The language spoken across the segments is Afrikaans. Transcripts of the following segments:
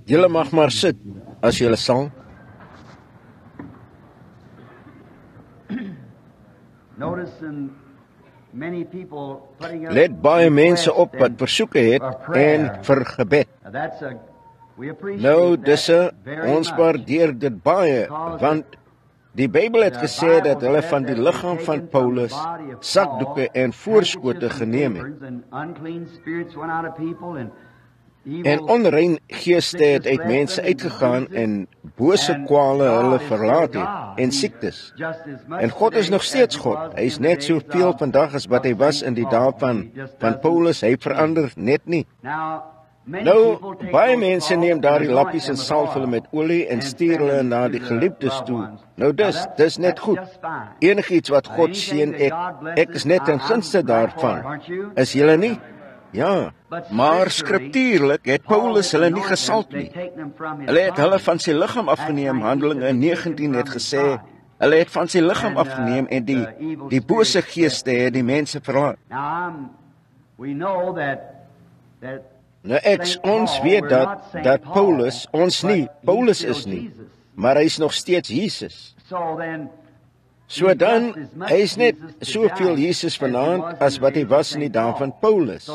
Julle mag maar sit, as julle sal. Let baie mense op wat versoeke het en vir gebed. Nou, ons waardeer dit baie, want die Bybel het gesê dat hulle van die liggaam van Paulus sakdoeke en voorskote geneem het. En onrein geeste het uit mense uitgegaan en bose kwale hulle verlaat het en siektes. En God is nog steeds God. Hy is net soveel vandag as wat hy was in die dae van Paulus. Hy verander net nie. Nou, baie mense neem daardie lappies en salf hulle met olie en stuur hulle na die geliefdes toe. Nou dis net goed. Enigiets wat God seën, ek is net in gunste daarvan. Is julle nie? Ja, maar skriptuurlik het Paulus hulle nie gesalf nie. Hulle het hulle van sy liggaam afgeneem. Handelinge 19 het gesê, hulle het van sy liggaam afgeneem en die bose geeste het die mense verlaat. Nou ons weet dat Paulus is nie, maar hy is nog steeds Jesus. So dan, hy is net soveel Jesus vanaand as wat hy was in die dae van Paulus.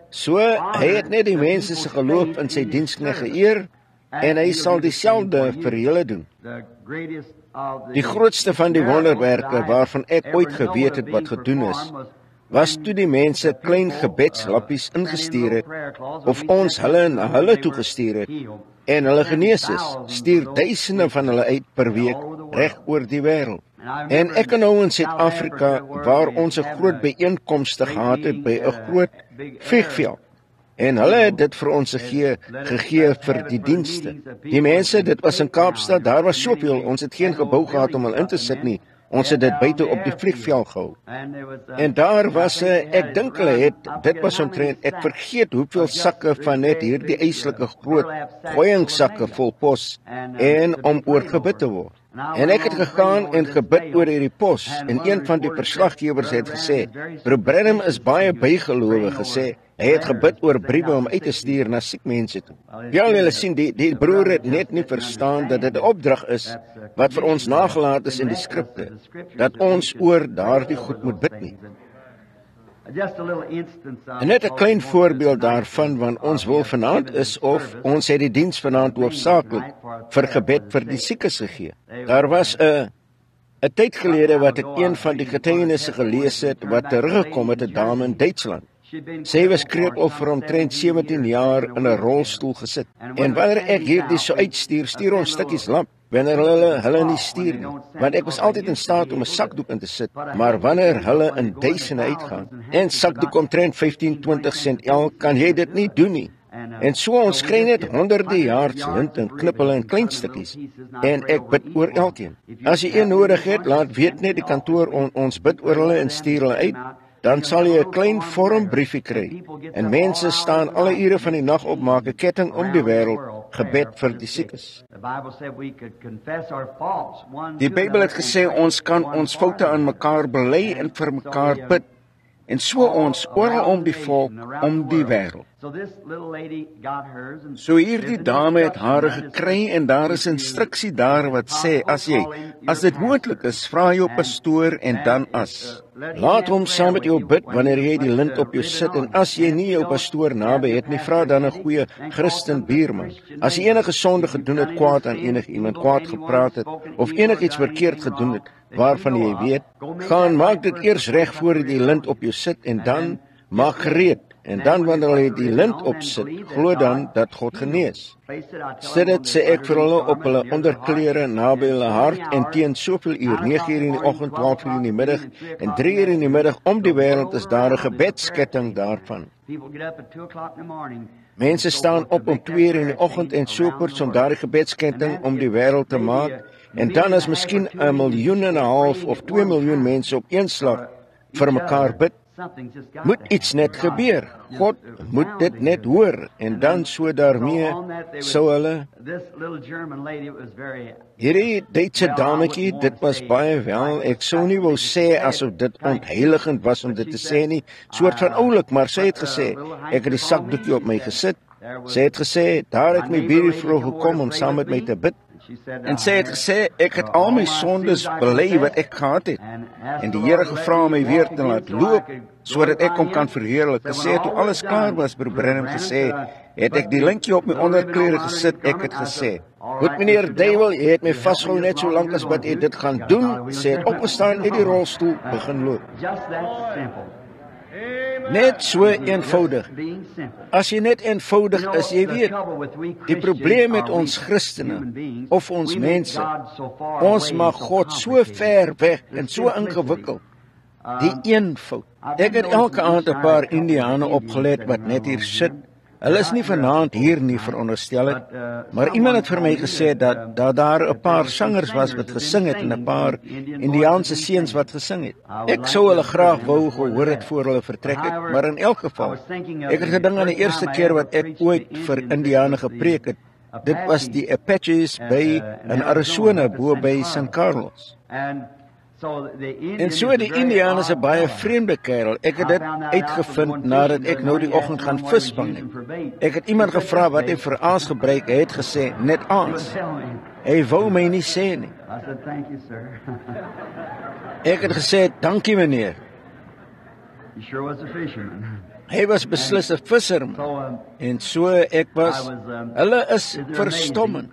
So, hy het net die mense se geloof in sy diensknegt geëer en hy sal dieselfde vir julle doen. Die grootste van die wonderwerke waarvan ek ooit geweet het wat gedoen is, was toe die mense klein gebedslappies ingestuur het, of ons hulle na hulle toegestuur het, en hulle genees is, stuur duisende van hulle uit per week, reg oor die wêreld. En ek en nou in Suid-Afrika, waar ons 'n groot byeenkomste gehad het by 'n groot vliegveld, en hulle het dit vir ons gegee vir die dienste. Die mense, dit was in Kaapstad, daar was soveel, ons het geen gebou gehad om hulle in te sit nie. Ons het dit buite op die vliegveld gehou. En daar was ek dink hulle het, dit was omtrent, ek vergeet hoeveel sakke van net hierdie eislike groot gooiingsakke vol pos, en om oor gebid te word. En ek het gegaan en gebid oor hierdie pos, en een van die verslaggewers het gesê, Broer Branham is baie bygelowig gesê, hy het gebid oor briewe om uit te stuur na siek mense toe. Ja, julle sien, die broer het net nie verstaan dat dit 'n opdrag is, wat vir ons nagelaat is in die skrifte, dat ons oor daardie goed moet bid nie. En net 'n klein voorbeeld daarvan, want ons wil vanaand is, of ons het die diens vanaand hoofsaaklik vir gebed vir die siekes gegee. Daar was 'n tyd gelede wat ek een van die getuienisse gelees het, wat teruggekom het, 'n dame in Duitsland. Sy was kreupel vir omtrent 17 jaar in 'n rolstoel gesit. En wanneer ek hierdie so stuur ons stukkies lamp, wanneer hulle nie stuur nie. Want ek was altyd in staat om 'n sakdoek in te sit, maar wanneer hulle in duisende uitgaan, en sakdoek omtrent 15-20 sent elk, kan jy dit nie doen nie. En so ons kry net honderde jaards lint en knip hulle in klein stukkies, en ek bid oor elkeen. As jy een nodig het, laat weet net die kantoor, ons bid oor hulle en stuur hulle uit. Dan sal jy 'n klein vormbriefie kry, en mense staan alle ure van die nag op, maak 'n ketting om die wêreld, gebed vir die siekes. Die Bybel het gesê, ons kan ons foute aan mekaar bely en vir mekaar bid, en so ons oral om die volk, om die wêreld. So hierdie dame het hare gekry, en daar is instruksie daar wat sê, as dit moontlik is, vra jou pastoor en dan laat hom saam met jou bid wanneer jy die lint op jou sit, en as jy nie jou pastoor naby het nie, vra dan 'n goeie Christen buurman. As jy enige sonde gedoen het, kwaad aan iemand kwaad gepraat het, of enigiets verkeerd gedoen het, waarvan jy weet, gaan maak dit eers reg voor jy die lint op jou sit, en dan maak gereed. En dan wanneer jy die lint opsit, glo dan dat God genees. Sit dit, sê ek vir hulle, op hulle onderklere naby hulle hart, en teen soveel uur, 9 uur in die oggend, 12 uur in die middag, en 3 uur in die middag, om die wêreld is daar 'n gebedsketting daarvan. Mense staan op om 2 uur in die oggend en sopoorts om daardie gebedsketting om die wêreld te maak, en dan is miskien 1,5 miljoen of 2 miljoen mense op een slag vir mekaar bid. Moet iets net gebeur. God moet dit net hoor, en dan so daarmee sou hulle. Hierdie Duitse dametjie, dit was baie wel, ek sou nie wou sê asof dit ontheiligend was om dit te sê nie, soort van oulik, maar sy het gesê, ek het die sakdoekie op my gesit, Sy het gesê, daar het my buurvrou gekom om saam met my te bid. En sy het gesê, ek het al my sondes bely wat ek gehad het. En die Here gevra om my weer te laat loop, sodat ek hom kan verheerlik. Gesê, toe alles klaar was, broer Branham gesê, het ek die linkie op my onderklere gesit, ek het gesê, goed meneer Duiwel, jy het my vasgehou net so lank as wat jy dit gaan doen. Sy het opgestaan uit die rolstoel, begin loop. Net so eenvoudig. As jy net eenvoudig is, jy weet, die probleem met ons Christene, of ons mense, ons mag God so ver weg en so ingewikkeld, die eenvoud. Ek het elke aand 'n paar Indiane opgelet wat net hier sit. Hulle is nie vanaand hier nie, veronderstel ek, maar iemand het vir my gesê dat daar 'n paar sangers was wat gesing het en 'n paar Indiaanse seuns wat gesing het. Ek sou hulle graag wou gehoor het voor hulle vertrek het, maar in elk geval, ek het gedink aan die eerste keer wat ek ooit vir Indiane gepreek het. Dit was die Apaches by in Arizona, bo by St. Carlos. En so die Indiaan is 'n baie vreemde kerel. Ek het dit uitgevind nadat ek nou die oggend gaan visvang het. Ek het iemand gevra wat hy vir aas gebruik. Hy het gesê, net aas. Hy wou my nie sê nie. Ek het gesê, dankie meneer. Hy was beslis 'n visserman. En so ek was, hulle is verstommend.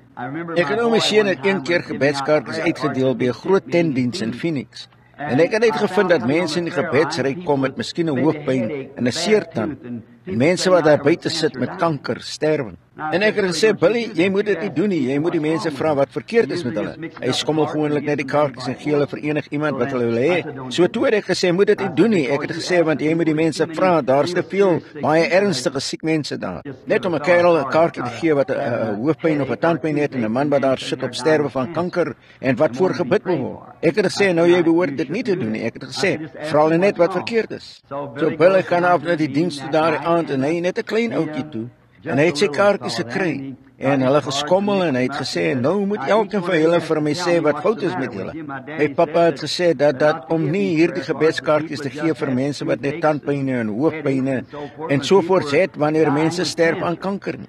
Ek het nou my seun het een keer gebedskaartjies uitgedeel by 'n groot tentdiens in Phoenix. En ek het uitgevind dat mense in die gebedsry kom met miskien 'n hoofpyn en 'n seertand. Die mense wat daar buite sit met kanker, sterwend. En ek het gesê, Billy, jy moet dit nie doen nie. Jy moet die mense vra wat verkeerd is met hulle. Hy skommel gewoonlik net die kaartjies en gee hulle vir enig iemand wat hulle wil hê. So toe het ek gesê, moet dit nie doen nie. Ek het gesê, want jy moet die mense vra, daar's te veel baie ernstige siek mense daar. Net om 'n kerel 'n kaartjie te gee wat 'n hoofpyn of 'n tandpyn het en 'n man wat daar sit op sterwe van kanker en wat voor gebid moet word. Ek het gesê, nou jy behoort dit nie te doen nie. Ek het gesê, vra hulle net wat verkeerd is. So Billy gaan af na die diens toe daar aand en hy net 'n klein ouetjie toe. En hy het sy kaartjies gekry en hulle geskommel en hy het gesê, nou moet elkeen van julle vir my sê wat fout is met julle. My pappa het gesê dat om nie hierdie gebedskaartjies te gee vir mense wat net tandpyne en hoofpyne en sovoorts het wanneer mense sterf aan kanker nie.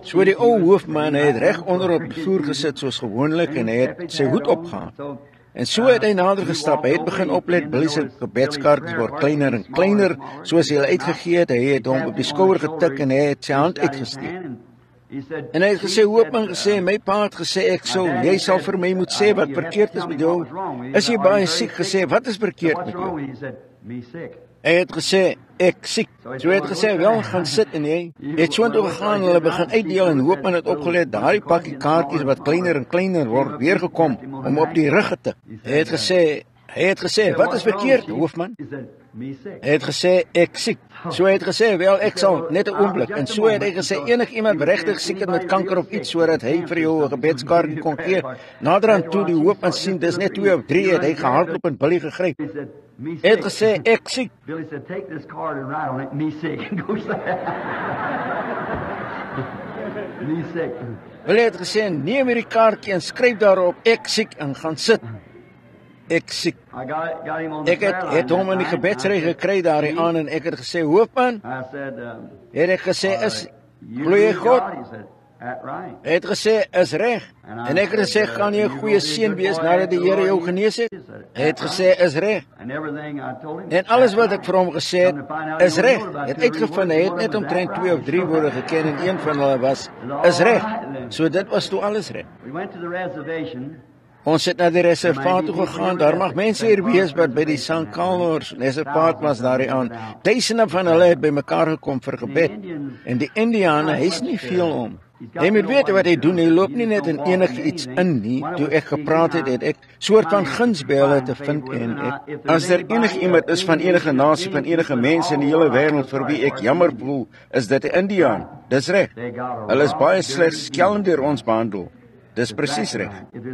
So die ou hoofman, hy het reg onder op die vloer gesit soos gewoonlik en hy het sy hoed opgehang. En so het hy nader gestap. Hy het begin oplet, Billy se gebedskaartjies word kleiner en kleiner, soos hy hulle uitgegee het. Hy het hom op die skouer getik en hy het sy hand uitgesteek. En hy het gesê, hoopman gesê, my pa het gesê, jy sal vir my moet sê wat verkeerd is met jou. Is jy baie siek? Gesê, wat is verkeerd met jou? Hy het gesê, ek siek. So hy het gesê, wel, gaan sit en jy het so toe gegaan, hulle begin uitdeel en hoopman het opgelet, daardie pakkie kaartjies wat kleiner en kleiner word, weer gekom om op die rug te tik. Hy het gesê, wat is verkeerd, hoofman? Hy het gesê, ek siek. So hy het gesê, wel, ek sal net 'n oomblik. En so het hy gesê, enig iemand regtig siek met kanker of iets, sodat hy vir jou 'n gebedskaartjie kon gee. Naderhand toe die hoofman sien, dis net 2 of 3, het hy gehardloop en Billy gegryp. Hy het gesê, ek siek. Billy said, take this card and write on it, me sick. Me sick. Billy het gesê, neem hierdie kaartjie en skryf daarop, ek siek, en gaan sit. Ek siek. Ek het hom in die gebedsry gekry daar aan en ek het gesê, hoofman, het ek gesê, glo jy God? Hy het gesê, is reg. En ek het gesê, gaan jy 'n goeie seun wees nadat die Here jou genees het? Hy het gesê, is reg. En alles wat ek vir hom gesê het, is reg. Het uitgevind, hy het net omtrent 2 of 3 woorde geken en een van hulle was, is reg. So dit was toe alles reg. Ons het na die reservaat toe gegaan, daar mag mense hier wees wat by die St. Carlos reservaat was daar aan. Duisende van hulle het by mekaar gekom vir gebed. En die Indiane, hy is nie veel om. Jy moet weet wat hy doen, hy loop nie net in enige iets in nie. Toe ek gepraat het ek soort van guns by hulle te vind en as daar enige iemand is van enige nasie, van enige mense in die hele wêreld vir wie ek jammer voel, is dit 'n Indiaan. Dis reg. Hulle is baie slegs skelm deur ons behandel. Dis presies reg.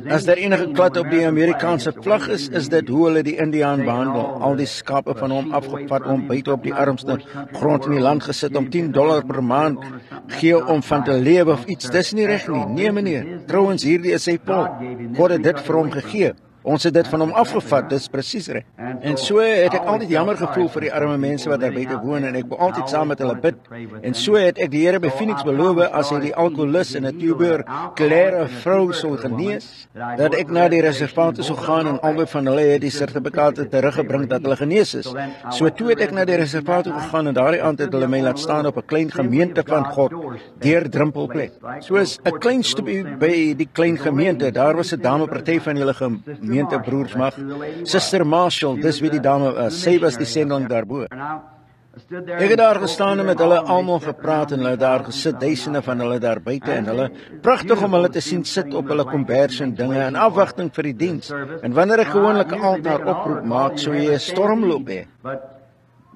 As daar enige klad op die Amerikaanse vlag is dit hoe hulle die Indiaan behandel. Al die skape van hom afgevat, hom buite op die armste grond in die land gesit om $10 per maand gee om van te lewe of iets. Dis nie reg nie. Nee meneer. Trouwens hierdie is sy volk. God het dit vir hom gegee. Ons het dit van hom afgevat, dis presies reg. En so het ek altyd jammer gevoel vir die arme mense wat daar buite woon en ek wou altyd saam met hulle bid. En so het ek die Here by Phoenix beloof as hy die alkoholus en 'n tuberkulêre vrou sou genees, dat ek na die reservate sou gaan en albei van hulle het die sertifikate teruggebring dat hulle genees is. So toe het ek na die reservaat toe gegaan en daardie aand het hulle my laat staan op 'n klein gemeente van God deur Drempelplek. Soos 'n klein stoepie by die klein gemeente, daar was 'n dame party van julle gemeentebroers mag. Suster Marshall, dis wie die dame was. Sy was die sendeling daarbo. Ek het daar gestaan en met hulle almal gepraat en hulle daar gesit, duisende van hulle daar buite en hulle pragtig om hulle te sien sit op hulle kombers en dinge in afwagting vir die diens. En wanneer ek gewoonlik 'n altaar oproep maak, sou jy 'n stormloop hê.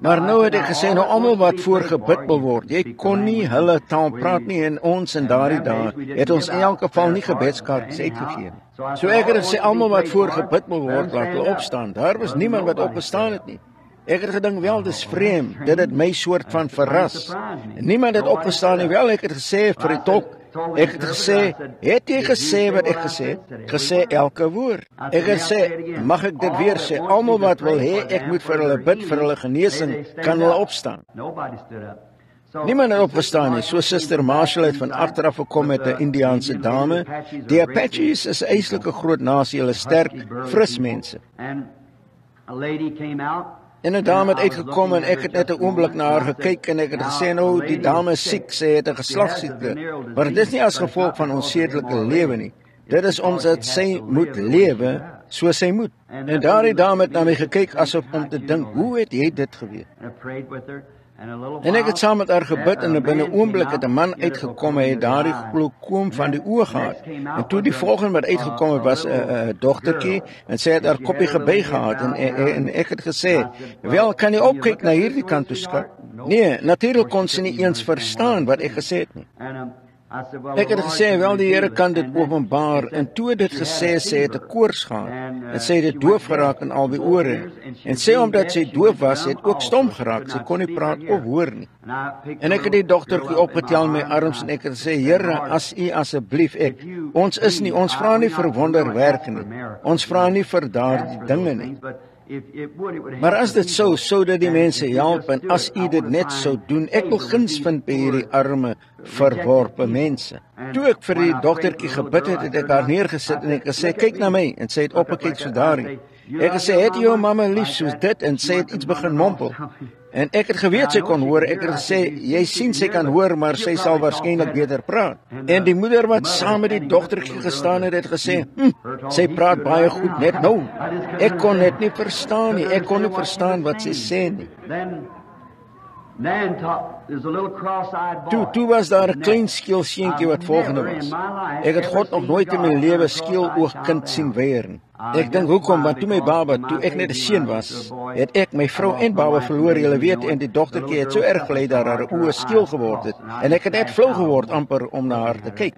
Maar nou het ek gesê, nou almal wat voor gebid wil word, jy kon nie hulle taal praat nie en ons in daardie dae het ons in elk geval nie gebedskaartjies uitgegee nie. So ek het gesê, almal wat voor gebid wil word, laat hulle opstaan. Daar was niemand wat opgestaan het nie. Ek het gedink, wel, dis vreemd, dit het my soort van verras. En niemand het opgestaan nie, wel, ek het gesê vir die tolk, ek het gesê, het jy gesê wat ek gesê het? Gesê elke woord. Ek het gesê, mag ek dit weer sê, almal wat wil hê, ek moet vir hulle bid, vir hulle genesing, kan hulle opstaan. Niemand het opgestaan nie, so Suster Marshall het van agteraf gekom met 'n Indiaanse dame. Die Apaches is 'n eislike groot nasie, hulle sterk, fris mense. En 'n dame het uitgekom en ek het net 'n oomblik na haar gekyk en ek het gesê, nou, die dame is siek, sy het 'n geslagsiekte. Maar dit is nie as gevolg van ons sedelike lewe nie. Dit is omdat sy moet lewe soos sy moet. En daardie dame het na my gekyk asof om te dink, hoe het jy dit geweet? En ek het saam met haar gebid en binne 'n oomblik het 'n man uitgekom, hy het daardie glaukoom van die oë gehad. En toe die volgende wat uitgekom het was 'n dogtertjie en sy het haar koppie gebuig gehad en ek het gesê, wel, kan jy opkyk na hierdie kant toe, skat? Nee, natuurlik kon sy nie eens verstaan wat ek gesê het nie. Ek het gesê, wel, die Here kan dit openbaar, en toe dit gesê, sy het 'n koors gehad, en sy het dit doof geraak in albei ore, en sy omdat sy doof was, het ook stom geraak, sy kon nie praat of hoor nie. En ek het die dogtertjie opgetel in my arms, en ek het gesê, Here, as U asseblief ons vra nie vir wonderwerke nie, ons vra nie vir daardie dinge nie. Maar as dit sou dit die mense help, en as U dit net sou doen, ek wil guns vind by hierdie arme, verworpe mense. Toe ek vir die dogtertjie gebid het, het ek haar neergesit en ek gesê, kyk na my, en sy het opgekyk so daarin. Ek gesê, het jy jou mamma lief soos dit, en sy het iets begin mompel. En ek het geweet sy kon hoor, ek het gesê, jy sien sy kan hoor, maar sy sal waarskynlik beter praat. En die moeder wat saam met die dogtertjie gestaan het, het gesê, sy praat baie goed net nou. Ek kon net nie verstaan nie, ek kon nie verstaan wat sy sê nie. Toe was daar 'n klein skeel seentjie wat volgende was. Ek het God nog nooit in my lewe skeel oogkind sien weier nie. Ek dink hoekom, want toe my baba, toe ek net 'n seun was, het ek my vrou en baba verloor, julle weet, en die dogtertjie het so erg gelei dat haar oë skeel geword het. En ek het net flou geword amper om na haar te kyk.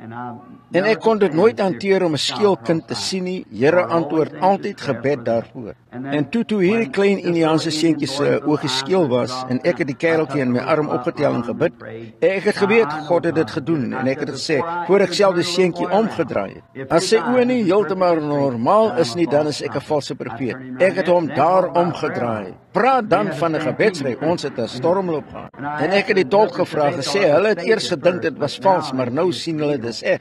En ek kon dit nooit hanteer om 'n skeel kind te sien nie. Here antwoord altyd gebed daarvoor. En toe hierdie klein Indiaanse seentjie se oë skeel was en ek het die kereltjie in my arm opgetel en gebid, ek het geweet God het dit gedoen en ek het gesê voor ek self die seentjie omgedraai het. As sy oë nie heeltemal normaal is nie, dan is ek 'n valse profeet. Ek het hom daar omgedraai. Praat dan van 'n gebedsry, ons het 'n stormloop gehad. En ek het die tolk gevra, gesê, hulle het eers gedink dit was vals, maar nou sien hulle dis ek.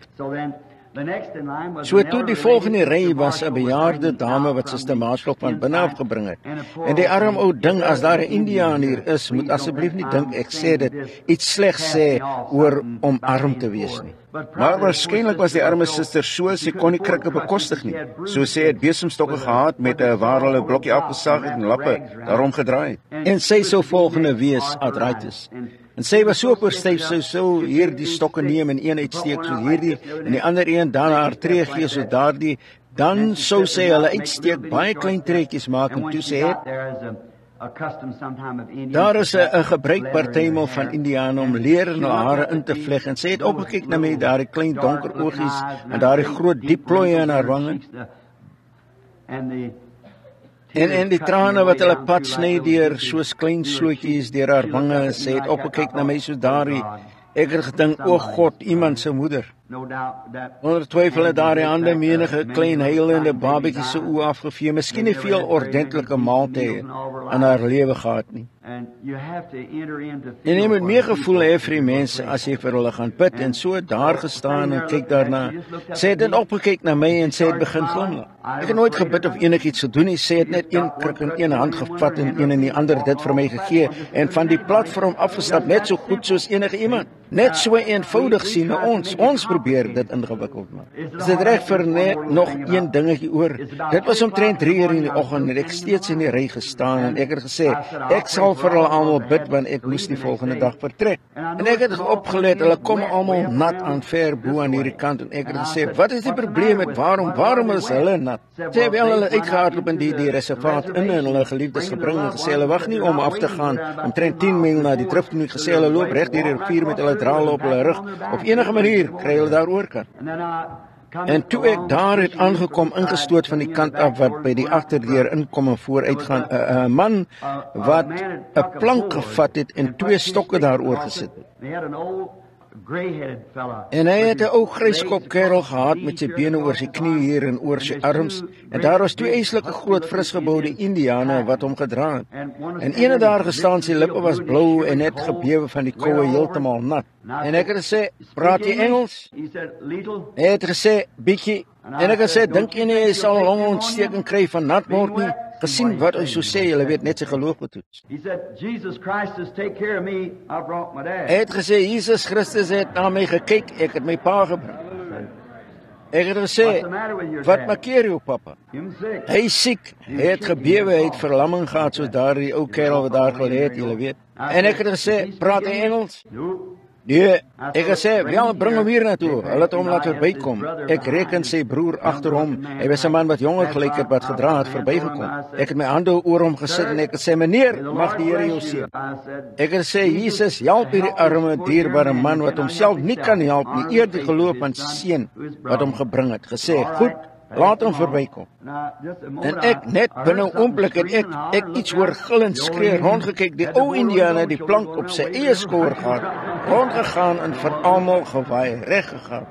So toe die volgende ry was 'n bejaarde dame wat Suster Marshall van binne af gebring het. En die arm ou ding, as daar 'n Indiaan hier is, moet asseblief nie dink ek sê dit iets slegs sê oor om arm te wees nie. Maar waarskynlik was die arme suster so, sy kon nie krikke bekostig nie. So sy het besemstokke gehad met 'n waar hulle blokkie afgesaag het en lappe daarom gedraai. En sy sou volgende wees arthritis. En sy was so oorstyf, sy sou hierdie stokke neem en een uitsteek soos hierdie en die ander een dan haar tree gee soos daardie, dan sou sy hulle uitsteek, baie klein treetjies maak en toe sê het, daar is 'n gebruik partymal van Indiane om leer in hulle hare in te vleg en sy het opgekyk na my, daardie klein donker oogies en daardie groot diep plooie in haar wange. En die trane wat hulle pad sny deur soos klein slootjies deur haar wange, sy het opgekyk na my soos daardie. Ek het gedink, o God, iemand se moeder. Onder twyfel het daar die hande menige klein heilende babetjie se oë afgevee, miskien nie veel ordentlike maaltye in haar lewe gehad nie. En jy moet meer gevoel hê vir die mense as jy vir hulle gaan bid, en so daar gestaan en kyk daarna. Sy het net opgekyk na my en sy het begin glimlag. Ek het nooit gebid of enigiets gedoen nie. Sy het net een kruk in een hand gevat en een in die ander dit vir my gegee en van die platform afgestap, net so goed soos enige iemand. Net so eenvoudig sien ons probeer dit ingewikkeld maak. Is dit reg vir net nog een dingetjie oor? Dit was omtrent 3:00 in die oggend en ek steeds in die ry gestaan en ek het gesê, ek sal vir hulle almal bid want ek moes die volgende dag vertrek. En ek het opgelet, hulle kom almal nat aan ver bo aan hierdie kant en ek het gesê, wat is die probleem met waarom is hulle nat? Sy het wel hulle uitgehardloop in die reservaat in en hulle geliefdes gebring en gesê, hulle wag nie om af te gaan, omtrent 10 myl na die driftoe, gesê hulle loop reg deur die rivier met hulle draal op hulle rug, op enige manier kry hulle daar oor kan. En toe ek daar het aangekom, ingestoot van die kant af wat by die agterdeur inkom en vooruit gaan, 'n man wat 'n plank gevat het en 2 stokke daaroor gesit het. En hy het 'n ou gryskop kerel gehad met sy bene oor sy knie hier en oor sy arms, en daar was 2 eislike groot frisgeboude Indiane wat hom gedra het. En een het daar gestaan, sy lippe was blou en het gebewe van die koue heeltemal nat. En ek het gesê, praat jy Engels? Hy het gesê, bietjie. En ek het gesê, dink jy nie hy sal longontsteking kry van nat word nie? Gesien wat hy so sê, julle weet net sy geloof betoets. Hy het gesê, Jesus Christus het na my gekyk, ek het my pa gebring. Ek het gesê, wat makeer jou papa? Hy is siek, hy het gebewe, hy het verlamming gehad, soos daar die ou kerel wat daar gelê het, julle weet. En ek het gesê, praat hy Engels? Nee, ek het gesê, wel, bring hom hier naartoe, hulle het hom laat verbykom. Ek reken sy broer agter hom, hy was 'n man wat jonger gelyk het, wat gedra het, verbygekom. Ek het my hande oor hom gesit en ek het sê, meneer, mag die Here jou seën. Ek het gesê, Jesus, help hierdie arme, dierbare man wat homself nie kan help nie, eer die geloof van seun wat hom gebring het. Gesê, goed, laat hom verbykom. En ek net binne 'n oomblik het ek iets hoor gil en skree, rondgekyk, die ou Indiane die plank op sy eie skouer gehad, rondgegaan en vir almal gewaai, reg gegaan.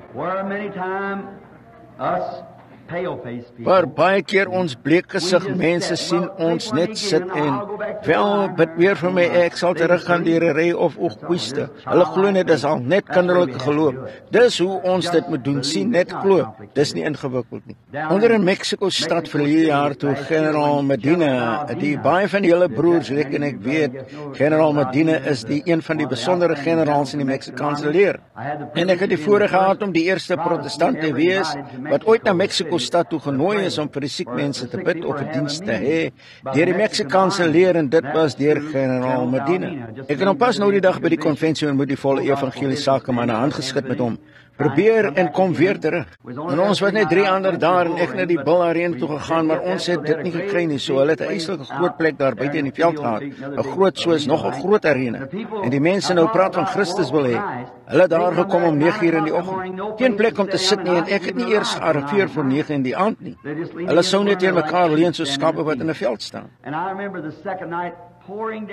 Maar baie keer ons bleekgesig mense sien ons net sit en, wel, bid weer vir my, ek sal teruggaan deur 'n ry of oogkoeste. Hulle glo net, dis al net kinderlike geloof. Dis hoe ons dit moet doen, sien, net glo. Dis nie ingewikkeld nie. Onder in Mexico stad verlede jaar toe Generaal Medina, die baie van julle broers, en ek weet, Generaal Medina is die een van die besondere generaals in die Meksikaanse leer. En ek het die voorreg gehad om die eerste protestant te wees, wat ooit na Mexico stad toe genooi is om vir die siek mense te bid of 'n diens te hê deur die Meksikaanse leer, en dit was deur Generaal Medina. Ek het hom pas nou die dag by die konvensie en moet die volle evangelie sakemanne handgeskit met hom. Probeer en kom weer terug. En ons was net 3 ander daar en ek na die Bill Arena toe gegaan, maar ons het dit nie gekry nie. So hulle het 'n eislike groot plek daar buite in die veld gehad, 'n groot soos nog 'n groot arena. En die mense nou praat van Christus wil hê. Hulle het daar gekom om 9:00 in die oggend. Geen plek om te sit nie en ek het nie eers gearriveer vir 9:00 in die aand nie. Hulle sou net teen mekaar leun soos skape wat in 'n veld staan.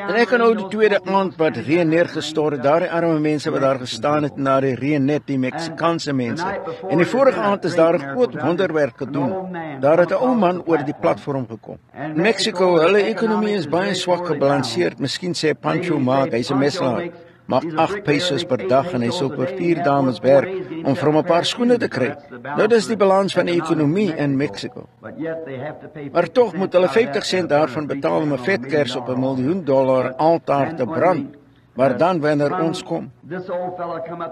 En ek kan nou die tweede aand wat reën neergestort het, daar die arme mense wat daar gestaan het na die reën, net die Meksikaanse mense. En die vorige aand is daar 'n groot wonderwerk gedoen. Daar het 'n ou man oor die platform gekom. In Mexico, hulle ekonomie is baie swak gebalanseerd. Miskien sê Pancho maak, hy's 'n meslaer, maak 8 pesos per dag en hy sou vir 4 dames werk om vir hom 'n paar skoene te kry. Nou dis die balans van die ekonomie in Mexico. Maar tog moet hulle 50 sent daarvan betaal om 'n vetkers op $1 miljoen altaar te brand. Maar dan wanneer ons kom,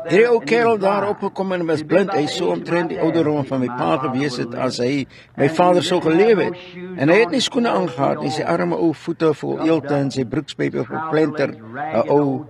hierdie ou kerel daar opgekom en was blind, hy so omtrent die ouderdom van my pa gewees het as hy my vader sou geleef het. En hy het nie skoene aangehad nie, sy arme ou voete vol eelte en sy broekspype verplenter, 'n ou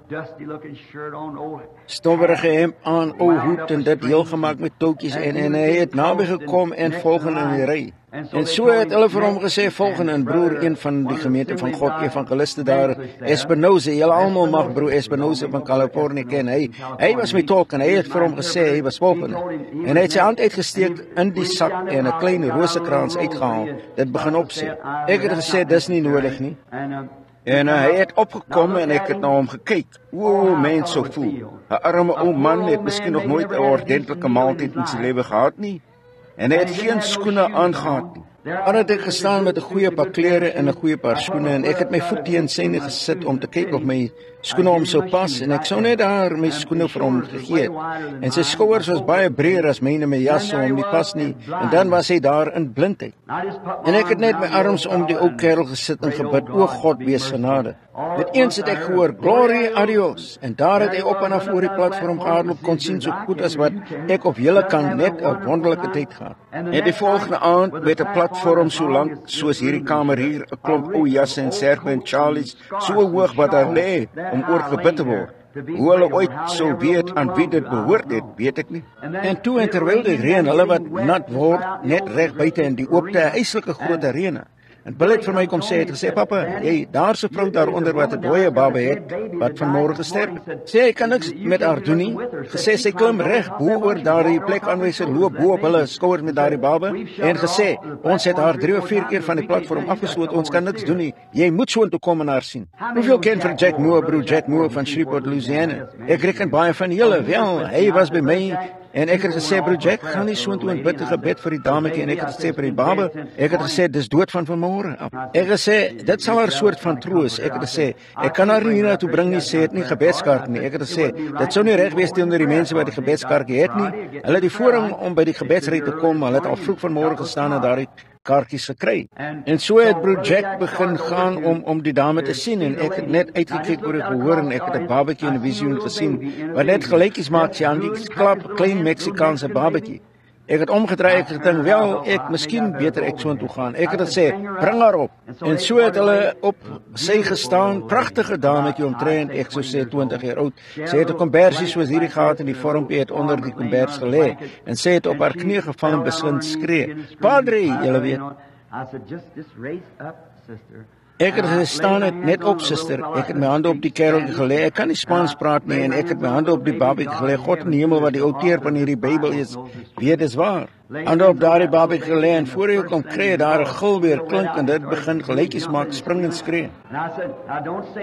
stowwerige hemp aan, ou hoed en dit heel gemaak met touwtjies en hy het naby gekom en volgende in die ry. En so het hulle vir hom gesê, volgende, en broer, een van die gemeente van God, evangeliste daar, Espinosa, julle almal mag broer Espinosa van Californië ken, hy was my tolk en hy het vir hom gesê, hy was volgende. En hy het sy hand uitgesteek in die sak en 'n klein rosekrans uitgehaal, dit begin opsê. Ek het gesê, dis nie nodig nie. En hy het opgekom en ek het na hom gekyk. O, mens so voel. 'n Arme ou man het miskien nog nooit 'n ordentlike maaltyd in sy lewe gehad nie. En hy het geen skoene aangehad nie. Maar het ek gestaan met 'n goeie paar klere en 'n goeie paar skoene en ek het my voet teen syne gesit om te kyk of my skoene hom sou pas en ek sou net daar my skoene vir hom gegee het. En sy skouers was baie breër as myne my jas sou hom nie pas nie en dan was hy daar in blindheid. En ek het net my arms om die ou kerel gesit en gebid, o God, wees genade. Net eens het ek gehoor, glory adios, en daar het hy op en af oor die platform gehardloop, kon sien so goed as wat ek op julle kan net 'n wonderlike tyd gehad. En die volgende aand met 'n platform so lank soos hierdie kamer hier, 'n klomp ou jasse en serpe en Charlies, so hoog wat daar lê om oor gebid te word. Hoe hulle ooit sou weet aan wie dit behoort het, weet ek nie. En toe en terwyl die reën hulle wat nat word, net reg buite in die oopte, 'n eislike groot arena. En Bill het vir my kom sê, het gesê, papa, hey, daar's 'n vrou daaronder wat 'n dooie baba het, wat vanmôre gesterf het. Sê, hy kan niks met haar doen nie. Gesê, sy klim reg bo oor daardie plek aanwyser, loop bo op hulle skouers met daardie baba, en gesê, ons het haar 3 of 4 keer van die platform afgesloot, ons kan niks doen nie. Jy moet soontoe kom en haar sien. Hoeveel ken vir Jack Moore, broer Jack Moore van Shreveport, Louisiana? Ek reken baie van julle, wel, hy was by my. En ek het gesê, broer Jack, gaan nie soontoe en bid 'n gebed vir die dametjie en ek het gesê vir die baba, ek het gesê dis dood van vanmôre af. Ek het gesê dit sal 'n soort van troos. Ek het gesê ek kan haar nie hiernatoe bring nie, sê het nie gebedskaart nie. Ek het gesê dit sou nie reg wees teenoor die mense wat die gebedskaartjie het nie. Hulle het die voorrang om by die gebedsry te kom. Hulle het al vroeg vanmôre gestaan en daardie kaartjies gekry. En so het broer Jack begin gaan om die dame te sien en ek het net uitgekyk oor die gehoor en ek het 'n babatjie in 'n visioen gesien wat net gelykies maak sy aan die klap klein Meksikaanse babatjie. Ek het omgedraai, ek het gedink, wel, ek miskien beter ek soontoe gaan. Ek het gesê, bring haar op. En so het hulle op sy gestaan, pragtige dametjie omtrent, ek sou sê 20 jaar oud. Sy het 'n kombersie soos hierdie gehad en die vormpie het onder die kombers gelê en sy het op haar knie geval en begin skree. Padre, julle weet. Ek het gestaan net op, suster. Ek het my hande op die kereltjie gelê. Ek kan nie Spaans praat nie en ek het my hande op die babatjie gelê. God in die hemel wat die outeur van hierdie Bybel is, weet dis waar. Hande op daardie babatjie gelê en voor jy kom kry daar 'n gil weer klink en dit begin gelykies maak, spring en skree.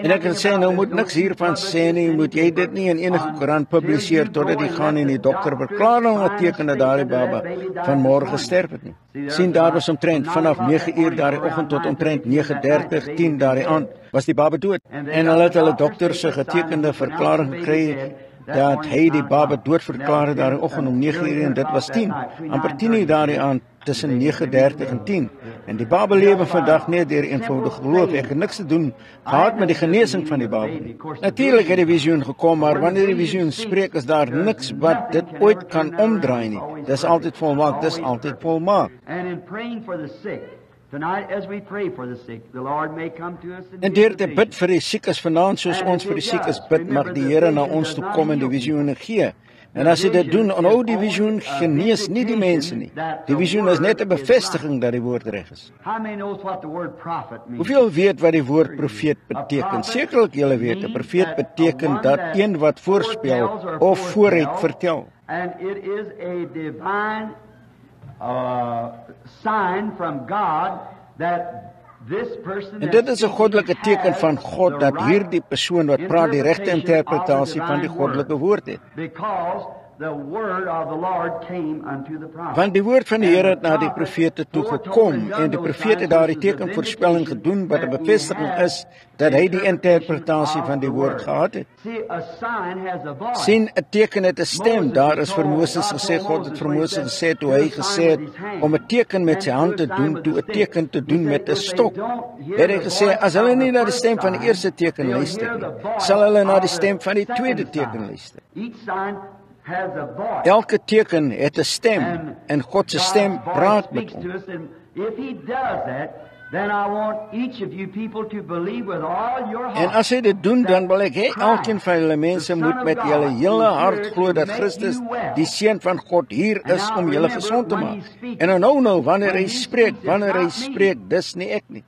En ek het gesê, nou moet niks hiervan sê nie, moet jy dit nie in enige koerant publiseer totdat jy gaan en die dokter verklaar nou 'n teken dat daardie baba vanmôre gesterf het nie. Sien, daar was omtrent vanaf 9 uur daardie oggend tot omtrent 9:30, 10 daardie aand was die baba dood. En hulle het hulle dokter se getekende verklaring gekry dat hy die baba dood verklaar het daardie oggend om 9 uur en dit was 10. Amper 10 uur daardie aand tussen 9:30 en 10. En die baba lewe vandag net deur eenvoudige geloof. Ek het niks te doen gehad met die genesing van die baba nie. Natuurlik het die visioen gekom, maar wanneer die visioen spreek is daar niks wat dit ooit kan omdraai nie. Dis altyd volmaak, dis altyd volmaak. En deur te bid vir die siekes vanaand soos ons vir die siekes bid, mag die Here na ons toe kom en die visioene gee. En as hy dit doen, onhou die visioen genees nie die mense nie. Die visioen is net 'n bevestiging dat die woord reg is. Hoeveel weet wat die woord profeet beteken? Sekerlik julle weet, 'n profeet beteken dat een wat voorspel of vooruit vertel. And it is a divine sign from God that this person. En dit is 'n goddelike teken van God dat hierdie persoon wat praat die regte interpretasie van die goddelike woord het. Want die woord van die Here het na die profete toe gekom en die profete het daardie tekenvoorspelling gedoen wat 'n bevestiging is dat hy die interpretasie van die woord gehad het. Sien, 'n teken het 'n stem. Daar is vir Moses gesê, God het vir Moses gesê toe hy gesê het om 'n teken met sy hand te doen, toe 'n teken te doen met 'n stok. Het hy gesê, as hulle nie na die stem van die eerste teken luister nie, sal hulle na die stem van die tweede teken luister. Elke teken het 'n stem en God se stem praat met ons. En as hy dit doen, dan wil ek hê elkeen van julle mense moet met julle hele hart glo dat Christus die seun van God hier is om julle gesond te maak. En nou wanneer hy spreek, dis nie ek nie.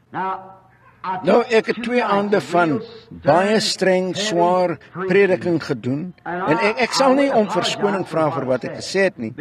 Nou, ek het 2 aande van baie streng, swaar prediking gedoen en ek sal nie om verskoning vra vir wat ek gesê het nie,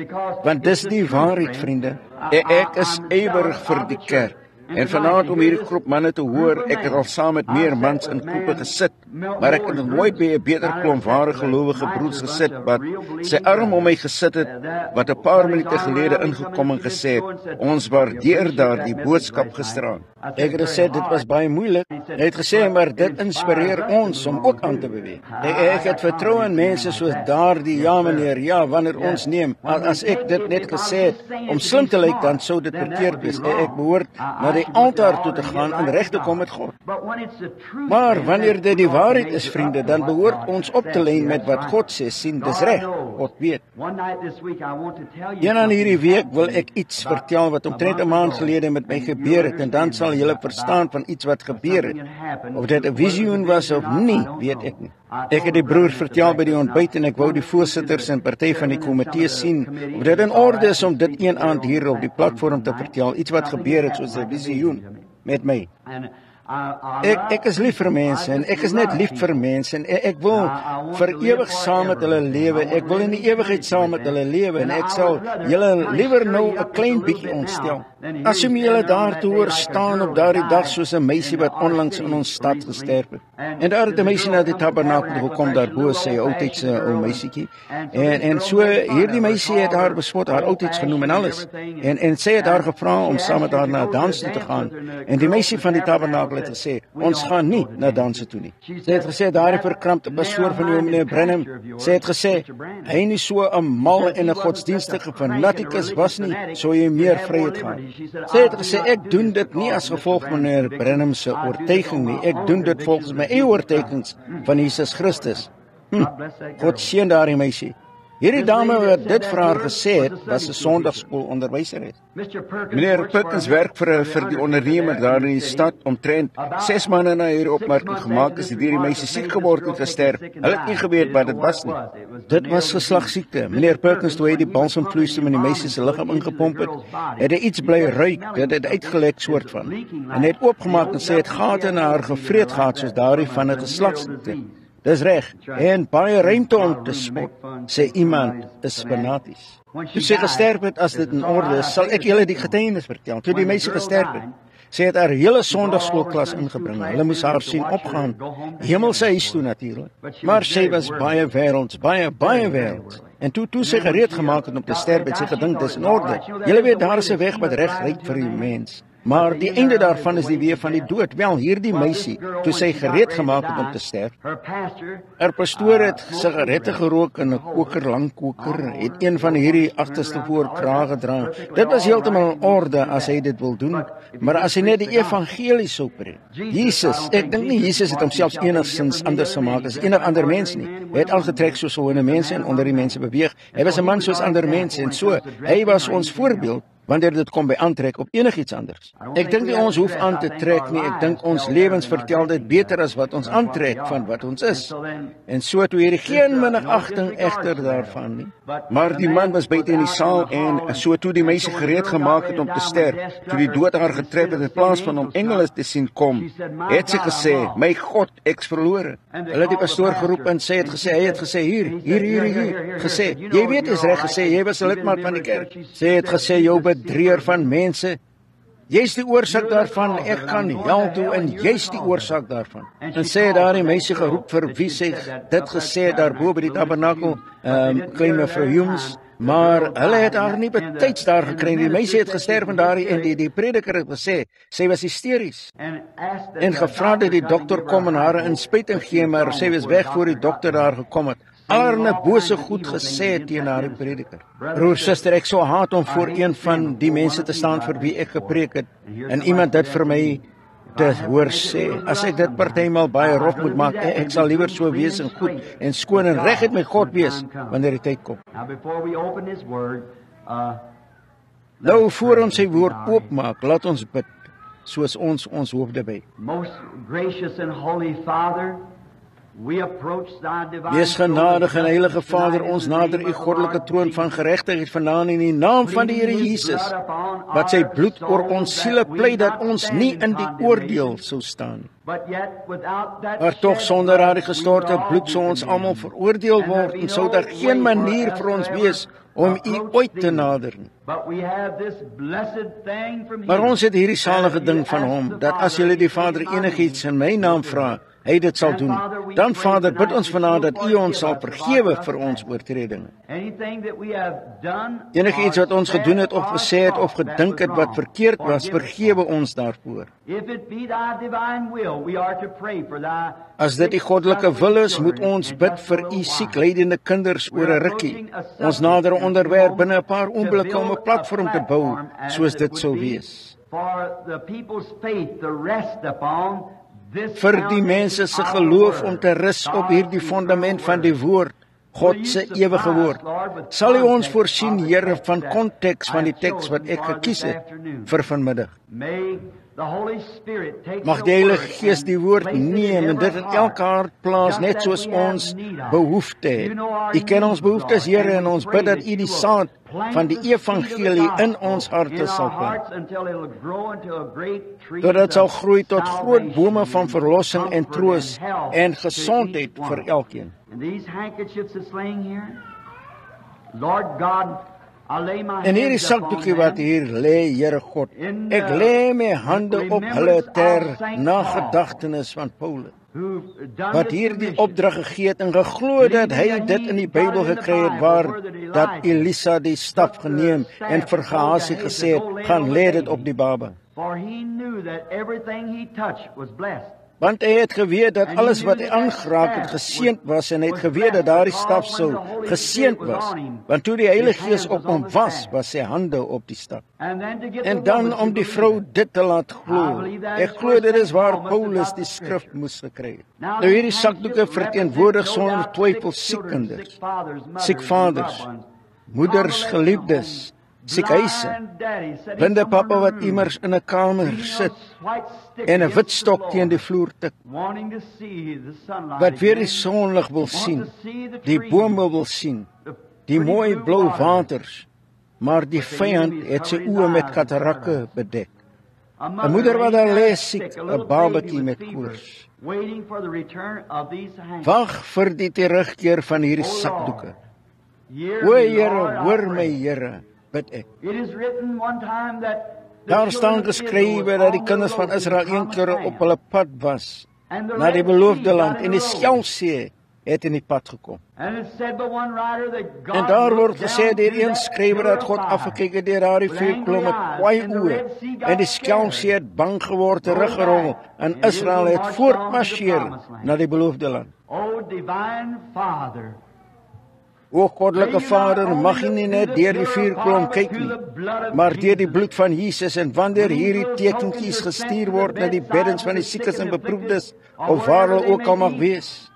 want dis die waarheid, vriende. Ek is ywerig vir die kerk En vanaand om hierdie groep manne te hoor, ek het al saam met meer mans in groepe gesit, maar ek het nog nooit by 'n beter klomp ware gelowige broers gesit wat sy arm om my gesit het, wat 'n paar minute gelede ingekom en gesê het, ons waardeer daardie boodskap gisteraan. Ek het gesê dit was baie moeilik. Hy het gesê maar dit inspireer ons om ook aan te beweeg. Ek het vertrou in mense soos daardie, ja meneer, ja, wanneer ons neem. As ek dit net gesê het om slim te lyk, dan sou dit verkeerd wees. Ek behoort na die altaar toe te gaan en reg te kom met God. Maar wanneer dit die waarheid is, vriende, dan behoort ons op te lyn met wat God sê. Sien, dis reg. God weet. Aan hierdie week wil ek iets vertel wat omtrent 'n maand gelede met my gebeur het, en dan sal julle verstaan van iets wat gebeur het. Of dit 'n visioen was of nie, weet ek nie. Ek het die broers vertel by die ontbyt en ek wou die voorsitters en party van die komitee sien of dit in orde is om dit een aand hier op die platform te vertel, iets wat gebeur het soos 'n visioen met my. Ek is lief vir mense en ek is net lief vir mense en ek wil vir ewig saam met hulle lewe. Ek wil in die ewigheid saam met hulle lewe en ek sal julle liewer nou 'n klein bietjie ontstel. As om julle daar te hoor staan op daardie dag soos 'n meisie wat onlangs in ons stad gesterf het. En daar het 'n meisie na die tabernakel gekom daarbo, sy oudtydse ou meisietjie. En so hierdie meisie het haar bespot, haar oudtyds genoem en alles. En sy het haar gevra om saam met haar na dans toe te gaan. En die meisie van die tabernakel het gesê, ons gaan nie na danse toe nie. Sy het gesê, daardie verkrampte pastoor van jou meneer Branham, sy het gesê, hy nie so 'n mal en 'n godsdienstige fanatikus was nie, sou jy meer vryheid gaan. Sy het gesê, ek doen dit nie as gevolg van meneer Branham se oortuiging nie, ek doen dit volgens my eie oortuigings van Jesus Christus. God seën daardie meisie. Hierdie dame wat dit vir haar gesê het, was 'n sonndagskoolonderwyseres. Meneer Perkins werk vir die ondernemer daar in die stad. Omtrent 6 maande na hierdie opmerking gemaak is hierdie meisie siek geword en gesterf. Hulle het nie geweet wat dit was nie. Dit was geslagsiekte. Meneer Perkins, toe hy die balsamvloeistof in die meisie se liggaam ingepomp het hy iets bly ruik. Dit het uitgelek soort van. En hy het oopgemaak en sê het gate in haar gevreet gehad soos daardie van 'n geslagsiekte. Dis reg, en baie ruimte om te spot, sê iemand is fanaties. Toe sy gesterf het, as dit in orde is, sal ek julle die getuienis vertel. Toe die meisie gesterf het, sy het haar hele sondagskoolklas ingebring. Hulle moes haar sien opgaan, hemelse huis toe natuurlik. Maar sy was baie wêrelds, baie wêrelds. En toe sy gereed gemaak het om te sterf, het sy gedink, dis in orde. Julle weet, daar is 'n weg wat reg lyk vir die mens. Maar die einde daarvan is die weë van die dood. Wel, hierdie meisie, toe sy gereed gemaak het om te sterf, haar pastoor het sigarette gerook in 'n koker, lang koker, het een van hierdie agterste voor kraag gedra. Dit was heeltemal in orde as hy dit wil doen, maar as hy net die evangelie sou preek. Jesus, ek dink nie Jesus het homself enigstens anders gemaak as enig ander mens nie. Hy het aangetrek soos gewone mense en onder die mense beweeg. Hy was 'n man soos ander mense en so, hy was ons voorbeeld wanneer dit kom by aantrek op enigiets anders. Ek dink nie ons hoef aan te trek nie, ek dink ons lewens vertel dit beter as wat ons aantrek van wat ons is. En so toe hierdie geen minagting egter daarvan nie. Maar die man was buite in die saal en so toe die meisie gereed gemaak het om te sterf, toe die dood haar getref het in plaas van om engele te sien kom, het sy gesê, my God, ek's verlore. Hulle het die pastoor geroep en sy het gesê, hy het gesê, hier, gesê, jy weet is reg gesê, jy was 'n lidmaat van die kerk. Sy het gesê, jou bedrieger van mense, jy's die oorsaak daarvan, ek gaan hel toe en jy's die oorsaak daarvan. En sê het daardie meisie geroep vir wie sy dit gesê het daarbo by die tabernakel, klein mevrou Humes, maar hulle het haar nie betyds daar gekry. Die meisie het gesterf en die prediker het gesê, sy was hysteries. En gevra dat die dokter kom en haar 'n inspuiting gee, maar sy was weg voor die dokter daar gekom het. Allerlei bose goed gesê teen haar prediker. Broer, suster, ek sou haat om voor een van die mense te staan vir wie ek gepreek het en iemand dit vir my te hoor sê. As ek dit partymal baie rof moet maak, ek sal liewer so wees en goed en skoon en reg met my God wees wanneer die tyd kom. Nou, voor ons sy woord oopmaak, laat ons bid, soos ons hoofde buig. Most gracious and holy Father, Wees genadig en heilige Vader, ons nader u goddelike troon van geregtigheid vandaan in die naam van die Here Jesus, wat sy bloed oor ons siele pleit dat ons nie in die oordeel sou staan. Maar tog sonder daardie gestorte bloed sou ons almal veroordeel word en sou daar geen manier vir ons wees om u ooit te nader nie. Maar ons het hierdie salige ding van hom, dat as julle die Vader enigiets in my naam vra, hy dit sal doen. Dan Vader, bid ons vanaand dat u ons sal vergewe vir ons oortredinge. Enigiets wat ons gedoen het of gesê het of gedink het wat verkeerd was, vergewe ons daarvoor. As dit die goddelike wil is, moet ons bid vir u siek lydende kinders oor 'n rukkie. Ons nader onderwerp binne 'n paar oomblikke om 'n platform te bou, soos dit sou wees. Vir die mense se geloof om te rus op hierdie fondament van die woord, God se ewige woord. Sal u ons voorsien, Here, van konteks van die teks wat ek gekies het vir vanmiddag. Mag die Heilige Gees die woord neem en dit in elke hart plaas, net soos ons behoefte het. U ken ons behoeftes, Here, en ons bid dat u die saad van die evangelie in ons harte sal plant, dat dit sal groei tot groot bome van verlossing en troos en gesondheid vir elkeen. En hierdie sakdoekie wat hier lê, Here God, ek lê my hande op hulle ter nagedagtenis van Paulus, wat hierdie opdrag gegee het en geglo dat hy dit in die Bybel gekry het, waar dat Elisa die staf geneem en vir Gehazi gesê het, gaan lê dit op die baba. Want hy het geweet dat alles wat hy aangeraak het geseënd was, en hy het geweet dat daardie staf sou geseënd was, want toe die Heilige Gees op hom was sy hande op die staf. En dan om die vrou dit te laat glo, ek glo dit is waar Paulus die skrif moes gekry het. Nou hierdie sakdoeke verteenwoordig sonder twyfel siek kinders, siek vaders, moeders, geliefdes, siek huise, blinde pappa wat immers in 'n kamer sit en 'n wit stok teen die vloer tik, wat weer die sonlig wil sien, die bome wil sien, die mooi blou waters, maar die vyand het sy oë met katarakke bedek. 'n moeder wat daar lê siek, 'n babatjie met koors. Wag vir die terugkeer van hierdie sakdoeke. O Here, hoor my Here, bid ek. Daar staan geskrywe dat die kinders van Israel een keer op hulle pad was na die beloofde land en die Schelfsee het in die pad gekom. En daar word gesê deur een skrywer dat God afgekyk het deur daardie vuurkolom met kwaai oë en die Schelfsee het bang geword, teruggerol en Israel het voortmarseer na die beloofde land. O goddelike Vader, mag U nie net deur die vuurkolom kyk nie, maar deur die bloed van Jesus, en wanneer hierdie tekentjies gestuur word na die beddens van die siekes en beproefdes, of waar hulle ook al mag wees,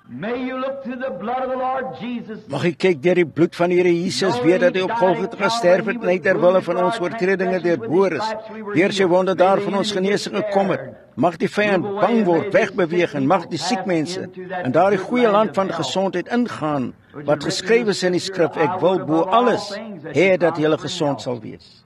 mag U kyk deur die bloed van die Here Jesus, weet dat Hy op Golgotha gesterf het en hy ter wille van ons oortredinge deurboor is, deur sy wonde daar van ons genesing gekom het. Mag die vyand bang word, wegbeweeg, en mag die siek mense in daardie goeie land van gesondheid ingaan, wat geskryf is in die skrif, ek wil bo alles hê dat julle gesond sal wees.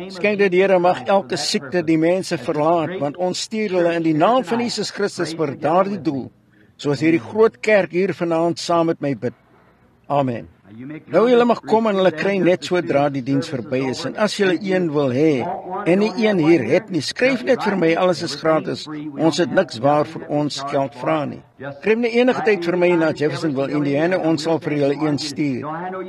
Skenk dit, Here, mag elke siekte die mense verlaat, want ons stuur hulle in die naam van Jesus Christus vir daardie doel, soos hierdie groot kerk hier vanaand saam met my bid. Amen. Nou julle mag kom en hulle kry net sodra die diens verby is, en as julle een wil hê en nie een hier het nie, skryf net vir my, alles is gratis. Ons het niks waar vir ons geld vra nie. Skryf net enige tyd vir my na Jeffersonville, Indiana, ons sal vir julle een stuur.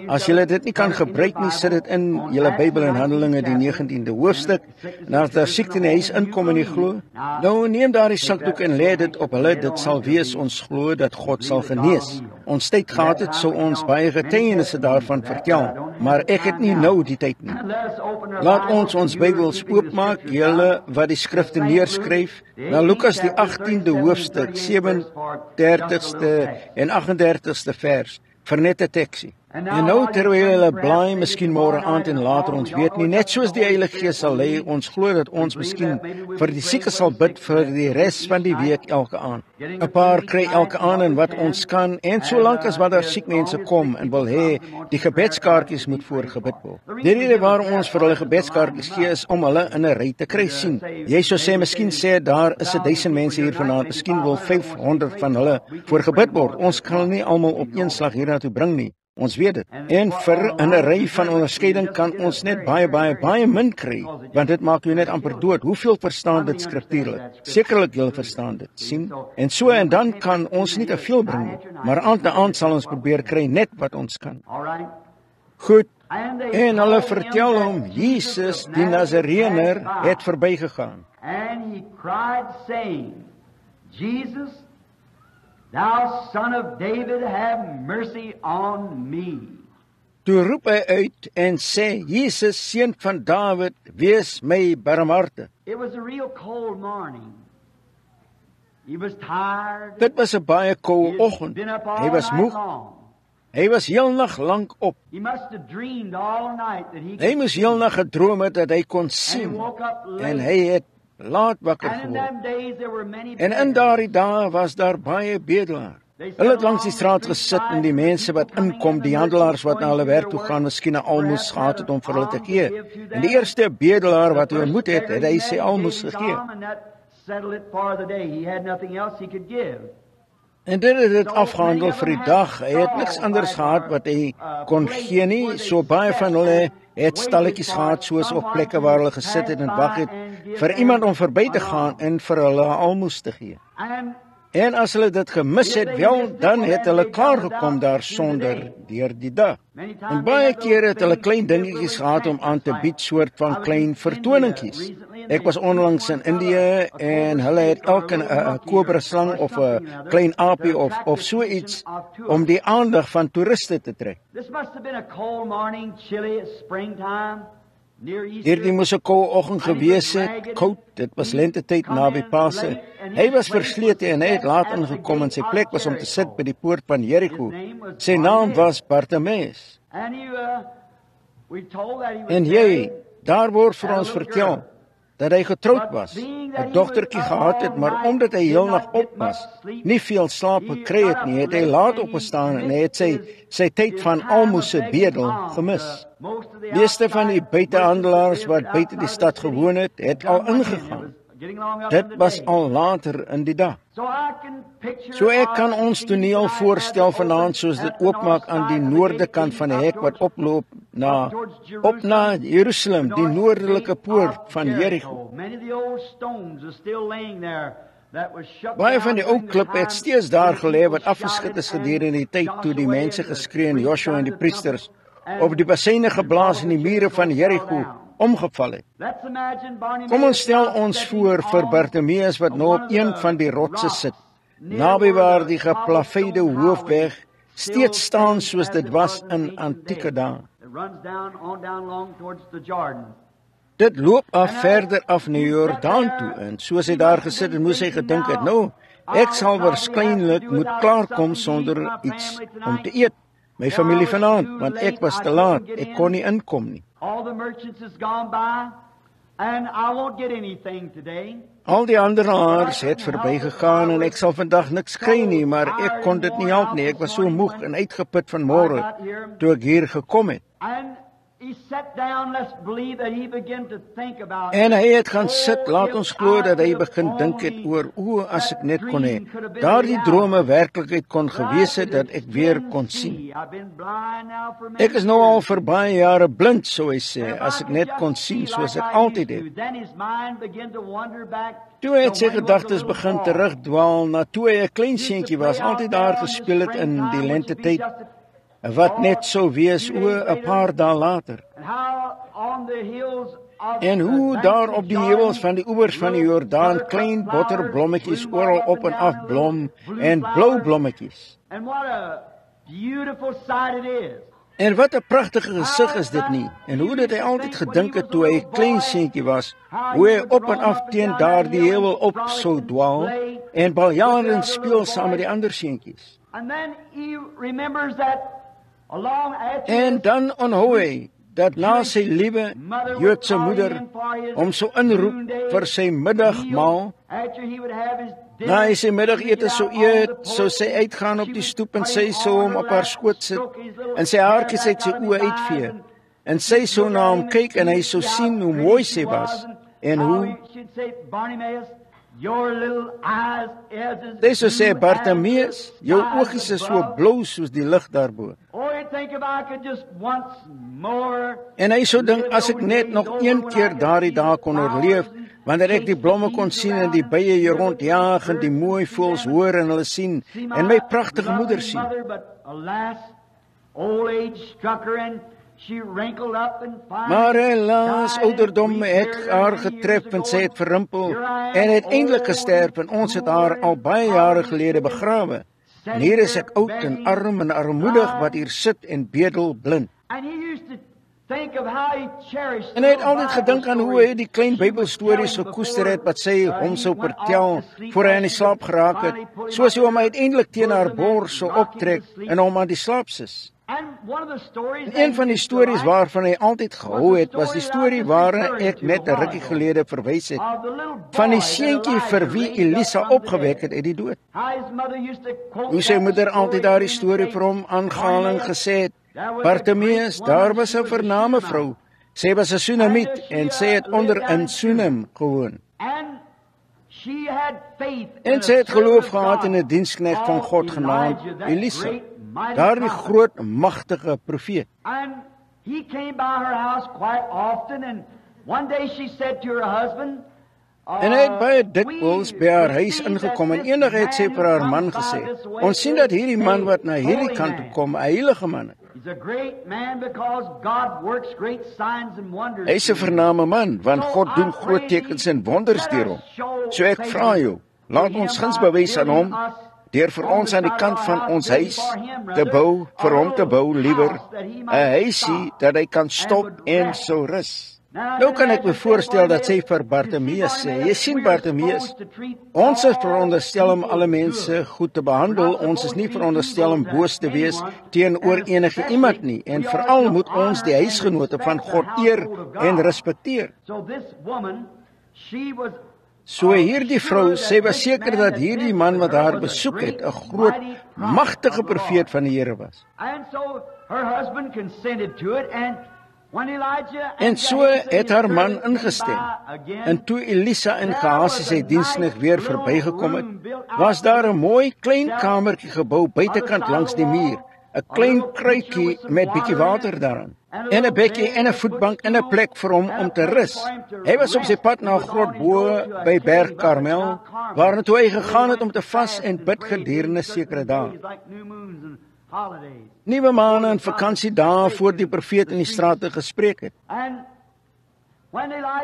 As julle dit nie kan gebruik nie, sit dit in julle Bybel in Handelinge die 19de hoofstuk, en as daar siekte in die huis inkom en jy glo, nou neem daardie sakdoek en lê dit op hulle, dit sal wees ons glo dat God sal genees. Ons tyd gehad het, sou ons baie getuienisse daarvan vertel, maar ek het nie nou die tyd nie. Laat ons Bybels oopmaak, julle wat die skrifte neerskryf, na Lukas die 18de hoofstuk, 37ste en 38ste vers, vir net 'n teksie. En nou terwyl hulle blaai miskien môre aand en later ons weet nie, net soos die Heilige Gees sal lê, ons glo dat ons miskien vir die siekes sal bid vir die res van die week elke aand. 'n Paar kry elke aand en wat ons kan, en solank as wat daar siek mense kom en wil hê die gebedskaartjies moet voorgebid word. Die rede waarom ons vir hulle gebedskaartjies gee is om hulle in 'n ry te kry sien. Jy sou sê, miskien sê daar is 1000 mense hier vanaand, miskien wil 500 van hulle voorgebid word. Ons kan nie almal op een slag hiernatoe bring nie. Ons weet dit. En vir 'n ry van onderskeiding kan ons net baie min kry, want dit maak jou net amper dood. Hoeveel verstaan dit skriftuurlik? Sekerlik julle verstaan dit, sien? En so en dan kan ons nie te veel bring nie, maar aand sal ons probeer kry net wat ons kan. Goed. En hulle vertel hom Jesus die Nazareëner het verbygegaan. And he cried saying, Jesus, thou son of David, have mercy on me. Toe roep hy uit en sê, Jesus, seun van Dawid, wees my barmhartig. It was a real cold morning. He was tired. Dit was 'n baie koue oggend. Hy was moeg. Hy was heel nag lank op. He must have dreamed all night that he Hy moes heel nag gedroom het dat hy kon sien. En hy het laat wakker geword. En in daardie dae was daar baie bedelaars. Hulle het langs die straat gesit en die mense wat inkom, die handelaars wat na hulle werk toe gaan, miskien 'n almos gehad het om vir hulle te gee. En die eerste bedelaar wat hy ontmoet het, het hy sy almos gegee. En dit het dit afgehandel vir die dag. Hy het niks anders gehad wat hy kon gee nie. So baie van hulle het stalletjies gehad, soos op plekke waar hulle gesit het en wag het vir iemand om verby te gaan en vir hulle 'n almos te gee. En as hulle dit gemis het, wel, dan het hulle klaar gekom daar sonder deur die dag. En baie kere het hulle klein dingetjies gehad om aan te bied, soort van klein vertoningkies. Ek was onlangs in Indië en hulle het elke 'n kobra slang of 'n klein aapie of so iets om die aandag van toeriste te trek. This must have been a cold morning, chilly springtime. Hierdie moes 'n koue oggend gewees het, koud, dit was lentetyd naby Pasen. Hy was verslete en hy het laat ingekom en sy plek was om te sit by die poort van Jericho. Sy naam was Bartimeus. En jy, daar word vir ons vertel dat hy getroud was, 'n dogtertjie gehad het, maar omdat hy heel nag op was, nie veel slaap gekry het nie, het hy laat opgestaan en hy het sy tyd van almose bedel gemis. Meeste van die buitehandelaars wat buite die stad gewoon het al ingegaan. Dit was al later in die dag. So ek kan ons toneel voorstel vanaand soos dit oopmaak aan die noorde kant van die hek wat oploop op na Jerusalem, die noordelike poort van Jericho. Baie van die ou klippe het steeds daar gelê wat afgeskit is gedurende die tyd toe die mense geskree en Joshua en die priesters op die basyne geblaas en die mure van Jericho omgeval het. Kom ons stel ons voor vir Bartimeus wat nou op een van die rotse sit, naby waar die geplaveide hoofweg steeds staan soos dit was in antieke dae. Dit loop af verder af na Jordaan toe en soos hy daar gesit het, moes hy gedink het, nou, ek sal waarskynlik moet klaarkom sonder iets om te eet. My familie vanaand, want ek was te laat, ek kon nie inkom nie. Al die handelaars het verbygegaan en ek sal vandag niks kry nie, maar ek kon dit nie help nie. Ek was so moeg en uitgeput vanmôre toe ek hier gekom het. En hy het gaan sit, laat ons glo dat hy begin dink het oor, as ek net kon hê, daardie drome werklikheid kon gewees het, dat ek weer kon sien. Ek is nou al vir baie jare blind, so hy sê, as ek net kon sien, soos ek altyd het. Toe het sy gedagtes begin terugdwaal, na toe hy 'n klein seentjie was, altyd daar gespeel het in die lentetyd, wat net so wees 'n paar dae later. En hoe daar op die heuwels van die oewers van die Jordaan klein botterblommetjies oral op en af blom en blou blommetjies. En wat 'n pragtige gesig is dit nie? En hoe dit hy altyd gedink het toe hy 'n klein seentjie was, hoe hy op en af teen daardie heuwel op sou dwaal en baljare en speel saam met die ander seentjies. En dan onthou hy dat na sy liewe Joodse moeder hom so inroep vir sy middagmaal. Na hy sy middagete sou eet, sou sy uitgaan op die stoep en sy sou hom op haar skoot sit en sy haartjies uit sy oë uitvee. En sy sou na hom kyk en hy sou sien hoe mooi sy was en hoe sy sou sê, Bartimeus, jou oogies is so blou soos die lig daarbo. En hy sou dink, as ek net nog een keer daardie dag kon oorleef, wanneer ek die blomme kon sien en die bye hier rondjaag en die mooi voëls hoor en hulle sien en my pragtige moeder sien. Maar helaas, ouderdom het haar getref en sy het verrimpel en het eindelijk gesterf en ons het haar al baie jare gelede begrawe. En hier is ek oud en arm en armoedig wat hier sit en bedel blind. En hy het altyd gedink aan hoe hy die klein Bybelstories gekoester het wat sy hom sou vertel voor hy aan die slaap geraak het, soos hy hom uiteindelik teen haar bors sou optrek en hom aan die slaap sis. En een van die stories waarvan hy altyd gehou het, was die storie waarna ek net 'n rukkie gelede verwys het, van die seentjie vir wie Elisa opgewek het uit die dood. Hoe sy moeder altyd daardie storie vir hom aangehaal en gesê het, Bartimeus, daar was 'n vername vrou. Sy was 'n Sunamiet en sy het onder in Sunem gewoon. En sy het geloof gehad in 'n diensknegt van God genaamd Elisa, daardie groot, magtige profeet. En hy het baie dikwels by haar huis ingekom en eendag het sy vir haar man gesê, ons sien dat hierdie man wat na hierdie kant toe kom, 'n heilige man is. Hy is 'n vername man, want God doen groot tekens en wonders deur hom. So ek vra jou, laat ons guns bewys aan hom, deur vir ons aan die kant van ons huis te bou, vir hom te bou liewer, 'n huisie dat hy kan stop en sou rus. Nou kan ek me voorstel dat sy vir Bartimeus sê, jy sien Bartimeus, ons is veronderstel om alle mense goed te behandel, ons is nie veronderstel om boos te wees teenoor enige iemand nie, en veral moet ons die huisgenote van God eer en respekteer. So hierdie vrou, sy was seker dat hierdie man wat haar besoek het, 'n groot, magtige profeet van die Here was. En so het haar man ingestem. En toe Elisa en Gehazi sy diensknegt weer verbygekom het, was daar 'n mooi klein kamertjie gebou buitekant langs die muur, 'n klein kruikie met bietjie water daarin, en 'n bedjie en 'n voetbank en 'n plek vir hom om te rus. Hy was op sy pad na 'n grot bo by Berg Karmel, waartoe hy gegaan het om te vas en bid gedurende sekere dae. Nuwe maande en vakansiedae voor die profeet in die strate gespreek het.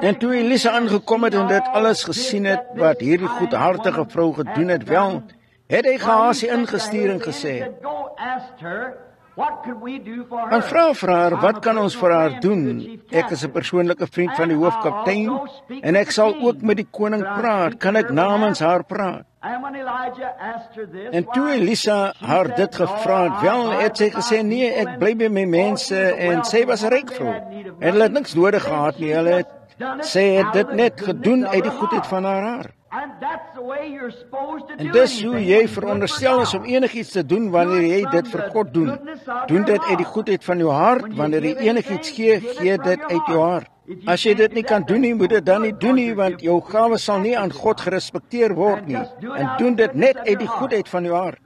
En toe Elisa aangekom het en dit alles gesien het wat hierdie goedhartige vrou gedoen het, wel, het hy Gehazi ingestuur en gesê, en vra vir haar, wat kan ons vir haar doen? Ek is 'n persoonlike vriend van die hoofkaptein en ek sal ook met die koning praat, kan ek namens haar praat? En toe Elisa haar dit gevra het, wel, het sy gesê, nee, ek bly by my mense, en sy was 'n ryk vrou, en hulle het niks nodig gehad nie, sy het dit net gedoen uit die goedheid van haar haar. En dis hoe jy veronderstel is om enigiets te doen wanneer jy dit vir God doen. Doen dit uit die goedheid van jou hart, wanneer jy enigiets gee, gee dit uit jou hart. As jy dit nie kan doen nie, moet dit dan nie doen nie, want jou gawe sal nie aan God gerespekteer word nie. En doen dit net uit die goedheid van jou hart.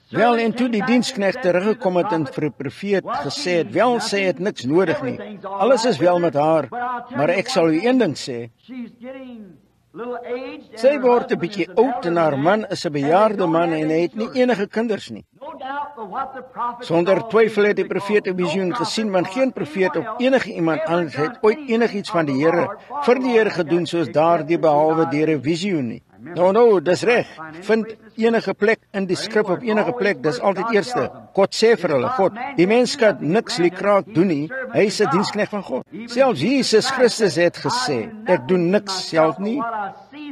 Wel, en toe die diensknegt teruggekom het en vir die profeet gesê het, wel, sy het niks nodig nie. Alles is wel met haar, maar ek sal u een ding sê. Sy word 'n bietjie oud en haar man is 'n bejaarde man en hy het nie enige kinders nie. Sonder twyfel het die profeet 'n visioen gesien, want geen profeet of enige iemand anders het ooit enigiets van die Here vir die Here gedoen soos daardie behalwe deur 'n visioen nie. Nou, dis reg. Vind enige plek in die skrif op enige plek, dis altyd eerste. God sê vir hulle, God, die mens kan niks liekraak doen nie, Hy is 'n diensknegt van God. Selfs Jesus Christus het gesê, ek doen niks self nie,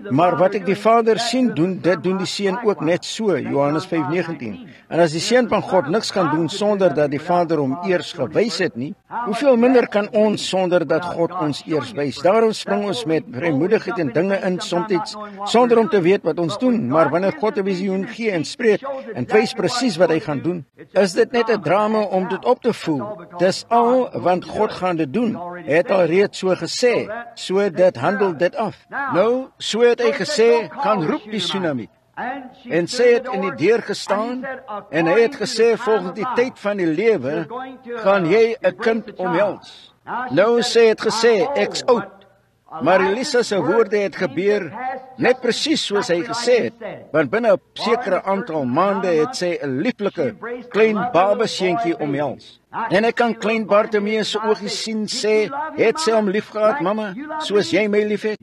maar wat ek die Vader sien doen, dit doen die Seun ook net so, Johannes 5:19. En as die Seun van God niks kan doen sonder dat die Vader hom eers gewys het nie, hoeveel minder kan ons sonder dat God ons eers wys? Daarom spring ons met vrymoedigheid in dinge in, soms sonder om te weet wat ons doen, maar wanneer God 'n visioen gee en spreek en wys presies wat hy gaan doen, is dit net 'n drama om dit op te voel. Dis al want God gaan dit doen. Hy het al reeds so gesê, so dit handel dit af. Nou, so het hy gesê, gaan roep die tsunami. En sy het in die deur gestaan, en hy het gesê, volgens die tyd van die lewe, gaan jy 'n kind omhels. Nou sy het gesê, ek's oud. Maar Elisa se woorde het gebeur net presies soos hy gesê het, want binne 'n sekere aantal maande het sy 'n lieflike klein babeseentjie omhels. En ek kan klein Bartimeus se oogies sien sê, het sy hom liefgehad, mamma, soos jy my liefhet?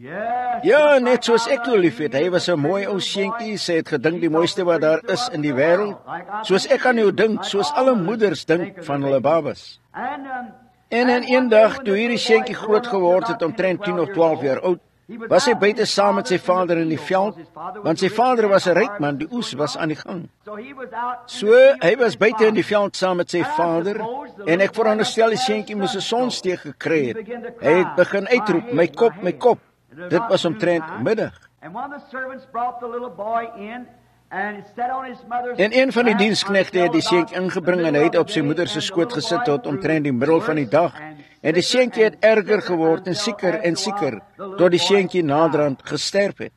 Ja, net soos ek jou liefhet. Hy was 'n mooi ou seentjie, sy het gedink die mooiste wat daar is in die wêreld, soos ek aan jou dink, soos alle moeders dink van hulle babas. En in een dag, toe hierdie seentjie groot geword het, omtrent 10 of 12 jaar oud, was hy buite saam met sy vader in die veld, want sy vader was 'n ryk man, die oes was aan die gang. So, hy was buite in die veld saam met sy vader, en ek veronderstel die seentjie moes 'n sonsteek gekry het. Hy het begin uitroep, my kop, my kop. Dit was omtrent middag. En een van die diensknegte het die seentjie ingebring en hy het op sy moeder se skoot gesit tot omtrent die middel van die dag. En die seentjie het erger geword en sieker, tot die seentjie naderhand gesterf het.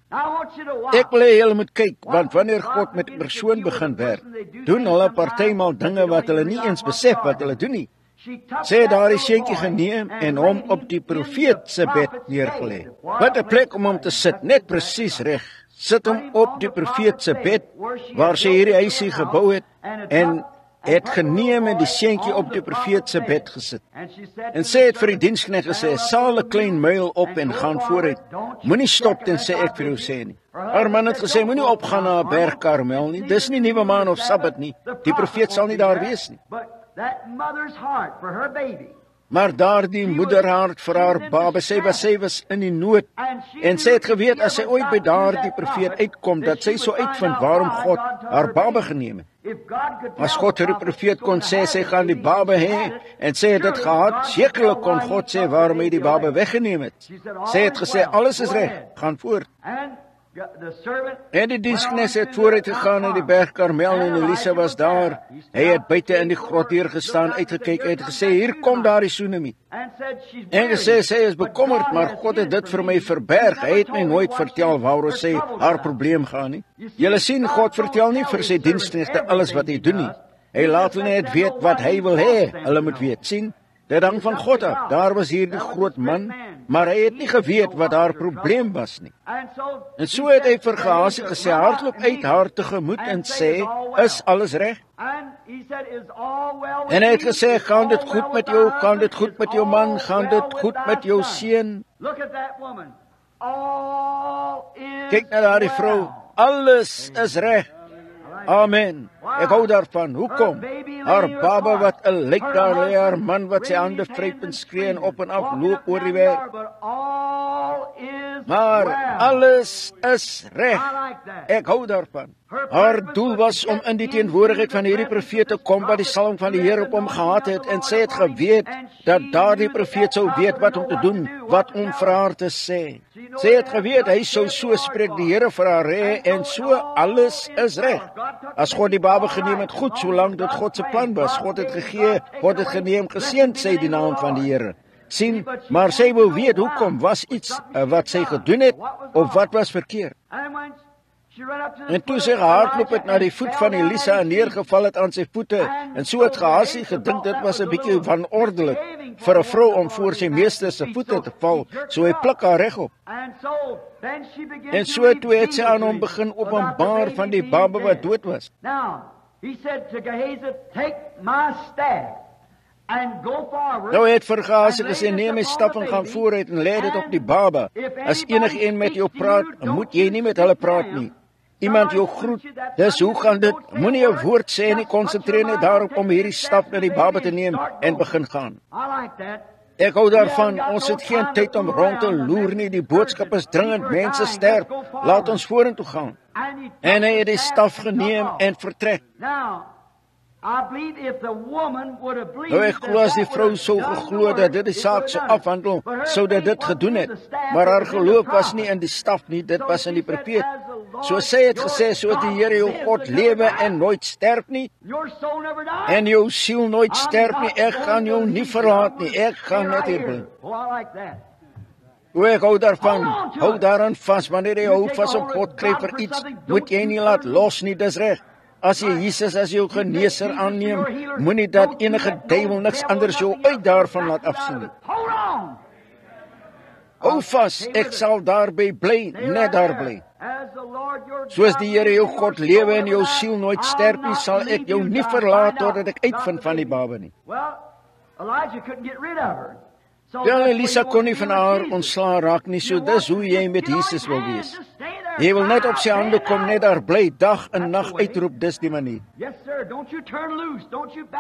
Ek wil hê julle moet kyk, want wanneer God met 'n persoon begin werk, doen hulle partymal dinge wat hulle nie eens besef wat hulle doen nie. Sy het daardie seentjie geneem en hom op die profeet se bed neergelê. Wat 'n plek om hom te sit, net presies reg. Sit hom op die profeet se bed, waar sy hierdie huisie gebou het, en het geneem en die seentjie op die profeet se bed gesit. En sy het vir die diensknegt gesê, saal 'n klein muil op en gaan vooruit. Moenie stop tensy ek vir jou sê nie. Haar man het gesê, moenie opgaan na 'n berg Karmel nie, dis nie nuwe maan of Sabbat nie, die profeet sal nie daar wees nie. Maar daardie moederhart vir haar baba, sy was in die nood, en sy het geweet, as sy ooit by daardie profeet uitkom, dat sy sou uitvind waarom God haar baba geneem het. As God vir die profeet kon sê, sy gaan die baba hê, en sy het dit gehad, sekerlik kon God sê waarom hy die baba weggeneem het. Sy het gesê, alles is reg, gaan voort. En die diensknegt het vooruit gegaan na die berg Karmel en Elisa was daar. Hy het buite in die grot hier gestaan, uitgekyk, hy het gesê, hier kom daar die tsunami. En gesê, sy is bekommerd, maar God het dit vir my verberg. Hy het my nooit vertel waaroor sy haar probleem gaan nie. Julle sien, God vertel nie vir sy diensknegte alles wat hy doen nie. Hy laat hulle net weet wat hy wil hê, hulle moet weet. Sien, dit hang van God af. Daar was hier die groot man, maar hy het nie geweet wat haar probleem was nie. En so het hy vir Gehasie gesê, hardloop uit haar tegemoet en sê, is alles reg? En hy het gesê, gaan dit goed met jou, gaan dit goed met jou man, gaan dit goed met jou seun? Kyk na daardie vrou, alles is reg. Amen. Ek hou daarvan. Hoekom? Haar baba wat 'n lijk daar lê, haar man wat sy hande vryp en skree en op en af loop oor die weg. Maar alles is reg. Ek hou daarvan. Haar doel was om in die teenwoordigheid van hierdie profeet te kom wat die salwing van die Here op hom gehad het, en sy het geweet dat daardie profeet sou weet wat om te doen, wat om vir haar te sê. Sy het geweet hy sou so spreek die Here vir haar hê, en so alles is reg. As God die baba geneem het, goed, solank dit God se plan was. God het gegee, God het geneem, geseënd sy die naam van die Here. Sien, maar sy wou weet hoekom, was iets wat sy gedoen het, of wat was verkeerd. En toe sy gehardloop het na die voet van Elisa en neergeval het aan sy voete, en so het Gehasie gedink dit was 'n bietjie wanordelijk vir 'n vrou om voor sy meester se voete te val, so hy pluk haar regop. En so toe het sy aan hom begin openbaar van die baba wat dood was. Nou het vir Gehasie gesê, neem my staf en gaan vooruit en lê dit op die baba. As enige een met jou praat, moet jy nie met hulle praat nie. iemand jou groet, dis hoe gaan dit? Moenie 'n woord sê nie, konsentreer net daarop om hierdie stap na die Baba te neem en begin gaan. Ek hou daarvan, ons het geen tyd om rond te loer nie, die boodskap is dringend, mense sterf, laat ons vorentoe gaan. En hy het die staf geneem en vertrek. Nou ek glo as die vrou sou geglo dat dit die saak sou afhandel, sou dit gedoen het. Maar haar geloof was nie in die staf nie, dit was in die profeet. So sy het gesê, so die Here jou God lewe en nooit sterf nie, en jou siel nooit sterf nie, ek gaan jou nie verlaat nie, ek gaan net hier bly. Ek hou daarvan, hou daaraan vas, wanneer jy hou vas op God kry vir iets, moet jy nie laat los nie, dis reg. As jy Jesus as jou geneeser aanneem, moenie dat enige duiwel niks anders jou uit daarvan laat afsien nie. Hou vas, ek sal daarby bly, net daar bly. Soos die Here jou God lewe en jou siel nooit sterf nie, sal ek jou nie verlaat totdat ek uitvind van die Baba nie. Ja, Elisa kon nie van haar ontslaan raak nie, so dis hoe jy met Jesus wil wees. Jy wil net op sy hande kom, net daar bly, dag en nag uitroep, dis die manier.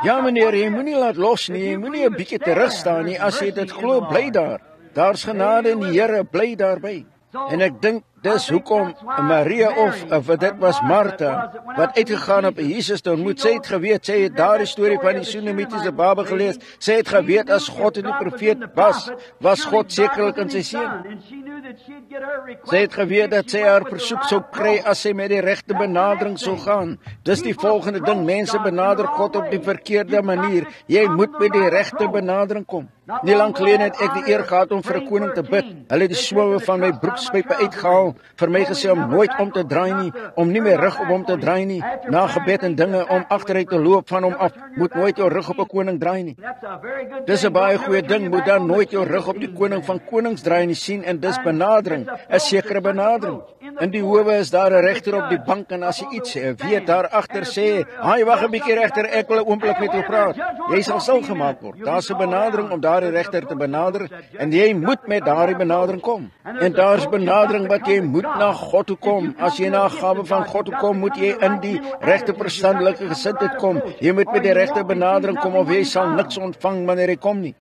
Ja meneer, jy moenie laat los nie, jy moenie 'n bietjie terugstaan nie, as jy dit glo, bly daar. Daar's genade in die Here, bly daarby. En ek dink, dis hoekom Maria of dit was Martha, wat uitgegaan op Jesus toe ontmoet, sy het geweet, sy het daar die storie van die Sunamitiese baba gelees, sy het geweet, as God in die profeet was God sekerlik in sy seun. Sy het geweet dat sy haar versoek sou kry as sy met die regte benadering sou gaan. Dis die volgende ding, mense benader God op die verkeerde manier. Jy moet met die regte benadering kom. Nie lang gelede het ek die eer gehad om vir 'n koning te bid. Hulle het die swouwe van my broekspype uitgehaal, vir my gesê om nooit om te draai nie, om nie meer rug op hom te draai nie, na gebed en dinge om agteruit te loop van hom af, moet nooit jou rug op 'n koning draai nie. Dis 'n baie goeie ding, moet dan nooit jou rug op die koning van konings draai nie, sien, en dis benadering, 'n sekere benadering. In die howe is daar 'n regter op die bank, en as jy iets sê, weet daar agter sê, "Haai, wag 'n bietjie regter, ek wil 'n oomblik met jou praat." Jy sal stil gemaak word. Daar's 'n benadering om daardie regter te benader, en jy moet met daardie benadering kom. En daar's benadering wat jy moet na God toe kom. As jy na 'n gawe van God toe kom, moet jy in die regte verstandelike gesindheid kom. Jy moet met die regte benadering kom, of jy sal niks ontvang wanneer jy kom nie.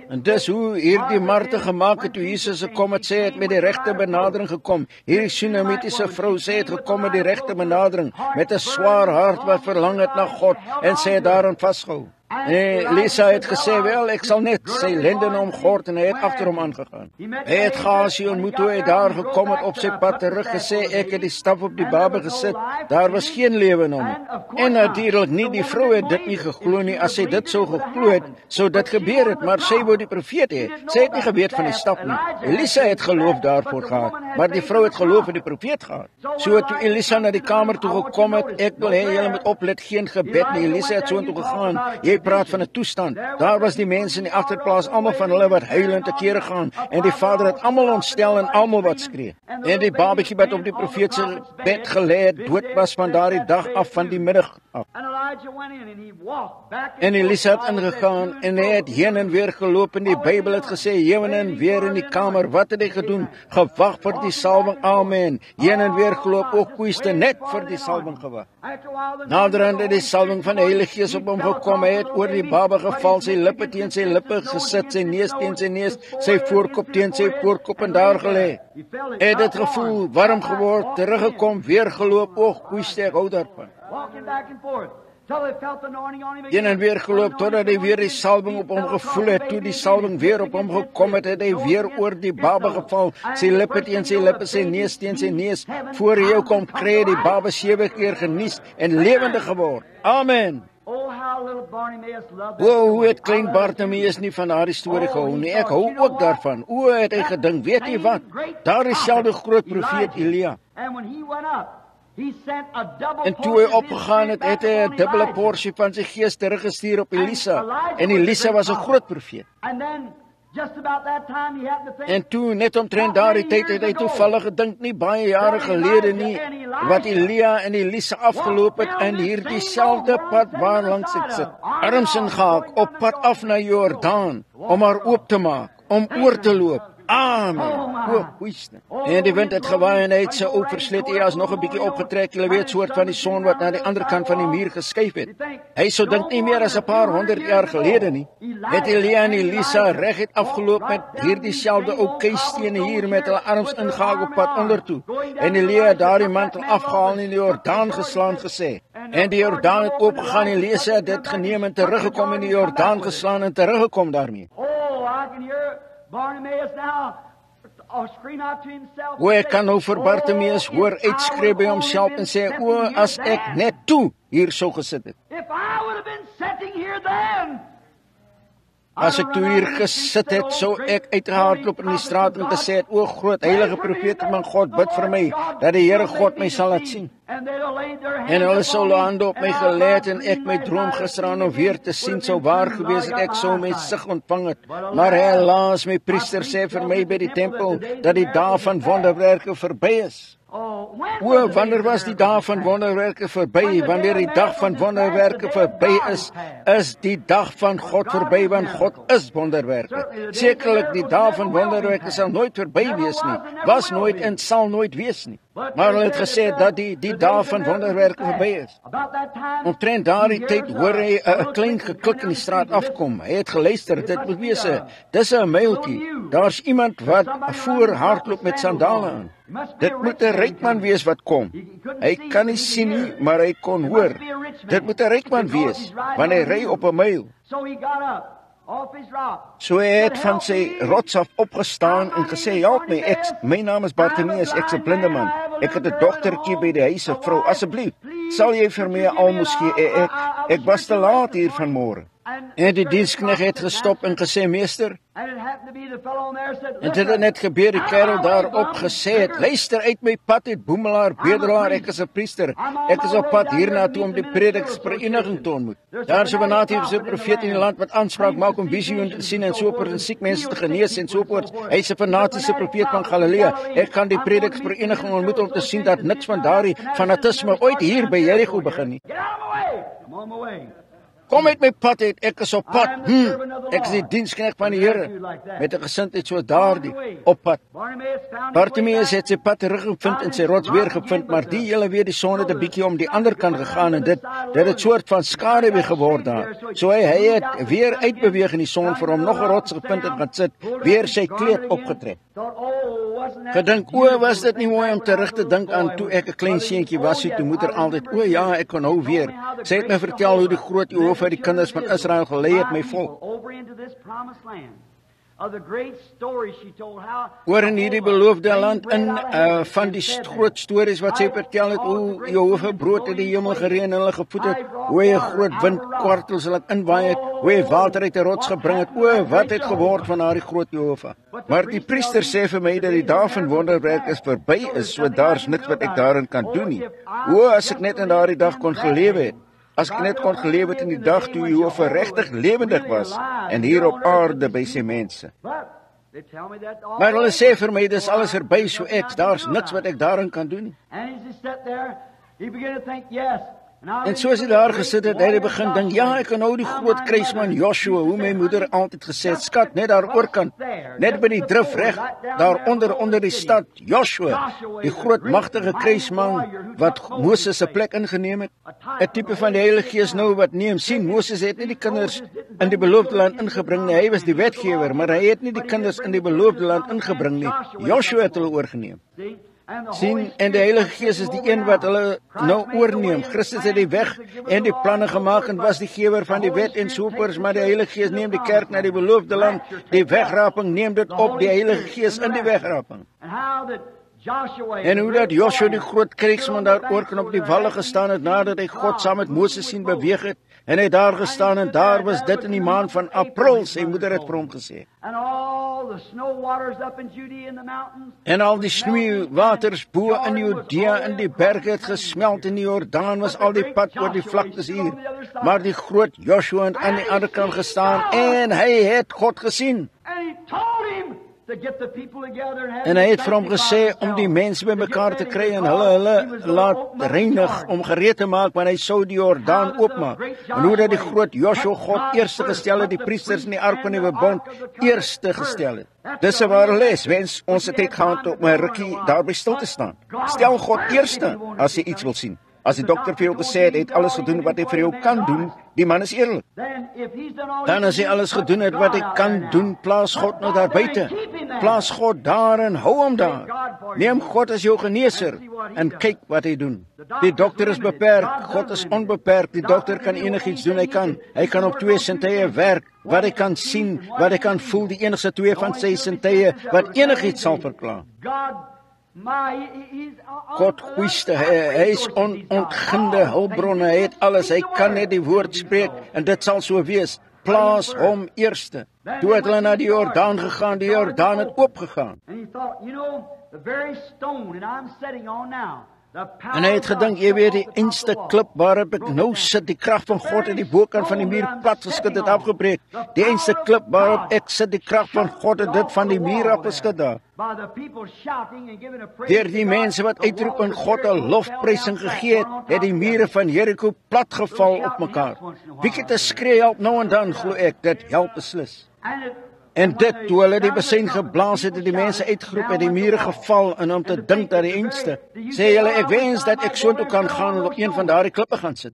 En dis hoe hierdie Martha gemaak het toe Jesus gekom het, sê het met die regte benadering gekom. Hierdie Sunamitiese vrou sê het gekom met die regte benadering, met 'n swaar hart wat verlang het na God, en sê het daarin vasgehou. Elisa het gesê, wel, ek sal net sy lendene omgord, en hy het agter hom aangegaan. Hy het Gehazi ontmoet toe hy daar gekom het op sy pad terug, gesê, ek het die staf op die Baba gesit, daar was geen lewe in hom. En natuurlik nie, die vrou het dit nie geglo nie, as sy dit sou geglo het, sou dit gebeur het, maar sy wou die profeet hê, sy het nie geweet van die staf nie. Elisa het geloof daarvoor gehad, maar die vrou het geloof in die profeet gehad. So toe Elisa na die kamer toe gekom het, ek wil hê julle moet oplet, geen gebed nie, Elisa het so toe gegaan, jy praat van 'n toestand. Daar was die mense in die agterplaas, almal van hulle wat huilend te kere gaan, en die vader het almal ontstel en almal wat skree. En die babatjie wat op die profeet se bed gelê het, dood was van daardie dag af, van die middag af. En Elisa het ingegaan en hy het heen en weer geloop, en die Bybel het gesê, heen en weer in die kamer. Wat het hy gedoen? Gewag vir die salwing, amen. Heen en weer geloop, ook koeste, net vir die salwing gewag. Naderhand het die salwing van die Heilige Gees op hom gekom, hy het oor die Baba geval, sy lippe teen sy lippe gesit, sy neus teen sy neus, sy voorkop teen sy voorkop, en daar gelê. Hy het dit gevoel, warm geword, teruggekom, weer geloop, oog, koeste, ek hou daarvan. Heen en weer geloop, totdat hy weer die salwing op hom gevoel het. Toe die salwing weer op hom gekom het, het hy weer oor die Baba geval, sy lippe teen sy lippe, sy neus teen sy neus. Voor hy jou kom kry, die Baba 7 keer genies en lewendig geword. Amen. Hoe het klein Bartimeus nie van daardie storie gehou nie? Ek hou ook daarvan. Het hy gedink, weet jy wat? Daar is selfde groot profeet Elia. En toe hy opgegaan het, het hy 'n dubbele porsie van sy gees teruggestuur op Elisa. En Elisa was 'n groot profeet. En toe, net omtrent daardie tyd, het hy toevallig gedink, nie baie jare gelede nie, wat Elia en Elisa afgeloop het, en hier dieselfde pad waar langs ek sit. Arms ingehaak, op pad af na Jordaan, om haar oop te maak, om oor te loop. Amen. En die wind het gewaai en hy het sy ou verslete eers nog 'n bietjie opgetrek, jy weet, soort van die son wat na die ander kant van die muur geskuif het. Hy sou dink nie meer as 'n paar 100 jaar gelede nie. Het Elia en Elisa reguit afgeloop met hierdie selfde ou keistene hier met hulle arms ingehaak op pad ondertoe. En Elia het daardie mantel afgehaal en in die Jordaan geslaan gesê. En die Jordaan het oopgegaan en Elisa het dit geneem en teruggekom in die Jordaan geslaan en teruggekom daarmee. O, ek kan nou vir Bartimeus hoor uitskree by homself en sê, o, as ek net toe hier sou gesit het. As ek toe hier gesit het, sou ek uitgehardloop in die straat en gesê het, o groot heilige profeet van God, bid vir my, dat die Here God my sal laat sien. En hulle sou hulle hande op my gelê het en ek my droom gisteraan om weer te sien sou waar gewees het, ek sou my sig ontvang het. Maar helaas, my priester sê vir my by die tempel, dat die dae van wonderwerke verby is. O, wanneer was die dag van wonderwerke verby? Wanneer die dag van wonderwerke verby is die dag van God verby, want God is wonderwerke. Sekerlik die dag van wonderwerke sal nooit verby wees nie, was nooit en sal nooit wees nie. Maar hulle het gesê dat die dag van wonderwerke verby is. Omtrent daardie tyd hoor hy 'n klein geklik in die straat afkom. Hy het geluister, dit moet wees dis 'n mailtjie. Daar's iemand wat voor hardloop met sandale aan. Dit moet 'n ryk man wees wat kom. Hy kan nie sien nie, maar hy kon hoor. Dit moet 'n ryk man wees, want hy ry op 'n myl. So hy het van sy rots af opgestaan en gesê, help my, my naam is Bartimeus, ek's 'n blinde man. Ek het 'n dogtertjie by die huis, 'n vrou, asseblief, sal jy vir my 'n almos gee? Ek was te laat hier vanmôre. En die diensknegt het gestop en gesê, meester, en dit het net gebeur, die kerel daarop gesê het, luister uit my pad uit boemelaar, bedelaar, ek is 'n priester, ek is op pad hiernatoe om die prediksvereniging te ontmoet. Daar is 'n natieve profeet in die land wat aanspraak maak om visioen te sien en soort en siek mense te genees en soort. Hy is 'n fanatiese profeet van Galilea. Ek gaan die prediksvereniging ontmoet om te sien dat niks van daardie fanatisme ooit hier by Jericho begin nie. Kom met my pad uit, ek is op pad. Ek is die diensknegt van die Here, met 'n gesindheid so daardie, op pad. Bartimeus het sy pad teruggevind en sy rots weer gevind, maar die hele weer die son het 'n bietjie om die ander kant gegaan en dit het soort van skaduwee geword daar. So hy het weer uitbeweeg in die son vir hom nog 'n rots gevind en gaan sit, weer sy kleed opgetrek. Gedink, o, was dit nie mooi om terug te dink aan toe ek 'n klein seentjie was, toe moeder altyd, o ja, ek kon nou weer. Sy het my vertel hoe die groot Jehova die kinders van Israel gelei het, my volk. Oor in hierdie beloofde land van die groot stories wat sy vertel het, hoe Jehova brood uit die hemel gereën en hulle gevoed het, hoe hy 'n groot windkwartels laat inwaai het, hoe hy water uit 'n rots gebring het, o, wat het geword van daardie groot Jehova. Maar die priester sê vir my dat die dag van wonderwerk verby is, so daar's niks wat ek daarin kan doen nie. O, as ek net in daardie dag kon gelewe het. As ek net kon geleef het in die dag toe Jehova regtig lewendig was en hier op aarde by sy mense. Maar hulle sê vir my, dis alles verby, so daar's niks wat ek daarin kan doen nie. En soos hy daar gesit het, hy begin dink, ja, ek kan nou die groot kruisman Joshua, hoe my moeder altyd gesê het, skat, net daar oorkant, net by die drif reg, daar onder die stad, Joshua, die groot magtige kruisman, wat Moses se plek ingeneem het, 'n tipe van die Heilige Gees nou wat neem, sien, Moses het nie die kinders in die beloofde land ingebring nie, hy was die wetgewer, maar hy het nie die kinders in die beloofde land ingebring nie, Joshua het hulle oorgeneem. Sien, en die Heilige Gees is die een wat hulle nou oorneem. Christus het die weg en die planne gemaak en was die gewer van die wet en soopers, maar die Heilige Gees neem die kerk na die beloofde land. Die wegraping neem dit op, die Heilige Gees in die wegraping. En hoe dat Joshua die groot krigsman daar oorkant op die walle gestaan het, nadat hy God saam met Moses sien beweeg het, en hy daar gestaan en daar was dit in die maand van April, sy moeder het vir hom gesê. En al die sneeuwwaters bo in Judea in die berge het gesmelt, in die Jordaan was al die pad oor die vlaktes hier, maar die groot Joshua het aan die ander kant gestaan en hy het God gesien. En hy het vir hom gesê om die mense bymekaar te kry en hulle laat reinig om gereed te maak, want hy sou die Jordaan oopmaak. En hoe dat die groot Joshua God eerste gestel het, die priesters in die ark van die verbond eerste gestel het. Dis 'n ware les. Wens ons het tyd gehad om 'n rukkie daarby stil te staan. Stel God eerste as jy iets wil sien. As die dokter vir jou gesê het, hy het alles gedoen wat hy vir jou kan doen, die man is eerlik. Dan as hy alles gedoen het wat hy kan doen, plaas God nou daar buite. Plaas God daar en hou hom daar. Neem God as jou geneeser en kyk wat hy doen. Die dokter is beperk, God is onbeperk. Die dokter kan enigiets doen, hy kan op 2 sintuie werk. Wat hy kan sien, wat hy kan voel, die enigste 2 van sy sintuie wat enigiets sal verklaar. God goeiste, hy is onontginde hulpbronne, hy het alles, hy kan net die woord spreek en dit sal so wees. Plaas hom eerste. Toe het hulle na die Jordaan gegaan, die Jordaan het oopgegaan. En hy het gedink, jy weet, die einste klip waarop ek nou sit, die krag van God het die bokant van die muur plat geskit, het afgebreek. Die einste klip waarop ek sit, die krag van God het dit van die muur afgeskit daar. Deur die mense wat uitroep en God 'n lofprysing gegee het, het die mure van Jericho plat geval op mekaar. Bietjie te skree help nou en dan, glo ek, dit help beslis. En dit, toe hulle die besyn geblaas het, die mense uitgeroep, het die mure geval, en om te dink dat die einste, sê julle, ek wens dat ek so toe kan gaan en op een van daardie klippe gaan sit.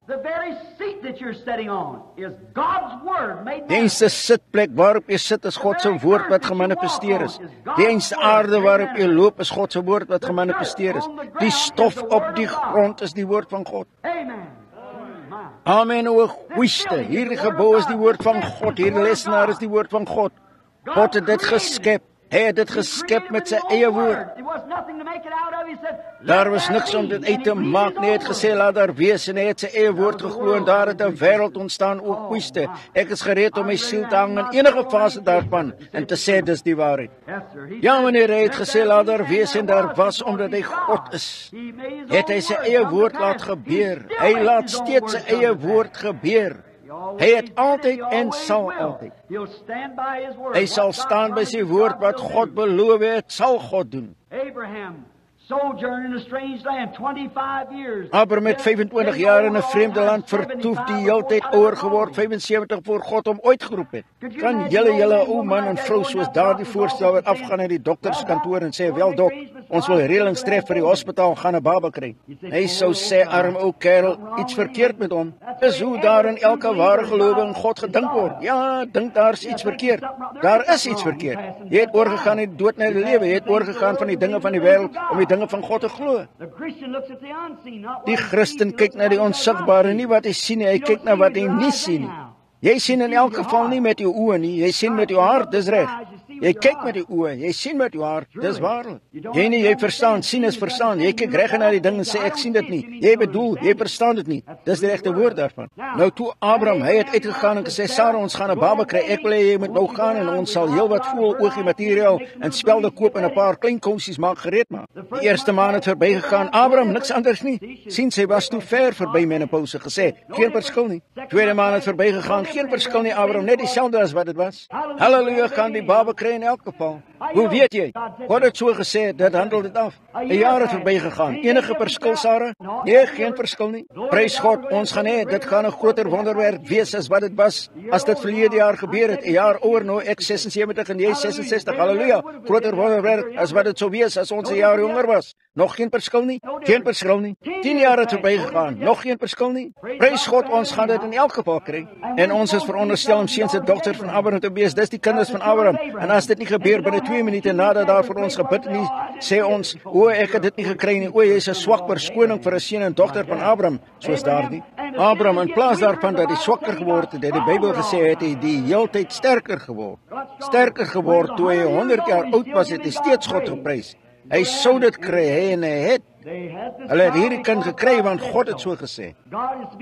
Die einste sitplek waarop jy sit is God se woord wat gemanifesteer is. Die einste aarde waarop jy loop is God se woord wat gemanifesteer is. Die stof op die grond is die woord van God. Amen, o goeiste, hierdie gebou is die woord van God, hierdie lesenaar is die woord van God. God het dit geskep, hy het dit geskep met sy eie woord. Daar was niks om dit uit te maak, nie, hy het gesê, laat daar wees, en hy het sy eie woord geglo, en daar het 'n wêreld ontstaan, o goeiste. Ek is gereed om my siel te hang in enige fase daarvan, en te sê, dis die waarheid. Ja, meneer, hy het gesê, laat daar wees, en daar was, omdat hy God is. Het hy sy eie woord laat gebeur, hy laat steeds sy eie woord gebeur. Hy het altyd en sal altyd. Hy sal staan by sy woord wat God beloof het, sal God doen. Abraham het 25 jaar in 'n vreemde land vertoef, die heeltyd ouer geword, 75 voor God hom ooit geroep het. Kan julle ou man en vrou soos daardie voorstel wat afgaan na die dokterskantoor en sê, wel dok, ons wil reëlings tref vir die hospitaal, gaan 'n baba kry. Hy sou sê, arm ou kerel, iets verkeerd met hom. Dis hoe daar in elke ware gelowige in God gedink word. Ja, dink daar's iets verkeerd. Daar is iets verkeerd. Jy het oorgegaan uit die dood na die lewe, jy het oorgegaan van die dinge van die wêreld om die dinge van God te glo. Die Christen kyk na die onsigbare, nie wat hy sien nie, hy kyk na wat hy nie sien nie. Jy sien in elk geval nie met jou oë nie, jy sien met jou hart, dis reg. Jy kyk met die oë, jy sien met jou hart, dis waarlik. Jy verstaan, sien is verstaan. Jy kyk reg na die ding en sê ek sien dit nie. Jy bedoel, jy verstaan dit nie. Dis die regte woord daarvan. Nou toe Abraham, hy het uitgegaan en gesê, Sarah, ons gaan 'n baba kry. Ek wil hê jy moet nou gaan en ons sal heelwat voel oogie materiaal en spelde koop en 'n paar klein kousies maak gereed maak. Die eerste maand het verbygegaan. Abraham niks anders nie. Sien sy was toe ver verby menopause gesê, geen verskil nie. Tweede maand het verbygegaan, geen verskil nie. Abraham net dieselfde as wat dit was. Halleluja, gaan die baba kry in elk geval. Hoe weet jy? God het so gesê, dit handel dit af. 'n jaar het verbygegaan. Enige verskil, Sarah? Nee, geen verskil nie. Prys God, ons gaan hê dit gaan 'n groter wonderwerk wees as wat dit was as dit verlede jaar gebeur het. 'n jaar ouer nou, ek 76 en jy 66. Halleluja. Groter wonderwerk as wat dit sou wees as ons 'n jaar jonger was. Nog geen verskil nie. Geen verskil nie. 10 jaar het verbygegaan. Nog geen verskil nie. Prys God, ons gaan dit in elk geval kry. En ons is veronderstel om seuns en dogters van Abraham te wees. Dis die kinders van Abraham. En as dit nie gebeur binne 2 minute nadat daar vir ons gebid nie, sê ons, o, ek het dit nie gekry nie. O, jy's 'n swak verskoning vir 'n seun en dogter van Abraham, soos daardie. Abraham, in plaas daarvan dat hy swakker geword het, het die Bybel gesê het hy die heeltyd sterker geword. Sterker geword toe hy 100 jaar oud was, het hy steeds God geprys. Hy sou dit kry, en hy het. Hulle het hierdie kind gekry, want God het so gesê.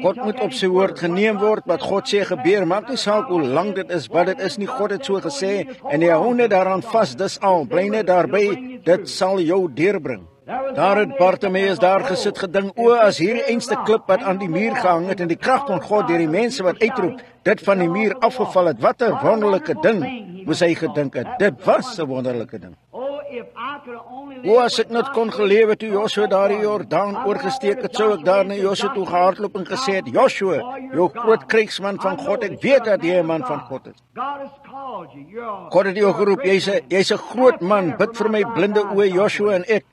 God moet op sy woord geneem word, wat God sê gebeur, maak nie saak hoe lang dit is, wat dit is nie, God het so gesê, en jy hou net daaraan vas, dis al, bly net daarby, dit sal jou deurbring. Daar het Bartimeus daar gesit gedink, o, as hierdie einste klip wat aan die muur gehang het en die krag van God deur die mense wat uitroep, dit van die muur afgeval het, wat 'n wonderlike ding, moes hy gedink het. Dit was 'n wonderlike ding. O, as ek net kon gelewe toe Joshua daar die Jordaan oorgesteek het, sou ek daar na Joshua toe gehardloop en gesê het, Joshua, jou groot krygsman van God, ek weet dat jy 'n man van God is. God het jou geroep, jy's 'n groot man, bid vir my blinde oë Joshua en ek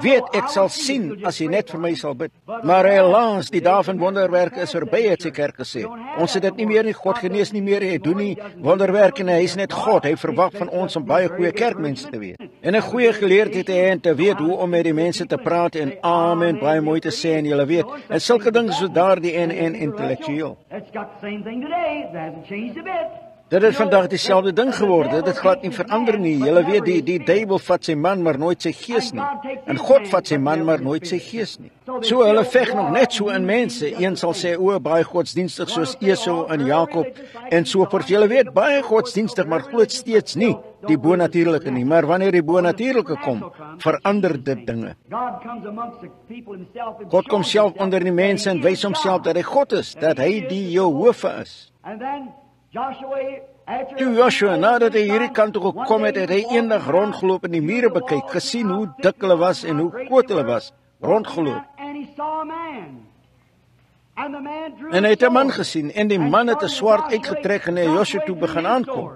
weet ek sal sien as jy net vir my sal bid. Maar helaas, die dae van wonderwerke is verby, het sy kerk gesê. Ons het dit nie meer nie, God genees nie meer, hy doen nie wonderwerke nie, hy is net God. Hy verwag van ons om baie goeie kerkmense te wees. En 'n goeie geleerdheid te hê en te weet hoe om met die mense te praat en amen, baie mooi te sê en julle weet. En sulke dinge so daardie en intellektueel. Dit het vandag dieselfde ding geword, dit het glad nie verander nie. Julle weet, die duiwel vat sy man, maar nooit sy gees nie. En God vat sy man, maar nooit sy gees nie. So, hulle veg nog net so in mense. Een sal sê, o, baie godsdienstig soos Esau en Jakob, en so voort. Julle weet, baie godsdienstig, maar glo steeds nie die bonatuurlike nie. Maar wanneer die bonatuurlike kom, verander dit dinge. God kom self onder die mense en wys homself dat hy God is, dat hy die Jehovah is. Toe Joshua, nadat hy hierdie kant toe gekom het, het hy eendag rondgeloop en die mure bekyk, gesien hoe dik hulle was en hoe groot hulle was, rondgeloop. En hy het 'n man gesien, en die man het 'n swaard uitgetrek en hy Joshua toe begin aankom.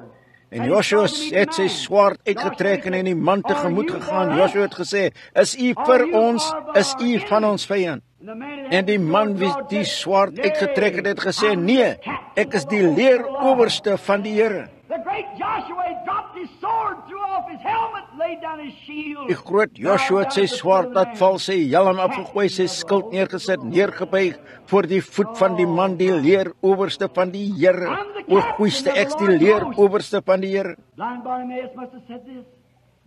En Joshua het sy swaard uitgetrek en die man tegemoet gegaan. Joshua het gesê, is u vir ons, is u van ons vyand? En die man wie die swaard uitgetrek het gesê, nee, ek is die leerowerste van die Here. Die groot Joshua het sy swaard laat val, sy helm afgegooi, sy skild neergesit, neergebuig voor die voet van die man, die leerowerste van die Here. O goeiste, ek is die leerowerste van die Here.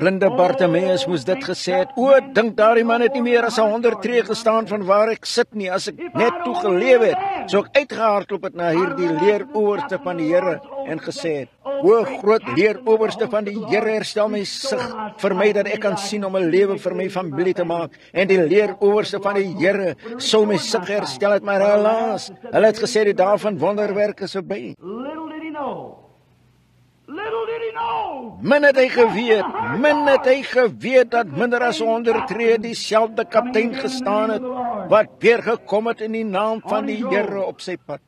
Blinde Bartimeus moes dit gesê het, o, dink daardie man het nie meer as 100 tree gestaan van waar ek sit nie, as ek net toe geleef het, so ek uitgehardloop het na hierdie leerowerste van die Here en gesê het, o, groot leerowerste van die Here, herstel my sig vir my, dat ek kan sien om 'n lewe vir my familie te maak, en die leerowerste van die Here sou my sig herstel het, maar helaas, hulle het gesê die dae van wonderwerke is verby. Min het hy geweet dat minder as 100 tree dieselfde kaptein gestaan het, wat weer gekom het in die naam van die Here op sy pad.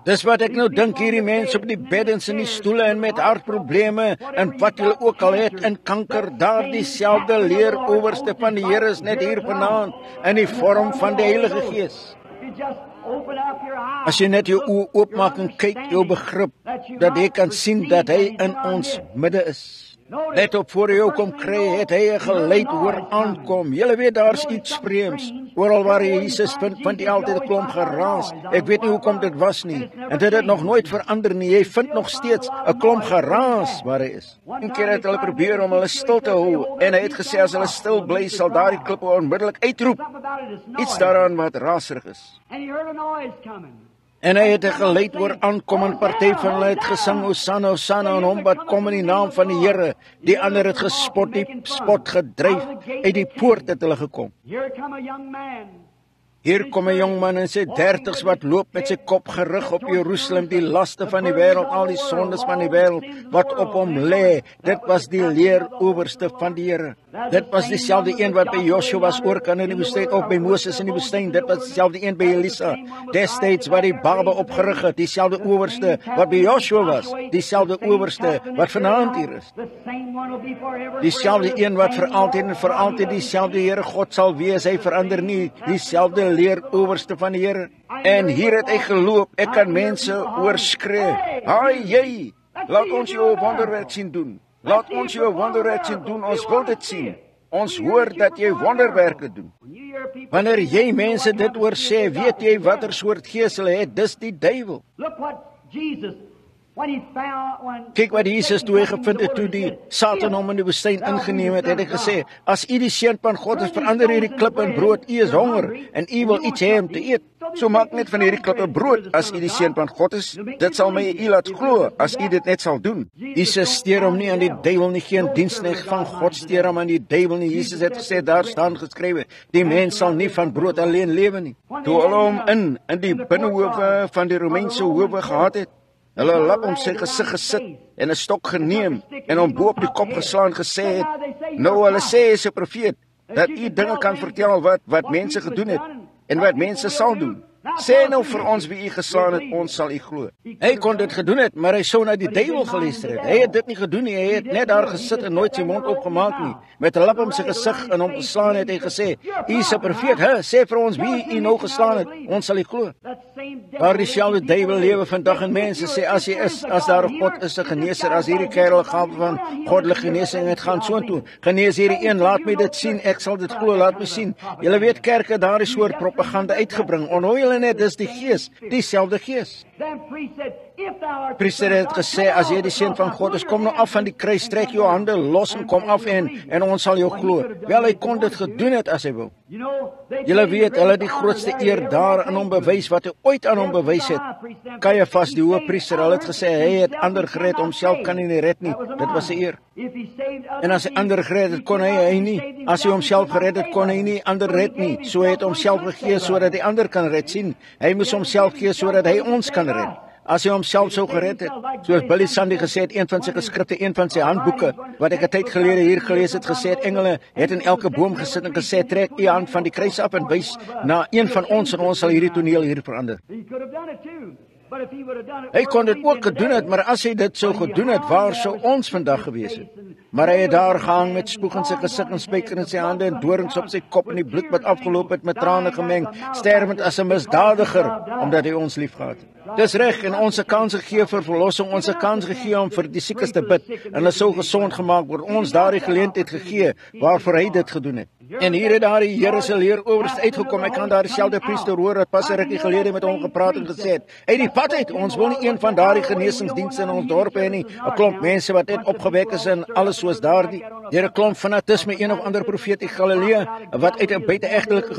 Dis wat ek nou dink, hierdie mense op die beddens en die stoele en met hartprobleme en wat hulle ook al het in kanker, daar dieselfde leerowerste van die Here is net hier vanaand in die vorm van die Heilige Gees. As jy net jou oë oopmaak en kyk, jou begrip, dat jy kan sien dat hy in ons midde is. Let op, voor hy jou kom kry, het hy 'n geluid hoor aankom. Julle weet, daar's iets vreemds. Oral waar jy Jesus vind jy altyd 'n klomp geraas. Ek weet nie hoekom dit was nie. En dit het nog nooit verander nie. Jy vind nog steeds 'n klomp geraas waar hy is. Een keer het hulle probeer om hulle stil te hou, en hy het gesê, as hulle stil bly, sal daardie klippe onmiddellik uitroep. Iets daaraan wat raserig is. En hy het 'n geluid hoor aankom, en party van hulle het gesing, Hosanna, Hosanna, en hom wat kom in die naam van die Here. Die ander het gespot, die spot gedryf, uit die poort het hulle gekom. Hier kom 'n jong man in sy 30's wat loop met sy kop gerig op Jerusalem, die laste van die wêreld, al die sondes van die wêreld wat op hom lê. Dit was die leerowerste van die Here. Dit was dieselfde een wat by Joshua was oorkant in die woestyn, of by Moses in die woestyn. Dit was dieselfde een by Elisa, destyds wat die Babe opgerig het, dieselfde owerste wat by Joshua was, dieselfde owerste wat vanaand hier is. Dieselfde een wat vir altyd en vir altyd dieselfde Here God sal wees, hy verander nie, dieselfde leerowerste van die Here. En hier het hy geloop, ek kan mense oorskree, haai jy, laat ons jou wonderwerk sien doen. Laat ons jou wonderwerk sien doen, ons wil dit sien. Ons hoor dat jy wonderwerke doen. Wanneer jy mense dit oor sê, weet jy watter soort gees hulle het, dis die duiwel. Kyk wat Jesus toe hy gevind het, toe die Satan hom in die woestyn ingeneem het, het hy gesê, as u die seun van God is, verander hierdie klip in brood, u is honger, en u wil iets hê om te eet. So maak net van hierdie klippe brood as u die seun van God is. Dit sal my u laat glo as u dit net sal doen. Jesus steur hom nie aan die duiwel nie, geen diensknegt van God steur hom aan die duiwel nie. Jesus het gesê, daar staan geskrywe, die mens sal nie van brood alleen lewe nie. Toe hulle hom in die binnehowe van die Romeinse howe gehad het, hulle lap om sy gesig gesit en 'n stok geneem en hom bo op die kop geslaan gesê het, nou hulle sê hy is 'n profeet, dat u dinge kan vertel wat mense gedoen het en wat mense sal doen. Sê nou vir ons wie u geslaan het, ons sal u glo. Hy kon dit gedoen het, maar hy sou na die duiwel geluister het. Hy het dit nie gedoen nie, hy het net daar gesit en nooit sy mond opgemaak nie. Met 'n lap om sy gesig en hom geslaan het hy gesê, u is 'n profeet, sê vir ons wie u nou geslaan het, ons sal u glo. Maar dieselfde duiwel lewe vandag in mense, sê as daar 'n God is 'n geneeser, as hierdie kerel gawe van goddelike genesing het, gaan soontoe. Genees hierdie een, laat my dit sien, ek sal dit glo, laat my sien. Julle weet kerke daardie soort propaganda uitgebring. Onthou julle net, dis die gees, dieselfde gees. Priester het gesê, as jy die seun van God is, kom nou af van die kruis, trek jou hande los en kom af en ons sal jou glo. Wel, hy kon dit gedoen het as hy wil. Julle weet, hulle die grootste eer daar aan hom bewys, wat hy ooit aan hom bewys het. Kajafas, die hoëpriester, hulle het gesê, hy het ander gered, homself kan hy nie red nie, dit was sy eer. En as hy ander gered het, kon hy nie. As hy homself gered het, kon hy nie ander red nie. So hy het homself gegee, sodat die ander kan red sien. Hy moes homself gee, sodat hy ons kan red. As hy homself sou gered het, soos Billy Sunday gesê het, een van sy geskrifte, een van sy handboeke, wat ek 'n tyd gelede hier gelees het, gesê het, engele het in elke boom gesit en gesê, trek u hand van die kruis af en wys na een van ons en ons sal hierdie toneel hier verander. Hy kon dit ook gedoen het, maar as hy dit sou gedoen het, waar sou ons vandag gewees het? Maar hy het daar gehang met spoeg in sy gesig en spyker in sy hande en dorings op sy kop en die bloed wat afgeloop het met trane gemeng, sterwend as 'n misdadiger, omdat hy ons liefgehad het. Dis reg, en ons 'n kans gegee vir verlossing, ons 'n kans gegee om vir die siekes te bid, en hulle sou gesond gemaak word, ons daardie geleentheid gegee, waarvoor hy dit gedoen het. En hier het daar die Here se leeroowerste uitgekom, ek kan daar dieselfde priester hoor, wat pas 'n rukkie gelede met hom gepraat en gesê het, uit die pad uit, ons wil nie een van daardie genesingsdienste in ons dorp hê nie, 'n klomp mense wat net opgewek is en alles soos daardie, deur 'n klomp fanatisme, een of ander profeet in Galilea, wat uit 'n buite-egtelike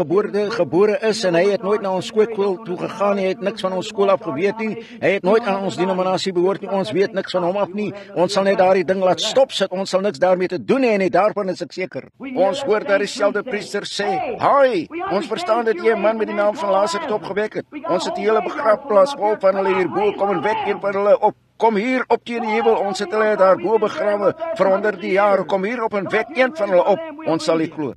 gebore is, en hy het nooit na ons skool toe gegaan nie, hy het niks van ons skool af geweet nie, hy het nooit aan ons denominasie behoort nie, ons weet niks van hom af nie, ons sal net daardie ding laat stop sit, ons sal niks daarmee te doen hê nie, daarvan is ek seker. Ons hoor daar dieselfde priester sê, "Haai, ons verstaan dat jy 'n man met die naam van Lazarus opgewek het. Ons het die hele begrafplaas vol van hulle hierbo, kom en wek een van hulle op. Kom hier op teen die heuwel, ons het hulle daarbo begrawe vir honderde jare. Kom hier op en wek een van hulle op. Ons sal nie glo."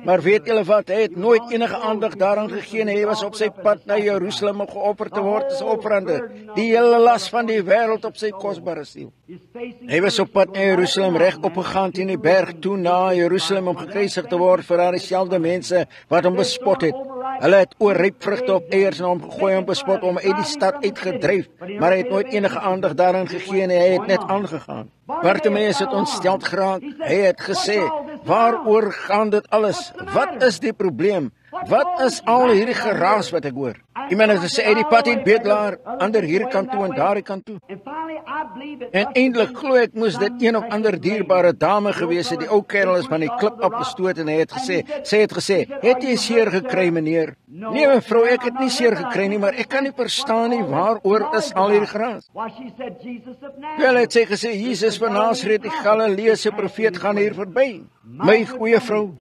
Maar weet julle wat, hy het nooit enige aandag daaraan gegee nie. Hy was op sy pad na Jerusalem om geoffer te word as offerande. Die hele las van die wêreld op sy kosbare siel. Hy was op pad na Jerusalem, reg opgegaan teen die berg toe na Jerusalem om gekruisig te word vir daardie selfde mense wat hom bespot het. Hulle het oorryp vrugte op eiers en hom gegooi en bespot, hom uit die stad uitgedryf, maar hy het nooit enige aandag daaraan gegee nie. Hy het net aangegaan. Bartimeus het ontsteld geraak. Hy het gesê, "Waaroor gaan dit alles? Wat is die probleem? Wat is al hierdie geraas wat ek hoor?" Iemand het gesê, "Uit die pad het bedelaar, ander hierdie kant toe en daardie kant toe." En eintlik glo ek moes dit een of ander dierbare dame gewees het. Die ou kerel is van die klip afgestoot en hy het gesê, "Het jy seer gekry, meneer?" "Nee, mevrou, ek het nie seer gekry nie, maar ek kan nie verstaan nie, waaroor is al hierdie geraas?" Wel, het sy gesê, "Jesus van Nasaret, die Galileese profeet, gaan hier verby." My goeie vrou,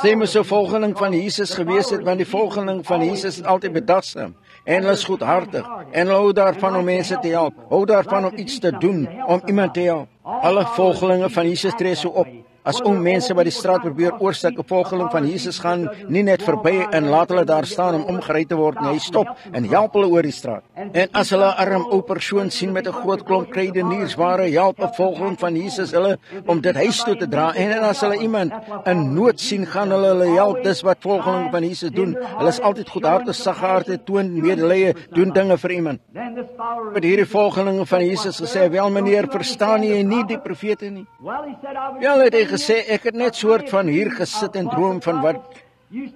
sy moes 'n volgeling van Jesus gewees het, want die volgeling van Jesus is altyd bedagsaam en hulle is goedhartig en hulle hou daarvan om mense te help, hou daarvan om iets te doen, om iemand te help. Alle volgelinge van Jesus tree so op. As mense wat die straat probeer oorsteek, 'n volgeling van Jesus gaan nie net verby en laat hulle daar staan om omgery te word nie. Hy stop en help hulle oor die straat. En as hulle 'n arm ou persoon sien met 'n groot klomp kruideniersware, help 'n volgeling van Jesus hulle om dit huis toe te dra. En as hulle iemand in nood sien, gaan hulle help. Dis wat volgelinge van Jesus doen. Hulle is altyd goedhartig, saggaardig, toon medelee, doen dinge vir iemand. Met hierdie volgelinge van Jesus gesê, "Wel meneer, verstaan jy nie die profete nie?" Ja, het hy gesê, "Ek het net soort van hier gesit en droom van wat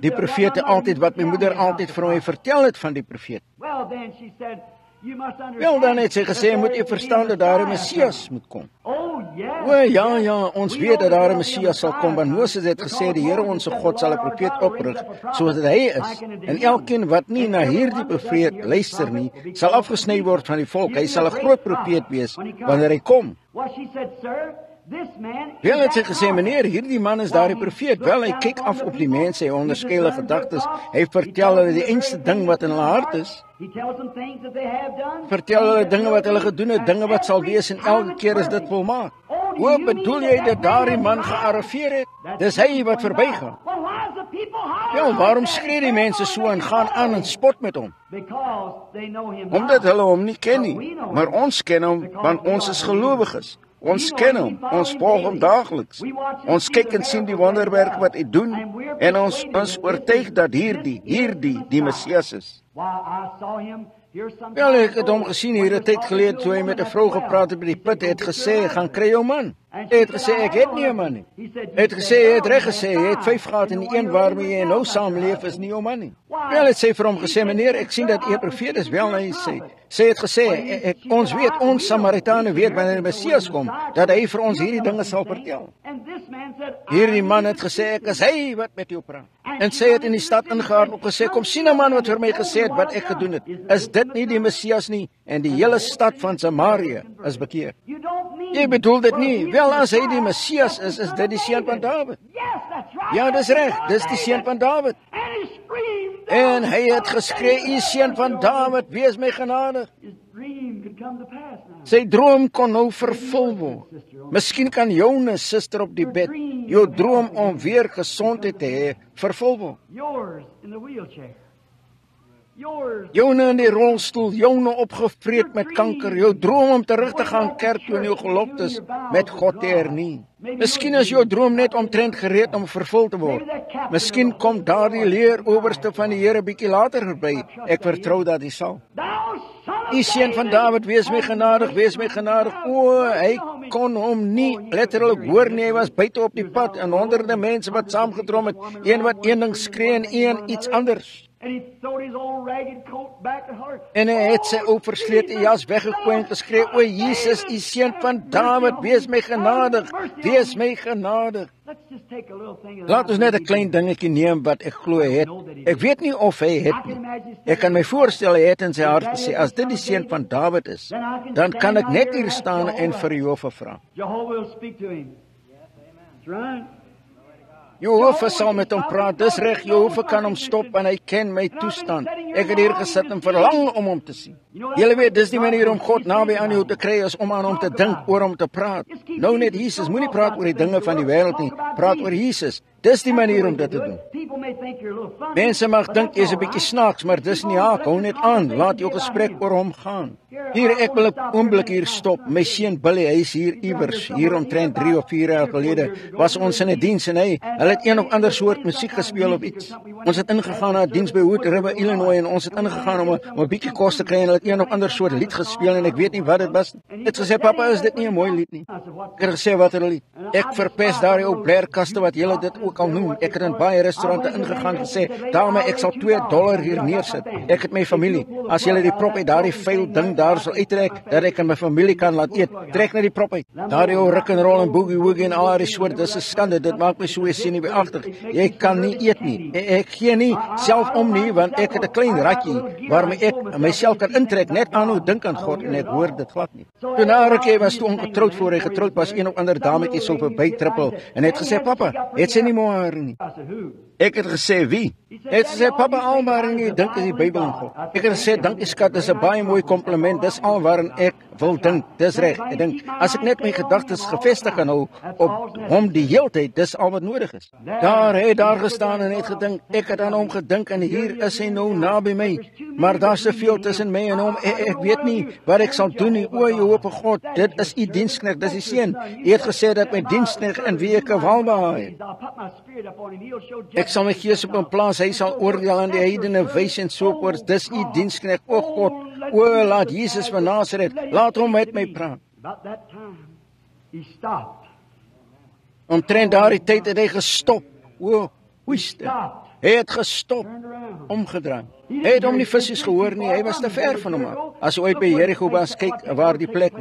die profete altyd, wat my moeder altyd vir my vertel het van die profeet." Wel, dan het sy gesê, moet jy verstaan dat daar 'n Messias moet kom. O ja, ons weet dat daar 'n Messias sal kom, want Moses het gesê, die Here ons God sal 'n profeet oprig, soos hy is. En elkeen wat nie na hierdie profeet luister nie, sal afgesny word van die volk. Hy sal 'n groot profeet wees wanneer hy kom. Wel het sy gesê, meneer, hierdie man is daardie profeet. Wel, hy kyk af op die mense, hy onderskei hulle gedagtes. Hy vertel hulle die einste ding wat in hulle hart is. Vertel hulle dinge wat hulle gedoen het, dinge wat sal wees, en elke keer is dit volmaak. Hoe bedoel jy dat daardie man gearriveer het? Dis hy wat verbygaan. Wel, waarom skree die mense so en gaan aan en spot met hom? Omdat hulle hom nie ken nie, maar ons ken hom, want ons is gelowiges. Ons ken hom, ons volg hom daagliks. Ons kyk en sien die wonderwerk wat hy doen, en ons oortuig dat hierdie die Messias is. Wel, ek het hom gesien hier 'n tyd gelede toe hy met 'n vrou gepraat het by die put. Hy het gesê, gaan kry jou man. Hy het gesê, ek het nie 'n man nie. Hy het gesê, hy het reg gesê, hy het 5 gehad en die een waarmee jy nou saamleef is nie jou man nie. Wel, het sy vir hom gesê, meneer, ek sien dat jy 'n profeet is. Wel, hy sê, sy het gesê, ons weet, ons Samaritane weet wanneer die Messias kom, dat hy vir ons hierdie dinge sal vertel. Hierdie man het gesê, ek is hy wat met jou praat. En sy het in die stad ingegaan en gesê, kom sien 'n man wat vir my gesê het wat ek gedoen het. Is dit nie die Messias nie? En die hele stad van Samaria is bekeer. Jy bedoel dit nie? Wel, as hy die Messias is dit die seun van Dawid. Ja, dis reg, dis die seun van Dawid. En hy het geskree, u seun van Dawid, wees my genadig. Sy droom kon nou vervul word. Miskien kan joune suster op die bed, jou droom om weer gesondheid te hê, vervul word. Joune in die rolstoel, joune opgevreet met kanker, jou droom om terug te gaan kerk toe en jou geloftes met God te hernie. Miskien is jou droom net omtrent gereed om vervul te word. Miskien kom daardie leeroowerste van die Here bietjie later verby. Ek vertrou dat hy sal. U seun van Dawid, wees my genadig, wees my genadig. O, hy kon hom nie letterlik hoor nie, hy was buite op die pad en honderde mense wat saamgedrom het, een wat een ding skree en een iets anders. En hy het sy ou verslete jas weggegooi en geskree, o Jesus, u seun van Dawid, wees my genadig, wees my genadig. Laat ons net 'n klein dingetjie neem wat ek glo hy het. Ek weet nie of hy het nie. Ek kan my voorstel hy het in sy hart gesê, as dit die seun van Dawid is, dan kan ek net hier staan en vir Jehovah vra. Jehovah sal met hom praat, dis reg, Jehovah kan hom stop en hy ken my toestand. Ek het hier gesit en verlang om hom te sien. Julle weet, dis die manier om God naby aan jou te kry, is om aan hom te dink, oor hom te praat. Nou net Jesus, moenie praat oor die dinge van die wêreld nie, praat oor Jesus. Dis die manier om dit te doen. Mense mag dink jy's 'n bietjie snaaks, maar dis nie haak, hou net aan, laat jou gesprek oor hom gaan. Hier, ek wil 'n oomblik hier stop. My seun Billy, hy is hier iewers, hier omtrent 3 of 4 jaar gelede, was ons in 'n diens en hy het een of ander soort musiek gespeel of iets. Ons het ingegaan na 'n diens by Wood River, Illinois, en ons het ingegaan om 'n bietjie kos te kry en hulle het een of ander soort lied gespeel en ek weet nie wat dit was nie. Het gesê, papa, is dit nie 'n mooi lied nie? Ek het gesê, wat 'n lied? Ek verpes daardie ou blerkaste wat julle dit ook al noem. Ek het in baie restaurante ingegaan gesê, dame, ek sal $2 hier neersit. Ek het my familie. As julle die prop uit daardie vuil ding daar sal uittrek, dat ek en my familie kan laat eet, trek net die prop uit. Daardie ou rock and roll en boogie woogie en al die soort, dis 'n skande. Dit maak my so senuweeagtig. Jy kan nie eet nie. Ek gee nie self om nie, want ek het 'n klein ratjie waarmee ek myself kan intrek, net aan hoe dink aan God en ek hoor dit glad nie. Toe na rukkie was toe ongetroud voor hy getroud was, een of ander dametjie so verby trippel en het gesê, papa, het sy nie mooi haar nie? Ek het gesê, wie? Het gesê, papa, al waarin jy dink is die Bybel en God. Ek het gesê, dankie skat, dis 'n baie mooi kompliment, dis al waarin ek wil dink, dis reg. Ek dink, as ek net my gedagtes gevestig kan hou op hom die heeltyd, dis al wat nodig is. Daar het daar gestaan en het gedink, ek het aan hom gedink en hier is hy nou naby my, maar daar's te veel tussen my en hom, ek weet nie wat ek sal doen nie. O, Jehovah God, dit is u diensknegt, dis die seun. U het gesê dat my diensknegt in wie ek welbehaag. Ek sal my gees op hom plaas, hy sal oordeel aan die heidene wys en so voort. Dis u diensknegt, o God. O, laat Jesus van Nasaret, laat hom met my praat. Omtrent daardie tyd het hy gestop. O, hoeste. Hy het gestop, omgedraai. Hy het hom nie visies gehoor nie, hy was te ver van hom af. As hy ooit by Jericho was, kyk waar die plek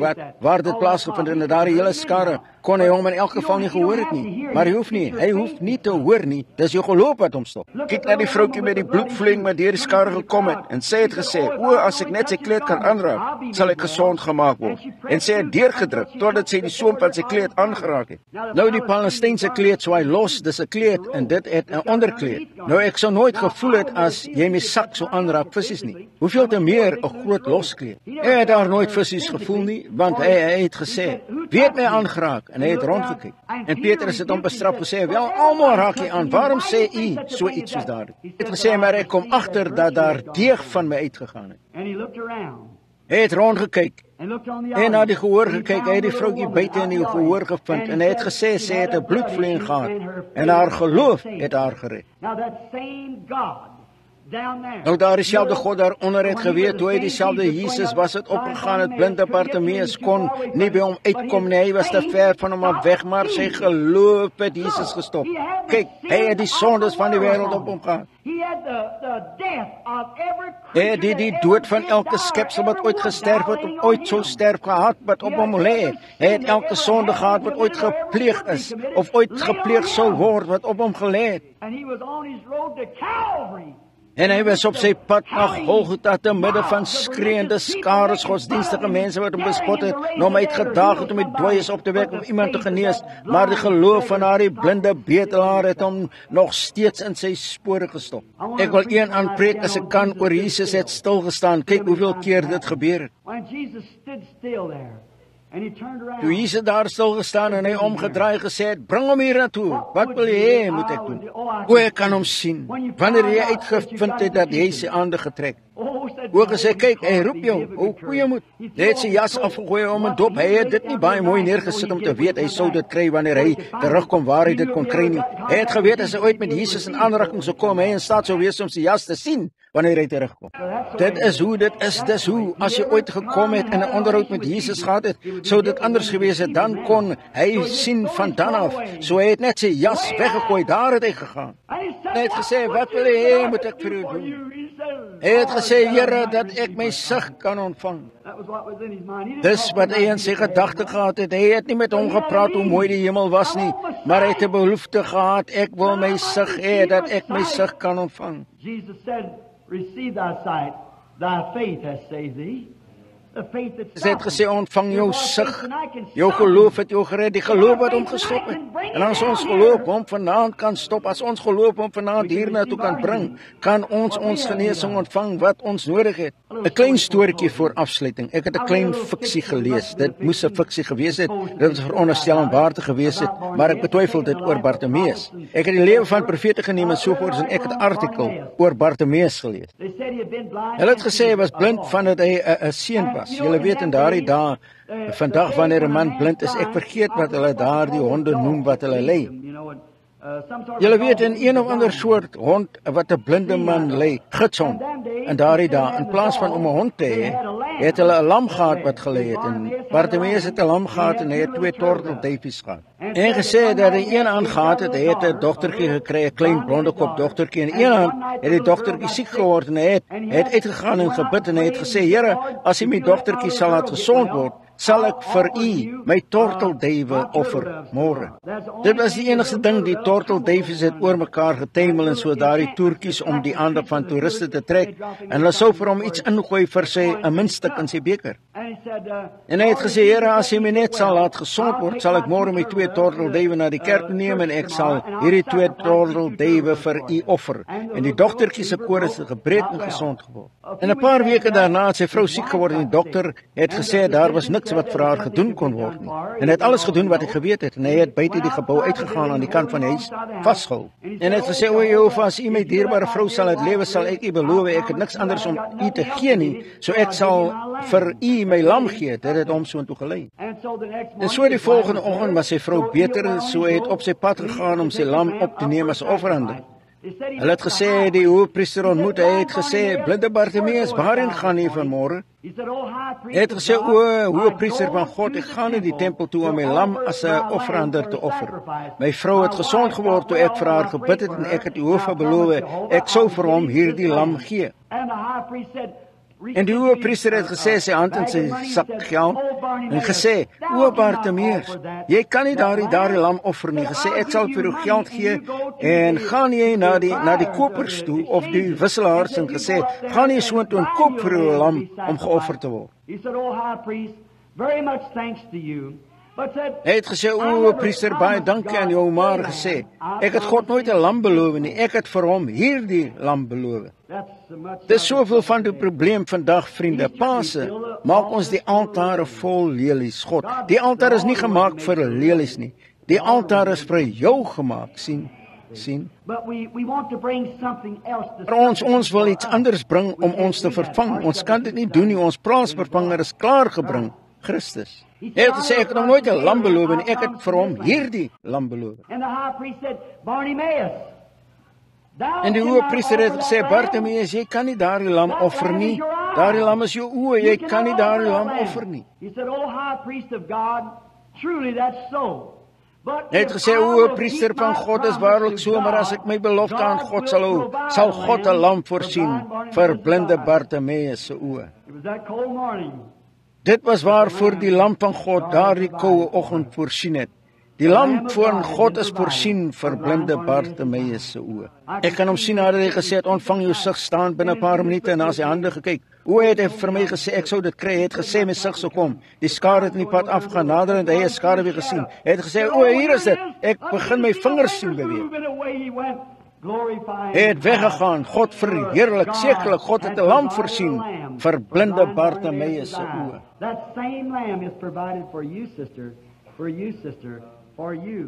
waar dit plaasgevind en daar die hele skare, kon hy hom in elk geval nie gehoor het nie. Maar hy hoef nie te hoor nie, dis jou geloof wat hom stop. Kyk na die vroukie met die bloedvloeiing wat deur die skare gekom het, en sy het gesê, o, as ek net sy kleed kan aanraak, sal ek gesond gemaak word. En sy het deurgedruk, totdat sy die soem van sy kleed aangeraak het. Nou die Palestynse kleed swaai los, dis 'n kleed, en dit het 'n onderkleed. Nou ek sou nooit gevoel het as jy my sak so aanraak visies nie. Hoeveel te meer 'n groot loskleed. Hy het daar nooit visies gevoel nie, want hy het gesê, wie het my aangeraak? En hy het rondgekyk. En Petrus het hom bestraf gesê, wel, almal raak jy aan, waarom sê u so iets soos daar? Hy het gesê, maar ek kom agter dat daar deeg van my uitgegaan het. Hy het rondgekyk en na die gehoor gekyk. Hy het die vroukie buite in die gehoor gevind en hy het gesê, sy het 'n bloedvloeiing gehad en haar geloof het haar gered. Nou daar dieselfde God daaronder het geweet, hoe hy dieselfde Jesus was het opgegaan het, blinde Bartimeus kon nie by hom uitkom nie, hy was te ver van hom af weg, maar sy geloof het Jesus gestop. Kyk, hy het die sondes van die wêreld op hom gehad. Hy het die dood van elke skepsel wat ooit gesterf het, of ooit sou sterf gehad, wat op hom lê. Hy het elke sonde gehad wat ooit gepleeg is, of ooit gepleeg sou word, wat op hom gelê het. En hy was op sy pad na Golgotha te midde van skreeende skares godsdienstige mense wat hom bespot het, en hom uitgedaag het om die dooies op te wek of iemand te genees, maar die geloof van haar die blinde bedelaar het hom nog steeds in sy spore gestop. Ek wil een aanpreek as ek kan oor Jesus het stilgestaan. Kyk hoeveel keer dit gebeur het. Toe Jesus daar stilgestaan en hy omgedraai gesê het, bring hom hier naartoe, wat wil jy hê moet ek doen? O, ek kan hom sien, wanneer jy uitgevind het dat hy sy aande getrek. O, gesê, kyk, hy roep jou, o, goeie moed. Hy het sy jas afgegooi om en dop, hy het dit nie baie mooi neergesit om te weet, hy sou dit kry wanneer hy terugkom waar hy dit kon kry nie. Hy het geweet as hy ooit met Jesus in aanraking sou kom, hy in staat sou wees om sy jas te sien, wanneer hy terugkom. Dit is hoe, dis hoe, as jy ooit gekom het en 'n onderhoud met Jesus gehad het, sou dit anders gewees het, dan kon hy sien van dan af, so hy het net sy jas weggegooi, daar het hy gegaan. Hy het gesê, wat wil jy hê moet ek vir u doen? Hy het gesê, Here, dat ek my sig kan ontvang. Dis wat hy in sy gedagte gehad het. Hy het nie met hom gepraat hoe mooi die hemel was nie, maar hy het 'n behoefte gehad, ek wil my sig hê, dat ek my sig kan ontvang. Receive thy sight, thy faith has saved thee. Hy het gesê, ontvang jou sig, jou geloof het jou gered, die geloof wat hom gestop het. En as ons geloof hom vanaand kan stop, as ons geloof hom vanaand hiernatoe kan bring, kan ons genesing ontvang wat ons nodig het. 'n Klein stoortjie voor afsluiting. Ek het 'n klein fiksie gelees. Dit moes 'n fiksie gewees het. Dit was veronderstel om waar te gewees het, maar ek betwyfel dit oor Bartimeus. Ek het die lewe van profete geneem en sovoorts en ek het 'n artikel oor Bartimeus gelees. Hulle het gesê hy was blind vandat hy 'n seun was. Julle weet in daardie dae, vandag wanneer 'n man blind is, ek vergeet wat hulle daardie honde noem wat hulle lei. Julle weet in een of ander soort hond wat 'n blinde man lei, gidshond. In daardie dae, in plaas van om 'n hond te hê, het hulle 'n lam gehad wat gelei het. En Bartimeus het 'n lam gehad en hy het 2 tortelduifies gehad. En gesê dat hy een aan gehad het, hy het 'n dogtertjie gekry, 'n klein blonde kop dogtertjie, en een aan het die dogtertjie siek geword en hy het uitgegaan en gebid en hy het gesê, Here, as U my dogtertjie sal laat gesond word, sal ek vir U my tortelduwe offer môre. Dit was die enigste ding, die tortelduifies het oor mekaar getuimel en so daardie toertjies om die aandag van toeriste te trek, en hulle sou vir hom iets ingooi vir sy 'n muntstuk in sy beker. En hy het gesê, Here, as U my net sal laat gesond word, sal ek môre my 2 tortelduwe na die kerk neem en ek sal hierdie 2 tortelduwe vir U offer. En die dogtertjie se koor is gebreek en gesond geword. En 'n paar weke daarna het sy vrou siek geword en die dokter het gesê daar was niks wat vir haar gedoen kon word nie. En hy het alles gedoen wat hy geweet het, en hy het buite die gebou uitgegaan aan die kant van die huis, vasgehou. En hy het gesê, o Jehova, as U my dierbare vrou sal laat lewe, sal ek U beloof, ek het niks anders om U te gee nie, so ek sal vir U my lam gee. Dit het hom soontoe gelei. En so die volgende oggend was sy vrou beter, so hy het op sy pad gegaan om sy lam op te neem as offerande. Hulle het gesê, die hoofpriester ontmoet, hy het gesê, blinde Bartimeus, waarheen gaan jy vanmôre? Hy het gesê, o, hoofpriester van God, ek gaan in die tempel toe om my lam as 'n offerande te offer. My vrou het gesond geword toe ek vir haar gebid het en ek het die hoof beloof, ek sou vir hom hierdie lam gee. En die hoofpriester het gesê, sy hand in sy sak geld, en gesê, o Bartimeus, jy kan nie daardie lam offer nie, gesê, ek sal vir jou geld gee, en gaan jy na die kopers toe, of die wisselaars, en gesê, gaan jy soontoe en koop vir jou lam, om geoffer te word. Hy het gesê, o priester, baie dankie aan jou, maar gesê, ek het God nooit 'n lam beloof nie, ek het vir hom hierdie lam beloof. Dis soveel van die probleem vandag, vriende. Paase maak ons die altare vol lelies, God. Die altaar is nie gemaak vir lelies nie. Die altaar is vir jou gemaak, sien. Maar ons wil iets anders bring om ons te vervang. Ons kan dit nie doen nie, ons plaasvervanger is klaargebring, Christus. Hy het gesê, ek het nog nooit 'n lam beloof nie, ek het vir hom hierdie lam beloof. En die hoofpriester het gesê, Bartimeus, jy kan nie daardie lam offer nie. Daardie lam is jou oë, jy kan nie daardie lam offer nie. Hy het gesê, o priester van God, is waarlik so, maar as ek my belofte aan God sal God 'n lam voorsien vir blinde Bartimeus se oë. Dit was waarvoor die lam van God daardie koue oggend voorsien het. Die lam van God is voorsien vir blinde Bartimeus se oë. Ek kan hom sien nadat hy gesê het, ontvang jou sig, staan binne 'n paar minute, en na sy hande gekyk. O, hy het vir my gesê, ek sou dit kry. Hy het gesê, my sig sou kom. Die skare het in die pad afgaan, nader en hy het skare weer gesien. Hy het gesê, o, hier is dit. Ek begin my vingers sien beweeg. Hy het weggegaan, God verheerlik, sekerlik, God het 'n lam voorsien vir blinde Bartimeus se oë.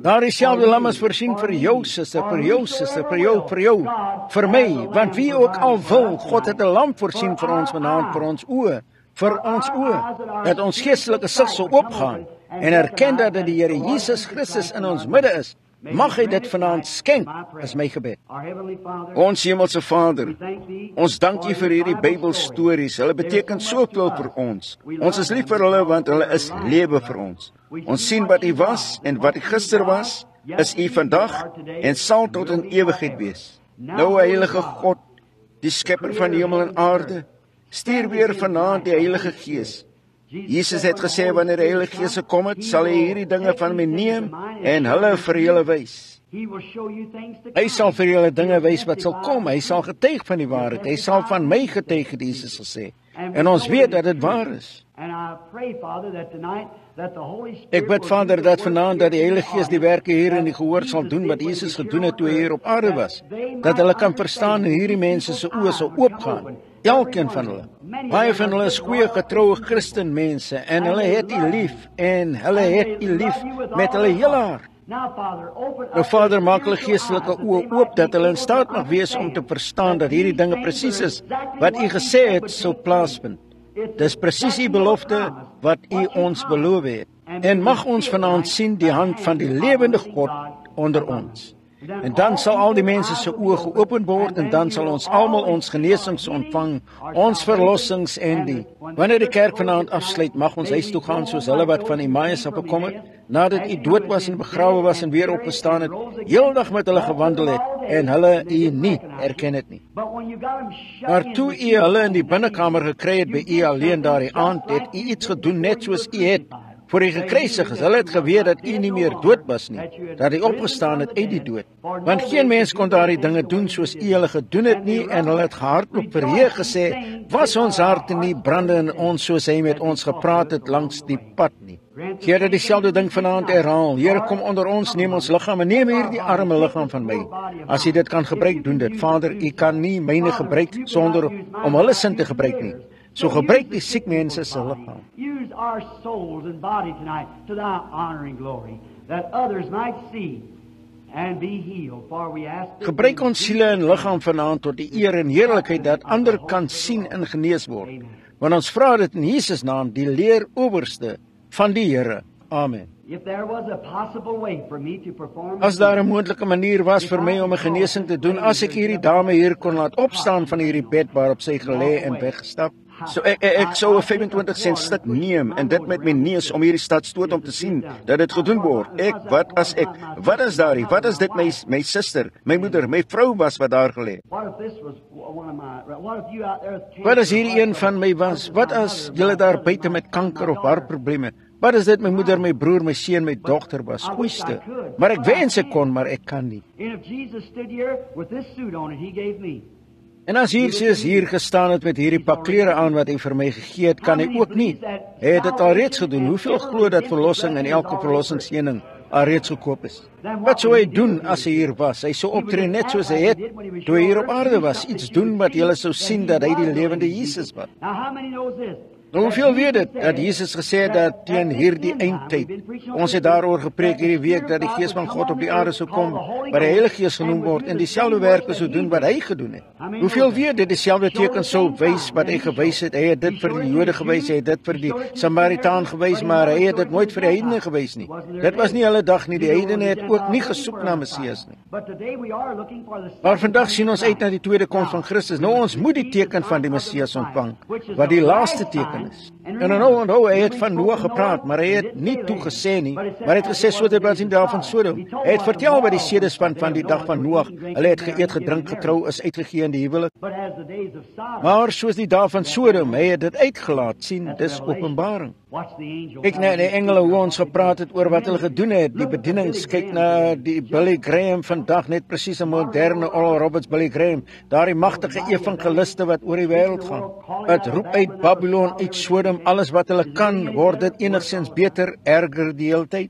Daardie selfde lam is voorsien vir jou suster, vir jou, vir my, want wie ook al wil, God het 'n lam voorsien vir ons vanaand, vir ons oë, dat ons geestelike sig sal oopgaan en erken dat dit die Here Jesus Christus in ons midde is. Mag hy dit vanaand skenk, is my gebed. Ons hemelse Vader, ons dank U vir hierdie Bybelstories. Hulle beteken soveel vir ons. Ons is lief vir hulle want hulle is lewe vir ons. Ons sien wat U was en wat U gister was, is U vandag en sal tot in ewigheid wees. Nou, Heilige God, die skepper van hemel en aarde, stuur weer vanaand die Heilige Gees. Jesus het gesê, wanneer die Heilige Gees kom het, sal hy hierdie dinge van my neem en hulle vir julle wys. Hy sal vir julle dinge wys wat sal kom. Hy sal getuig van die waarheid. Hy sal van my getuig, het Jesus gesê. En ons weet dat dit waar is. Ek bid, Vader, dat vanaand dat die Heilige Gees die werke hier in die gehoor sal doen wat Jesus gedoen het toe hy hier op aarde was. Dat hulle kan verstaan en hierdie mense se oë sal oopgaan. Elkeen van hulle. Baie van hulle is goeie, getroue Christenmense en hulle het U lief met hulle hele hart. Nou, Vader, maak hulle geestelike oë oop dat hulle in staat mag wees om te verstaan dat hierdie dinge presies is wat U gesê het sou plaasvind. Dis presies U belofte wat U ons beloof het. En mag ons vanaand sien die hand van die lewende God onder ons. En dan sal al die mense se oë geopen word en dan sal ons almal ons genesings ontvang, ons verlossings en die. Wanneer die kerk vanaand afsluit, mag ons huis toe gaan soos hulle wat van Emmaus afgekom het, nadat U dood was en begrawe was en weer opgestaan het, heeldag met hulle gewandel het en hulle U nie herken het nie. Maar toe U hulle in die binnekamer gekry het by U alleen daardie aand, het U iets gedoen net soos U het. Voor hy gekruisig is, hulle het geweet dat U nie meer dood was nie, dat hy opgestaan het uit die dood. Want geen mens kon daardie dinge doen soos U hulle gedoen het nie, en hulle het gehardloop vir Heer gesê, was ons harte nie brande in ons soos hy met ons gepraat het langs die pad nie. Here, dieselfde ding vanaand herhaal. Here, kom onder ons, neem ons liggaam en neem hierdie arme liggaam van my. As U dit kan gebruik, doen dit. Vader, U kan nie myne gebruik sonder om hulle sin te gebruik nie. So gebruik die siek mense se liggaam. Use our souls and body tonight to Thy honor and glory, that others might see and be healed. For we ask. Gebruik ons siele en liggaam vanaand tot die eer en heerlikheid dat ander kan sien en genees word. Want ons vra dit in Jesus naam, die leer owerste van die Here. Amen. If there was a possible way for me to perform As daar 'n moontlike manier was vir my om 'n genesing te doen, as ek hierdie dame hier kon laat opstaan van hierdie bed waarop sy gelê en weggestap, so ek sou 'n 25 sent stuk neem en dit met my neus om hierdie stad stoot om te sien dat dit gedoen word. Wat is daardie? Wat is dit my suster, my moeder, my vrou was wat daar gelê? Wat as hierdie een van my was? Wat as julle daar buite met kanker of hartprobleme? Wat is dit my moeder, my broer, my seun, my dogter was? Oeste. Maar ek wens ek kon, maar ek kan nie. En as Jesus hier gestaan het met hierdie pak klere aan wat hy vir my gegee het, kan hy ook nie. Hy het dit alreeds gedoen. Hoeveel glo dat verlossing en elke verlossingseening alreeds gekoop is? Wat sou hy doen as hy hier was? Hy sou optree net soos hy het toe hy hier op aarde was. Iets doen wat julle sou sien dat hy die lewende Jesus was. Nou, hoeveel weet dit, dat Jesus gesê het dat teen hierdie eindtyd, ons het daaroor gepreek hierdie week, dat die Gees van God op die aarde sou kom, wat die Heilige Gees genoem word, en dieselfde werke sou doen wat hy gedoen het. Hoeveel weet dit, dieselfde teken sou wys wat hy gewys het. Hy het dit vir die Jode gewys, hy het dit vir die Samaritaan gewys, maar hy het dit nooit vir die heidene gewys nie. Dit was nie hulle dag nie, die heidene het ook nie gesoek na Messias nie. Maar vandag sien ons uit na die tweede koms van Christus. Nou, ons moet die teken van die Messias ontvang, wat die laaste teken is. En nou onthou, hy het van Noag gepraat, maar hy het nie toegesê nie, maar hy het gesê, so dit was in die dag van Sodom. Hy het vertel wat die sedes van die dag van Noag, hulle het geëet, gedrink, getrou, is uitgegee in die huwelik. Maar soos die dag van Sodom, hy het dit uitgelaat, sien, dis Openbaring. Kyk na die engele hoe ons gepraat het oor wat hulle gedoen het, die bedienings, kyk na die Billy Graham vandag, net precies 'n moderne Oral Roberts Billy Graham, daar die magtige evangeliste wat oor die wêreld gaan. Het roep uit Babylon, uit Sodom, alles wat hulle kan, word dit enigszins beter, erger die hele tyd.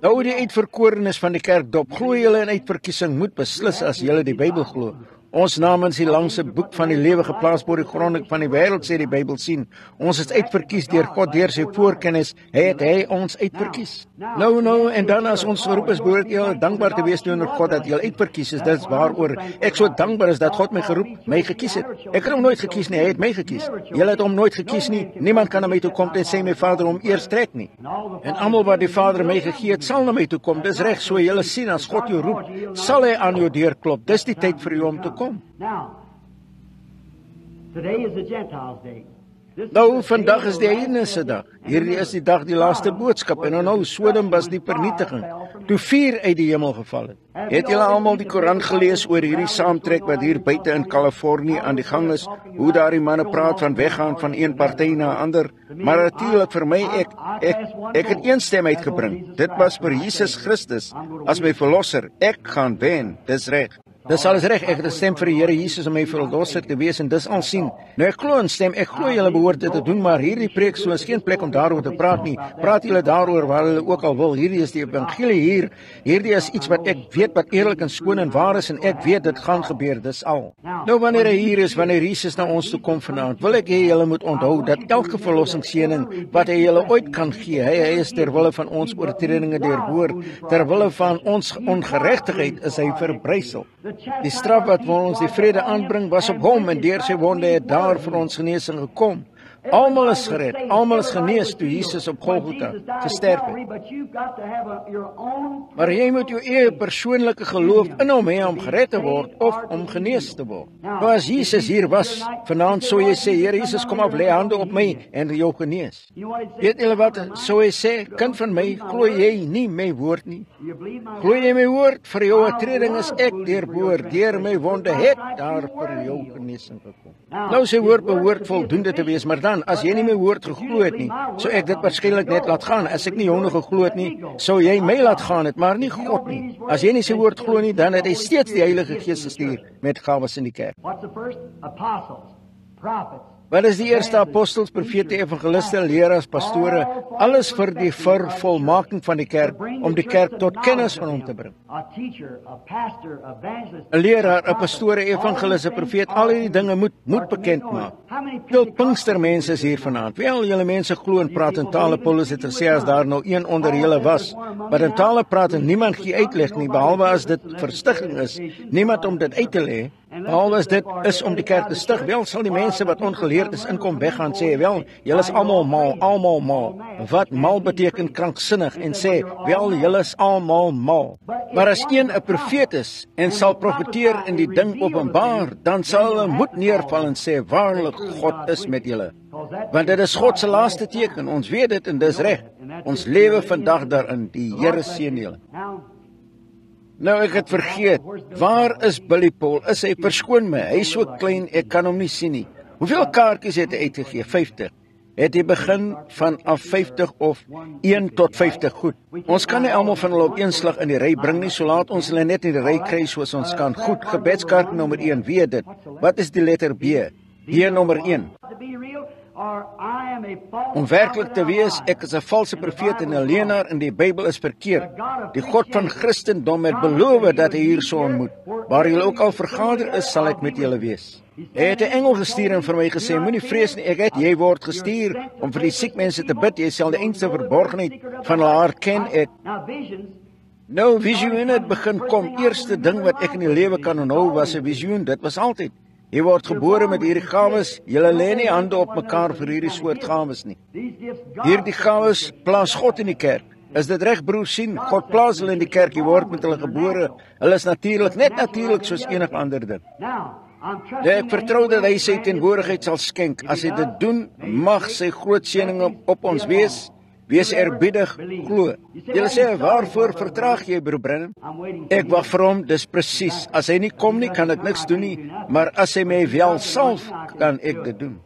Nou die uitverkorenes van die kerk dop, glo julle in uitverkiesing moet beslis as julle die Bybel glo. Ons namens die langse boek van die lewe geplaas bo die grond van die wêreld, sê die Bybel sien. Ons is uitverkies deur God, deur sy voorkennis, het hy ons uitverkies. Nou, en dan as ons geroep is, behoort jy dankbaar te wees teenoor God dat jy uitverkies is. Dit is waaroor ek so dankbaar is dat God my geroep, my gekies het. Ek het hom nooit gekies nie, hy het my gekies. Jy het hom nooit gekies nie. Niemand kan na my toe kom en sê my Vader hom eers trek nie. En almal wat die Vader my gegee het, sal na my toe kom. Dis reg, so julle sien as God jou roep, sal hy aan jou deur klop. Dis die tyd vir jou om te kom. Nou, vandag is die heidense dag. Hierdie is die dag, die laaste boodskap. En nou, Sodom was die vernietiging, toe vuur uit die hemel geval het. Het julle almal die Koran gelees oor hierdie saamtrek wat hier buite in Kalifornië aan die gang is, hoe daar die manne praat van weggaan van een party na 'n ander, maar natuurlik vir my, ek het een stem uitgebring. Dit was vir Jesus Christus as my verlosser. Ek gaan wen, dis reg. Dis alles reg, ek het 'n stem vir die Here Jesus om my verlosser te wees en dis al sien. Nou ek glo in stem, ek glo julle behoort dit te doen, maar hierdie preek so is geen plek om daaroor te praat nie. Praat julle daaroor waar julle ook al wil. Hierdie is die evangelie hier. Hierdie is iets wat ek weet wat eerlik en skoon en waar is en ek weet dit gaan gebeur, dis al. Nou wanneer hy hier is, wanneer Jesus na ons toe kom vanaand, wil ek hê julle moet onthou dat elke verlossingsseëning wat hy julle ooit kan gee, hy is ter wille van ons oortredinge deurboor, ter wille van ons ongeregtigheid is hy verbrysel. Die straf wat vir ons die vrede aanbring was op hom en deur sy wonde het daar vir ons genesing gekom. Almal is gered, almal is genees toe Jesus op Golgotha gesterf het. Maar jy moet jou eie persoonlike geloof in hom hê om gered te word of om genees te word. Nou as Jesus hier was, vanaand sou jy sê, Here Jesus, kom af, lê hande op my en jou genees. Weet julle wat, sou hy sê, kind van my, glo jy nie my woord nie? Glo jy my woord, vir jou oortreding is ek deurboor, deur my wonde het daar vir jou genesing gekom. Nou sy woord behoort voldoende te wees, maar dan, as jy nie my woord geglo het nie, sou ek dit waarskynlik net laat gaan. As ek nie jou nog geglo het nie, sou jy my laat gaan het, maar nie God nie. As jy nie sy woord glo nie, dan het hy steeds die Heilige Gees gestuur met gawes in die kerk. Wat is die eerste apostels, profete, evangeliste, leraars, pastore, alles vir die vervolmaking van die kerk, om die kerk tot kennis van hom te bring. 'n leraar, 'n pastoor, 'n evangelis, 'n profeet, al hierdie dinge moet bekend maak. Veel Pinkstermense is hier vanaand. Wel, julle mense glo en praat in tale. Paulus het gesê as daar nou een onder julle was, wat in tale praat en niemand gee uitleg nie, behalwe as dit verstigting is, niemand om dit uit te lê. Alhoewel dit is om die kerk te stig, wel sal die mense wat ongeleerd is inkom weggaan sê, wel, julle is almal mal. Wat mal beteken kranksinnig en sê, wel, julle is almal mal. Maar as een 'n profeet is en sal profeteer en die ding openbaar, dan sal hulle moed neerval en sê, waarlik, God is met julle. Want dit is God se laaste teken, ons weet dit en dis reg. Ons lewe vandag daarin, die Here seën julle. Nou ek het vergeet, waar is Billy Paul? Is hy, verskoon my, hy is so klein, ek kan hom nie sien nie. Hoeveel kaartjies het hy uitgegee? 50. Het hy begin vanaf 50 of 1 tot 50, goed. Ons kan nie almal van hulle op een slag in die ry bring nie, so laat ons hulle net in die ry kry soos ons kan. Goed, gebedskaart nommer 1, weet dit. Wat is die letter B? B nommer 1. Om werklik te wees, ek is 'n valse profeet en 'n leenaar en die Bybel is verkeerd. Die God van Christendom het beloof dat hy hier sou ontmoet. Waar julle ook al vergader is, sal ek met julle wees. Hy het 'n engel gestuur en vir my gesê, moenie vrees nie, jy word gestuur om vir die siek mense te bid, jy sal die einste verborgenheid van hulle hart ken. Nou, visioen het begin kom. Eerste ding wat ek in die lewe kan onthou was 'n visioen, dit was altyd. Jy word gebore met hierdie gawes, julle lê nie hande op mekaar vir hierdie soort gawes nie. Hierdie gawes plaas God in die kerk. Is dit reg, broer, sien? God plaas hulle in die kerk, jy word met hulle gebore. Hulle is natuurlik, net natuurlik soos enige ander ding. Ek vertrou dat hy sy teenwoordigheid sal skenk. As hy dit doen, mag sy groot seëninge op ons wees. Wees eerbiedig, glo. Julle sê, waarvoor vertraag jy, broer Brennan? Ek wag vir hom, dis presies. As hy nie kom nie, kan ek niks doen nie, maar as hy my wel salf, kan ek dit doen.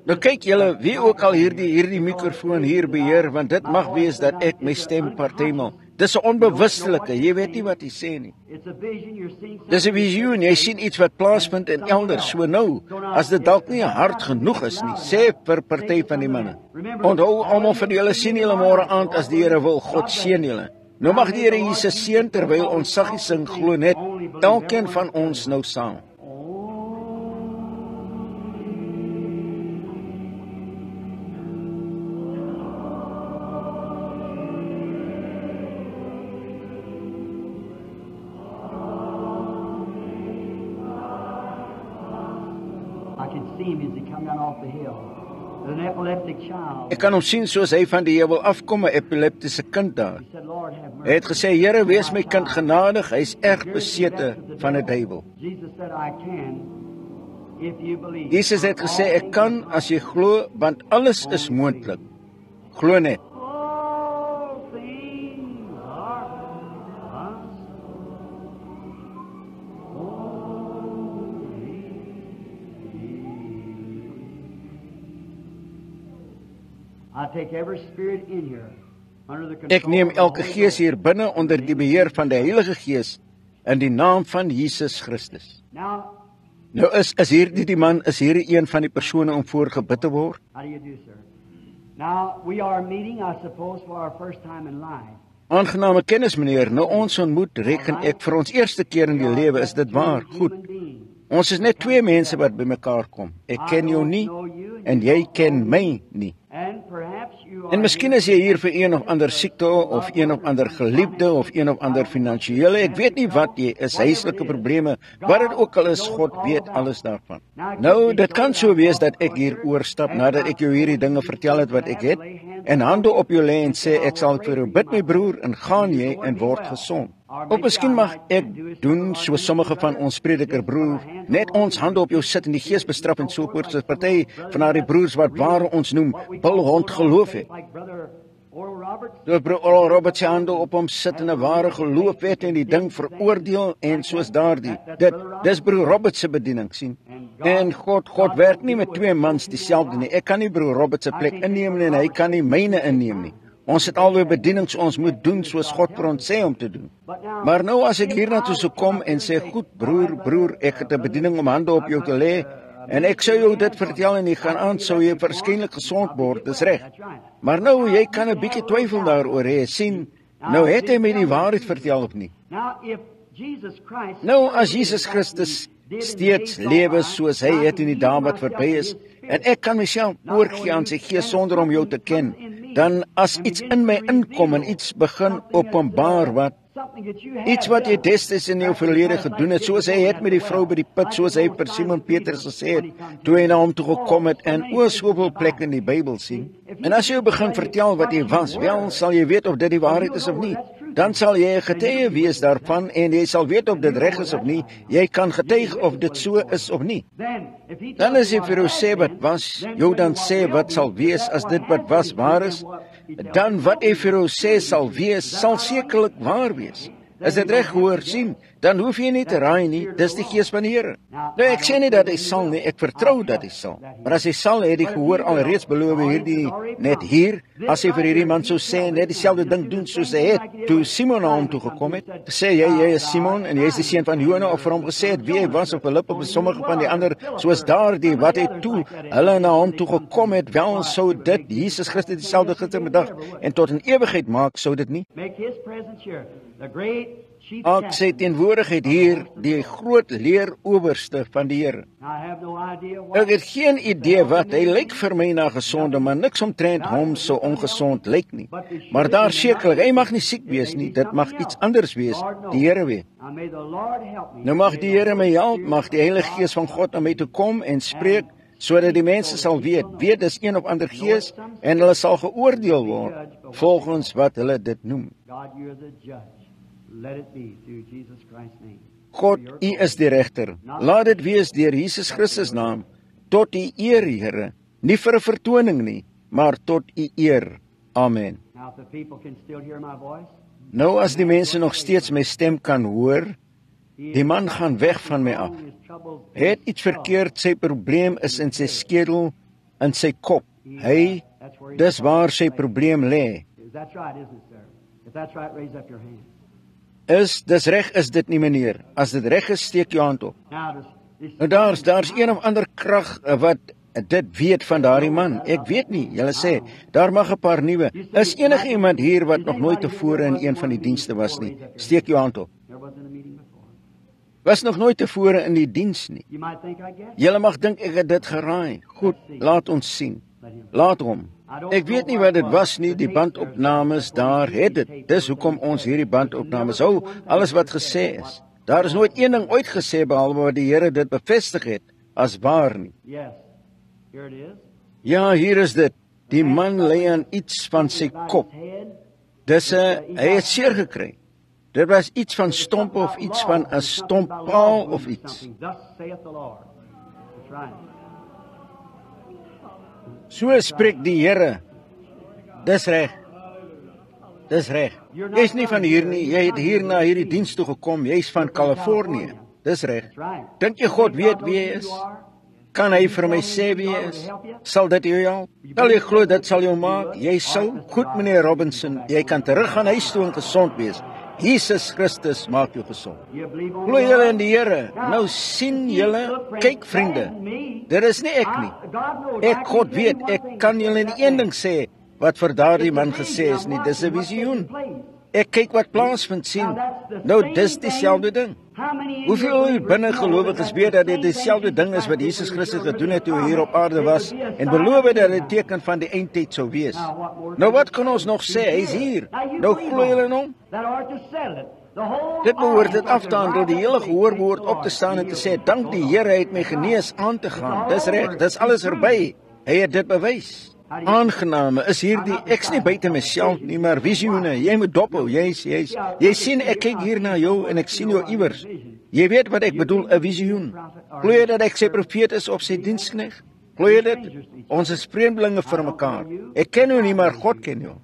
Nou kyk julle, wie ook al hierdie mikrofoon hier beheer, want dit mag wees dat ek my stem partymal. Dis 'n onbewustelike, jy weet nie wat hy sê nie. Dis 'n visioen, jy sien iets wat plaasvind en elders, so nou, as dit dalk nie hard genoeg is nie, sê vir party van die manne. Onthou, almal van julle sien julle môre aand as die Here wil, God seën julle. Nou mag die Here Jesus seën terwyl ons saggies sing, glo net, elkeen van ons nou saam. Ek kan hom sien soos hy van die heuwel afkom, 'n epileptiese kind daar. Hy het gesê, Here, wees my kind genadig, hy is erg besete van 'n duiwel. Jesus het gesê, ek kan as jy glo, want alles is moontlik. Glo net. Ek neem elke gees hier binne onder die beheer van die Heilige Gees in die naam van Jesus Christus. Nou is hierdie die man, is hierdie een van die persone om voor gebid te word? Aangename kennis, meneer. Nou ons ontmoet, reken ek vir ons eerste keer in die lewe, is dit waar? Goed. Ons is net twee mense wat by mekaar kom. Ek ken jou nie en jy ken my nie. En miskien is jy hier vir een of ander siekte of een of ander geliefde of een of ander finansiële, ek weet nie wat jy is, huislike probleme, wat dit ook al is, God weet alles daarvan. Nou, dit kan so wees dat ek hier oorstap nadat ek jou hierdie dinge vertel het wat ek het, en hande op jou lê en sê, ek sal vir jou bid my broer, en gaan jy en word gesond. Of miskien mag ek doen soos sommige van ons predikerbroer, net ons hande op jou sit en die gees bestraf en so voort, soos party van die broers wat ware ons noem, bulhond geloof het. Door broer Oral Roberts se hande op hom sit en 'n ware geloof het en die ding veroordeel en soos daardie. Dis broer Roberts se bediening, sien. En God werk nie met twee mans dieselfde nie. Ek kan nie broer Roberts se plek inneem nie en hy kan nie myne inneem nie. Ons het albei bedienings, ons moet doen soos God vir ons sê om te doen. Maar nou as ek hiernatoe sou kom en sê, goed broer, ek het 'n bediening om hande op jou te lê, en ek sou jou dit vertel en jy gaan aan, sou jy waarskynlik gesond word, dis reg. Maar nou, jy kan 'n bietjie twyfel daaroor hê, sien, nou het hy my die waarheid vertel of nie. Nou, as Jesus Christus steeds lewe soos hy het in die dae wat verby is, en ek kan myself oorgee aan sy gees sonder om jou te ken, dan as iets in my inkom en iets begin openbaar wat Iets wat jy destyds in jou verlede gedoen het, soos hy het met die vrou by die put, soos hy vir Simon Petrus gesê het, toe hy na hom toe gekom het, en soveel plekke in die Bybel sien. En as jy begin vertel wat jy was, wel sal jy weet of dit die waarheid is of nie. Dan sal jy 'n getuie wees daarvan, en jy sal weet of dit reg is of nie. Jy kan getuig of dit so is of nie. Dan as jy vir jou sê wat was, jou dan sê wat sal wees as dit wat was waar is, dan wat hy vir jou sê sal wees, sal sekerlik waar wees. As dit reg gehoor sien, dan hoef jy nie te raai nie, dis die Gees van die Here. Nou ek sê nie dat hy sal nie, ek vertrou dat hy sal. Maar as hy sal, het die gehoor alreeds beloof hierdie net hier, as hy vir hierdie man sou sê, net dieselfde ding doen soos hy het, toe Simon na hom toe gekom het, sê jy is Simon, en jy is die seun van Jona, of vir hom gesê het, wie hy was, of Philip, of sommige van die ander, soos daardie, wat hy toe, hulle na hom toe gekom het, wel sou dit, Jesus Christus dieselfde gister middag, en tot in ewigheid maak, sou dit nie? Ek sê teenwoordigheid hier, die groot leerowerste van die Here. Ek het geen idee wat, hy lyk vir my na gesonde, maar niks omtrent hom so ongesond lyk nie. Maar daar sekerlik, hy mag nie siek wees nie, dit mag iets anders wees, die Here weet. Nou mag die Here my help, mag die Heilige Gees van God na my toe kom en spreek, sodat die mense sal weet dis een of ander gees, en hulle sal geoordeel word, volgens wat hulle dit noem. God, U is die regter. Laat dit wees deur Jesus Christus naam, tot U eer, Here, nie vir 'n vertoning nie, maar tot U eer. Amen. Nou as die mense nog steeds my stem kan hoor, die man gaan weg van my af. Hy het iets verkeerd, sy probleem is in sy skedel, in sy kop. Dis waar sy probleem lê. Dis reg, is dit nie, meneer? As dit reg is, steek jou hand op. Nou daar's een of ander krag wat dit weet van daardie man. Ek weet nie, julle sê, daar mag 'n paar nuwe. Is enige iemand hier wat nog nooit tevore in een van die dienste was nie? Steek jou hand op. Was nog nooit tevore in die diens nie. Julle mag dink ek het dit geraai. Goed, laat ons sien. Laat hom. Ek weet nie wat dit was nie, die bandopnames daar het dit. Dis hoekom ons hierdie bandopnames hou, alles wat gesê is. Daar is nooit een ding ooit gesê behalwe wat die Here dit bevestig het as waar nie. Ja, hier is dit. Die man lê aan iets van sy kop. Hy het seer gekry. Dit was iets van stomp of iets van 'n stomppaal of iets. So spreek die Here. Dis reg. Dis reg. Jy's nie van hier nie, jy het hier na hierdie diens toe gekom, jy's van Kalifornië. Dis reg. Dink jy God weet wie jy is? Kan hy vir my sê wie jy is? Sal dit jou help? Sal jy glo dit sal jou maak? Jy sal, goed meneer Robinson, jy kan terug gaan huis toe en gesond wees. Jesus Christus maak jou gesond. Glo julle in die Here? Nou sien julle, kyk vriende, dit is nie ek nie. God weet, ek kan julle nie een ding sê wat vir daardie man gesê is nie, dis 'n visioen. Ek kyk wat plaasvind sien. Nou dis dieselfde ding. Hoeveel binne gelowiges weet dat dit dieselfde ding is wat Jesus Christus gedoen het toe hy hier op aarde was en beloof het dat dit teken van die eindtyd sou wees. Nou wat kan ons nog sê? Hy's hier. Nou glo julle in hom? Dit behoort dit af te handel, die hele gehoor behoort op te staan en te sê, dank die Here het my genees aan te gaan. Dis reg, dis alles verby. Hy het dit bewys. Aangename is hierdie, ek's nie buite myself nie, maar visioene, jy moet dophou, jy sien, ek kyk hier na jou en ek sien jou iewers. Jy weet wat ek bedoel, 'n visioen. Glo jy dat ek sy profeet is of sy diensknegt? Glo jy dit? Ons is vreemdelinge vir mekaar. Ek ken jou nie, maar God ken jou.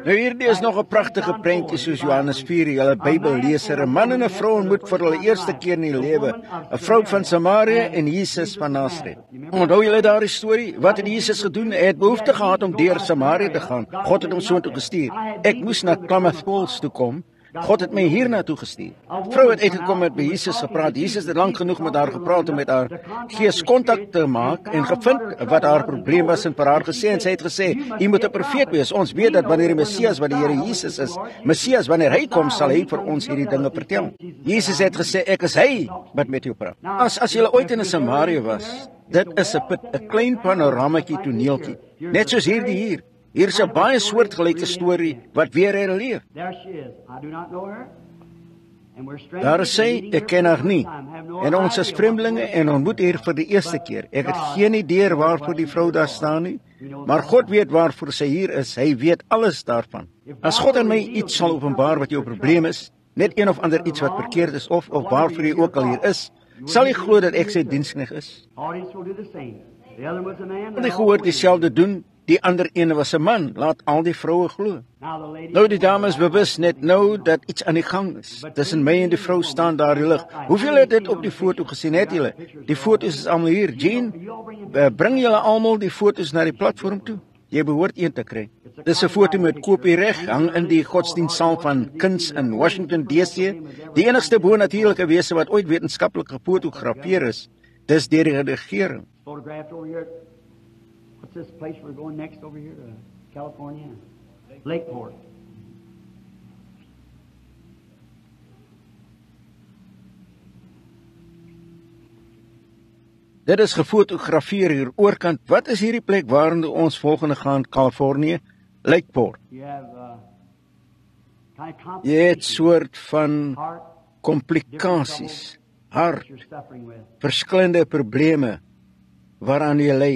Nou hierdie is nog 'n pragtige prentjie soos Johannes 4, julle Bybelleser. 'n Man en 'n vrou ontmoet vir hulle eerste keer in die lewe. 'n Vrou van Samaria en Jesus van Nasaret. Onthou julle daardie storie? Wat het Jesus gedoen? Hy het behoefte gehad om deur Samaria te gaan. God het hom soontoe gestuur. Ek moes na Klamath Falls toe kom. God het my hiernatoe gestuur. Vrou het uitgekom met by Jesus gepraat. Jesus het lank genoeg met haar gepraat om met haar gees kontak te maak en gevind wat haar probleem was en vir haar gesê en sy het gesê, "U moet 'n profeet wees. Ons weet dat wanneer die Messias wat die Here Jesus is, Messias wanneer hy kom, sal hy vir ons hierdie dinge vertel." Jesus het gesê, "Ek is hy wat met jou praat." As jy ooit in Samaria was, dit is 'n klein panoramaatjie toneeltjie, net soos hierdie hier. Hier's 'n baie soortgelyke storie wat weer herleef. Daar is sy, ek ken haar nie, en ons is vreemdelinge en ontmoet hier vir die eerste keer. Ek het geen idee waarvoor die vrou daar staan nie, maar God weet waarvoor sy hier is, hy weet alles daarvan. As God aan my iets sal openbaar wat jou probleem is, net een of ander iets wat verkeerd is, of waarvoor jy ook al hier is, sal jy glo dat ek sy diensknegt is. Want ek hoor dieselfde doen, die ander ene was 'n man, laat al die vroue glo. Nou die dame is bewus net nou dat iets aan die gang is. Tussen my en die vrou staan daar die lig. Hoeveel het dit op die foto gesien, het julle? Die foto's is almal hier. Jean, bring julle almal die foto's na die platform toe. Jy behoort een te kry. Dis 'n foto met kopiereg, hang in die godsdienstsaal van Kuns in Washington DC. Die enigste bonatuurlike wese wat ooit wetenskaplik gefotografeer is, dis deur die regering. What's this place we're going next over here to California? Lakeport. Dit is gefotografeer hier oorkant. Wat is hierdie plek waarna ons volgende gaan? Californië, Lakeport. Jy het soort van komplikasies, hart, verskillende probleme waaraan jy ly.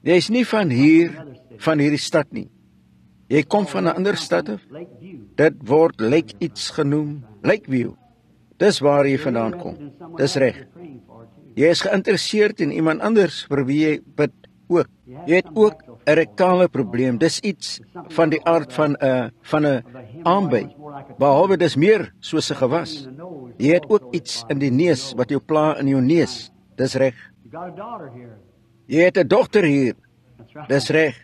Jy is nie van hier, van hierdie stad nie. Jy kom van 'n ander stad af. Dit word Lake iets genoem, Lakeview. Dis waar jy vandaan kom. Dis reg. Jy is geïnteresseerd in iemand anders vir wie jy bid ook. Jy het ook 'n rektale probleem. Dis iets van die aard van 'n aanby. Behalwe dis meer soos 'n gewas. Jy het ook iets in die neus wat jou pla in jou neus. Dis reg. Jy het 'n dogter hier. Dis reg.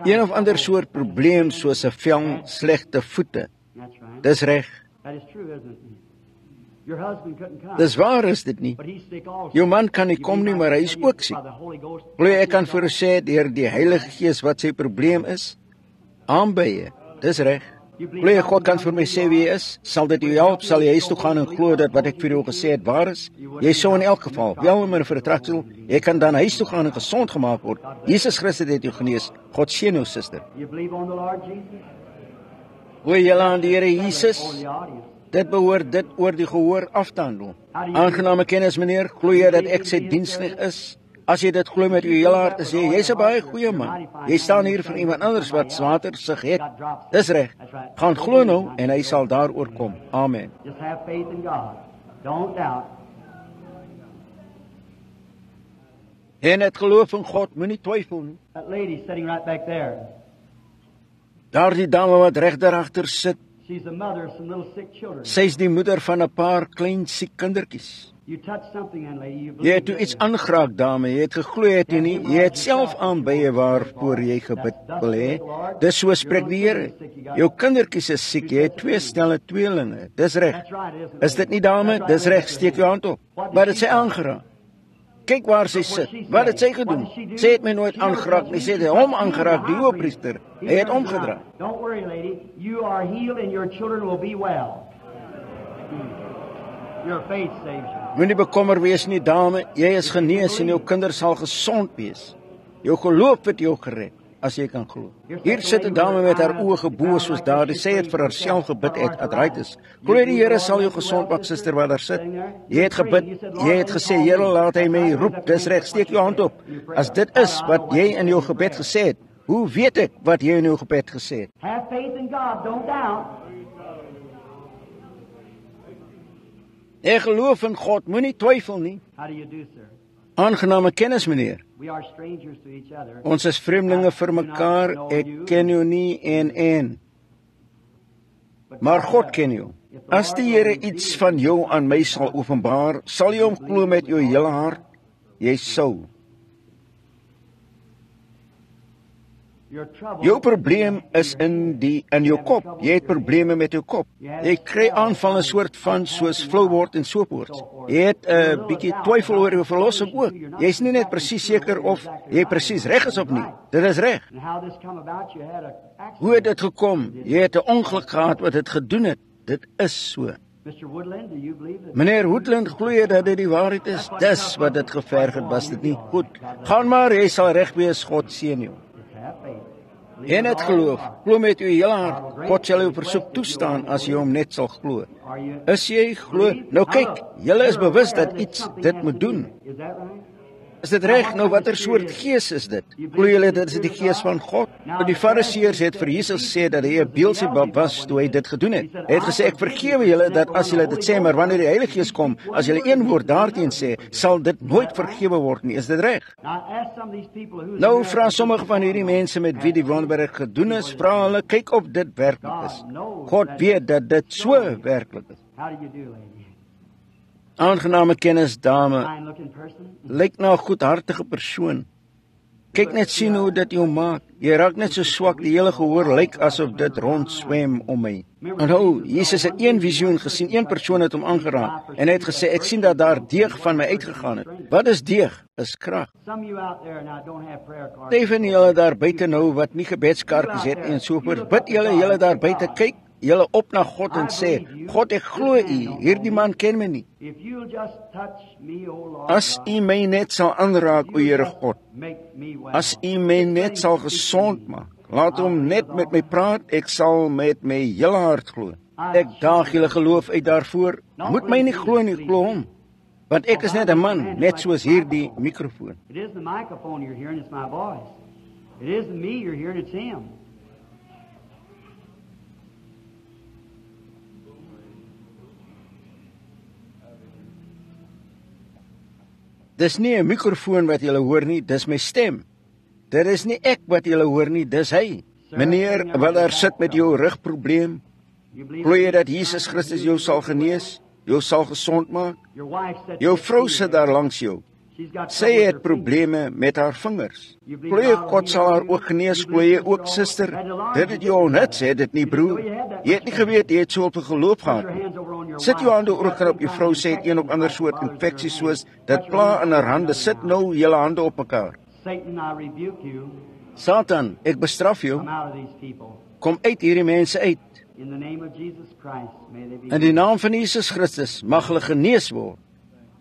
Een of ander soort probleem soos 'n vel, slegte voete. Dis reg. Dis waar is dit nie. Jou man kan nie kom nie, maar hy is ook siek. Glo ek kan vir u sê deur die Heilige Gees wat sy probleem is? Aanbye. Dis reg. Glo God kan vir my sê wie hy is? Sal dit jou help? Sal jy huis toe gaan en glo dat wat ek vir jou gesê het waar is? Jy sou in elk geval, wel maar vir 'n traksel, jy kan dan huis toe gaan en gesond gemaak word. Jesus Christus het jou genees. God seën jou suster. Glo jy aan die Here Jesus? Dit behoort dit oor die gehoor af te handel. Aangename kennis meneer, glo jy dat ek sy diensknegt is? As jy dit glo met jou hele hart, is jy's 'n baie goeie man. Jy staan hier vir iemand anders wat swatersig het. Dis reg. Gaan glo nou en hy sal daaroor kom. Amen. Just have faith in God. Don't doubt. En het geloof in God, moenie twyfel nie. That lady sitting right back there. Daardie dame wat reg daar agter sit, She's the mother of some little sick children. sy is die moeder van 'n paar klein siek kindertjies. You touched something, young lady. You Jy het toe iets aangeraak, dame. Jy het geglo het jy nie. Jy het self aanbye waarvoor jy gebid wil hê. Dis so spreek die Here. Jou kindertjies is siek. Jy het 2 stelle tweelinge. Dis reg. Is dit nie, dame? Dis reg. Steek jou hand op. Wat het sy aangeraak? Kyk waar sy sit. Wat het sy gedoen? Sy het my nooit aangeraak nie. Sy het hom aangeraak, die hoofpriester. Hy het omgedraai. Don't worry, lady. You are healed and your children will be well. Your faith saves you. Moenie bekommer wees nie, dame. Jy is genees en jou kinders sal gesond wees. Jou geloof het jou gered, as jy kan glo. Hier sit 'n dame met haar oë gebo soos daardie. Sy het vir haarself gebid het arthritis. Glo die Here sal jou gesond maak, suster, wat daar sit. Jy het gebid. Jy het gesê, Here, laat hy my roep. Dis reg, steek jou hand op. As dit is wat jy in jou gebed gesê het, hoe weet ek wat jy in jou gebed gesê het? Have faith in God. Don't doubt. Ek geloof in God, moenie twyfel nie. How do you do, sir? Aangename kennis, meneer. We are strangers to each other. Ons is vreemdelinge vir mekaar. Ek ken jou nie en. Maar God ken jou. As die Here iets van jou aan my sal openbaar, sal jy hom glo met jou hele hart? Jy sou. Jou probleem is in jou kop. Jy het probleme met jou kop. Jy kry aanvalle soort van soos flou word en so voort. Jy het 'n bietjie twyfel oor jou verlossing ook. Jy's nie net presies seker of jy presies reg is of nie. Dit is reg. Hoe het dit gekom? Jy het 'n ongeluk gehad wat dit gedoen het. Dit is so. Mr. Woodland, do you believe that? Meneer Woodland glo dat dit die waarheid is. Dis wat dit geverg het, was dit nie goed. Gaan maar, jy sal reg wees, God seën jou. Have faith. En het geloof, glo met uw hele hart. God sal uw versoek toestaan as jy hom net sal glo. Are you? Is jy glo? Nou kyk, julle is bewus dat iets dit moet doen. Is that right? Is dit reg? Nou watter soort gees is dit? Glo julle dit is die gees van God? Nou die Fariseërs het vir Jesus gesê dat hy 'n Beelzebub was toe hy dit gedoen het. Hy het gesê ek vergewe julle dat as julle dit sê, maar wanneer die Heilige Gees kom, as julle een woord daarteen sê, sal dit nooit vergewe word nie. Is dit reg? Now ask some of these people who. Nou vra sommige van hierdie mense met wie die wonderwerk gedoen is, vra hulle kyk of dit werklik is. God weet dat dit so werklik is. How do you do, lady? Aangename kennis dame, Fine looking person. lyk na 'n goedhartige persoon. Kyk net sien hoe dit jou maak. Jy raak net so swak, die hele gehoor lyk asof dit rondswem om my. Onthou, Jesus het een visioen gesien, een persoon het hom aangeraak en hy het gesê ek sien dat daar deeg van my uitgegaan het. Wat is deeg? Is krag. Some of you out there now don't have prayer cards. Steven, julle daar buite nou wat nie gebedskaartjies het en so voort. Bid julle daar buite, kyk julle op na God en sê, God, ek glo u, hierdie man ken my nie. If you'll just touch me, O Lord As God, u my net sal aanraak, o Here God, make me well. as u my net sal gesond maak, laat hom net met my praat, ek sal met my hele hart glo. Ek daag julle geloof uit daarvoor, moet my nie glo nie, glo hom. Want ek is net 'n man, net soos hierdie mikrofoon. It isn't the microphone you're hearing, it's my voice. It isn't me you're hearing, it's him. Dis nie 'n mikrofoon wat julle hoor nie, dis my stem. Dit is nie ek wat julle hoor nie, dis hy. Meneer, wat daar sit met jou rugprobleem, You believe glo jy dat Jesus Christus jou sal genees, jou sal gesond maak? your wife said Jou vrou sit daar langs jou. she's got Sy trouble with het her probleme met haar vingers. Glo jy God sal haar ook genees, glo jy ook suster? Dit het jou net sê dit nie broer. Jy het nie geweet jy het so op 'n geloof feet. Your gehad. hands over on your Sit jou wife. hande oor op jou vrou sê het een of ander soort infeksie soos dit pla in haar hande. Sit nou julle hande op mekaar. Satan, I rebuke you. Satan, ek bestraf jou. Come out of these people. Kom uit hierdie mense uit. In the name of Jesus Christ, may they be. In die naam van Jesus Christus mag hulle genees word.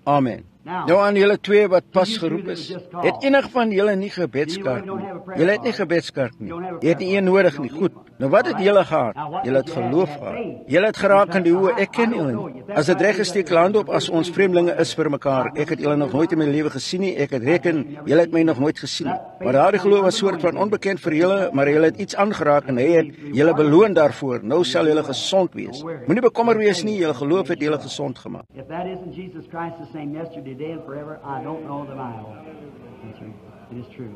Amen. Nou aan julle twee wat pas geroep is, het enig van julle nie gebedskaart nie. Julle het nie gebedskaart nie. Jy het nie een nodig nie. Goed. Nou wat het julle gehad? Julle het geloof gehad. Julle het geraak aan die hoë, ek ken julle nie. As dit reg is, steek julle hand op as ons vreemdelinge is vir mekaar. Ek het julle nog nooit in my lewe gesien nie. Ek het reken, julle het my nog nooit gesien nie. Maar daardie geloof was soort van onbekend vir julle, maar julle het iets aangeraak en hy het julle beloon daarvoor. Nou sal julle gesond wees. Moenie bekommer wees nie, julle geloof het julle gesond gemaak. If that isn't Jesus Christ the same yesterday, today, and forever, I don't know the Bible. That's right. It is true.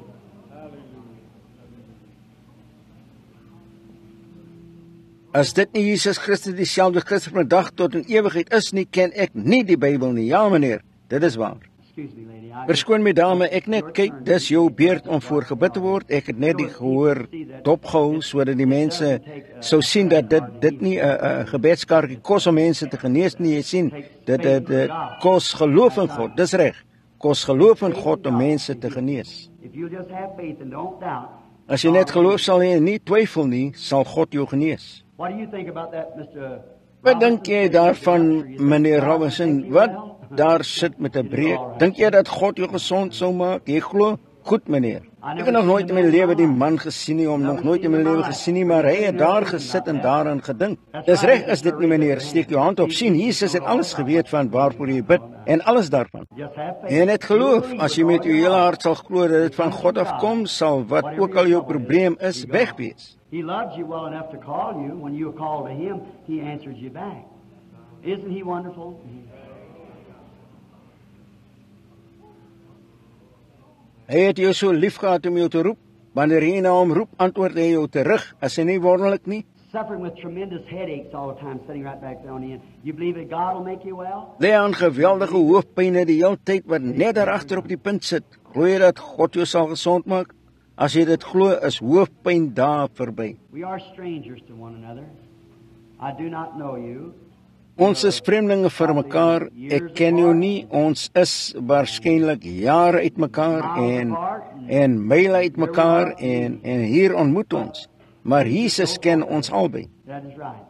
As dit nie Jesus Christus dieselfde gister vandag tot in ewigheid is nie, ken ek nie die Bybel nie. Ja meneer, dit is waar. Excuse me, lady. I Verskoon my dame, ek net kyk, dis jou beurt om voor gebid te word. Ek het net die gehoor dopgehou sodat die mense sou sien dat dit nie 'n gebedskaartjie kos om mense te genees nie. Jy sien, dit kos geloof in God. Dis reg. Kos geloof in God om mense te genees. If you just have faith and don't doubt. As jy net geloof sal hê en nie twyfel nie, sal God jou genees. What do you think about that, Mr. Wat dink jy daarvan, meneer Robinson? Wat daar sit met 'n breek? Dink jy dat God jou gesond sou maak? Jy glo? Goed, meneer. Ek het nog nooit in my lewe die man gesien nie, hom nog nooit in my lewe gesien nie, maar hy het daar gesit en daaraan gedink. Dis reg, is dit nie, meneer? Steek jou hand op. Sien, Jesus het alles geweet van waarvoor jy bid en alles daarvan. Just have faith. En het geloof, as jy met jou hele hart sal glo dat dit van God afkom, sal wat ook al jou probleem is, wegwees. He loves you well enough to call you. When you call to Him, He answers you back. Isn't He wonderful? Hy het jou so lief gehad om jou te roep. Wanneer jy na hom roep, antwoord hy jou terug. As hy nie wonderlik nie, Suffering with tremendous headaches all the time, sitting right back there on the end. You believe that God will make you well? lê aan geweldige hoofpyne die hele tyd wat net daar agter op die punt sit. Glo jy dat God jou sal gesond maak? As jy dit glo, is hoofpyn daar verby. We are strangers to one another. I do not know you. Ons is vreemdelinge vir mekaar. Ek ken jou nie. Ons is waarskynlik jare uit mekaar en myle uit mekaar en hier ontmoet ons. Maar Jesus ken ons albei. That is right.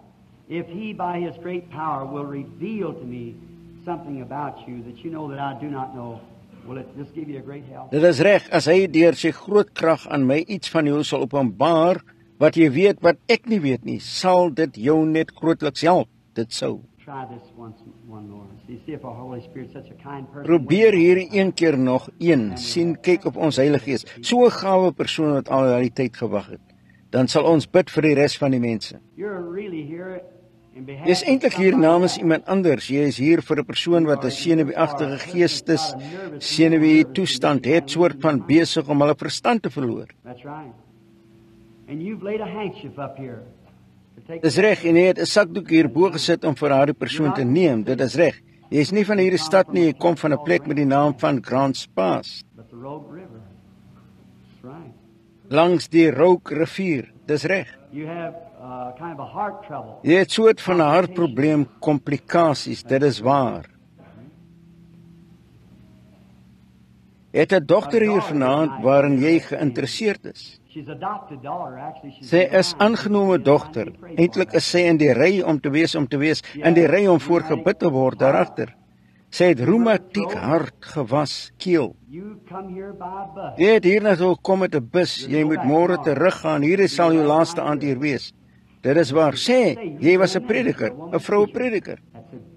if He by His great power will reveal to me something about you that you know that I do not know, will it just give you a great help? Dit is reg, as hy deur sy groot krag aan my iets van jou sal openbaar, wat jy weet wat ek nie weet nie, sal dit jou net grootliks help. Dit sou. Try this one more. See if our Holy Spirit such a kind person. Probeer hierdie een keer nog een. Sien, kyk op ons Heilige Gees. So 'n gawe persoon wat al daai tyd gewag het. Dan sal ons bid vir die res van die mense. You're really here in behalf. Jy is eintlik hier namens iemand anders. Jy is hier vir 'n persoon wat 'n senuweeagtige geestes, senuwee toestand het, soort van besig om hulle verstand te verloor. That's right. And you've laid a handkerchief up here. Dis reg, en jy het 'n sakdoek hier bo gesit om vir daardie persoon te neem. Dit is reg. Jy is nie van hierdie stad nie, jy kom van 'n plek met die naam van Grants Pass. But the Rogue River. That's right. Langs die Rogue rivier. Dis reg. You have kind of a heart trouble. Jy het soort van 'n hartprobleem, komplikasies, dit is waar. Jy het 'n dogter hier vanaand waarin jy geïnteresseerd is. She's adopted daughter, actually. Sy is aangenome dogter. Eintlik is sy in die ry om te wees, in die ry om voorgebid te word daaragter. Sy het reumatiek hart, gewas, keel. You come here by bus. Jy het hier naartoe gekom met 'n bus. Jy moet môre teruggaan. Hier sal jou laaste aand hier wees. Dit is waar. Sê, jy was 'n prediker, 'n vroue prediker.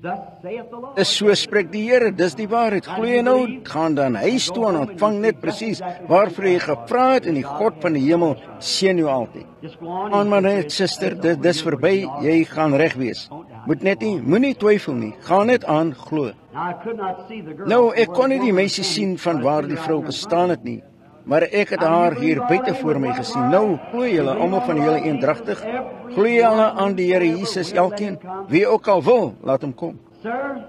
Thus saith the Lord. Dis so spreek die Here, dis die waarheid. Glo jy nou, gaan dan huis toe en ontvang net presies waarvoor jy gevra het en die God van die hemel seën jou altyd. Just go on. Aan maar net, suster, dis verby, jy gaan reg wees. Moenie twyfel nie. Gaan net aan, glo. Now I could not see the girl. Nou, ek kon nie die meisie sien van waar die vrou bestaan het nie, maar ek het haar hier buite voor my gesien. Nou, glo julle almal van julle eendragtig? Glo julle aan die Here Jesus elkeen? Wie ook al wil, laat hom kom. Sir,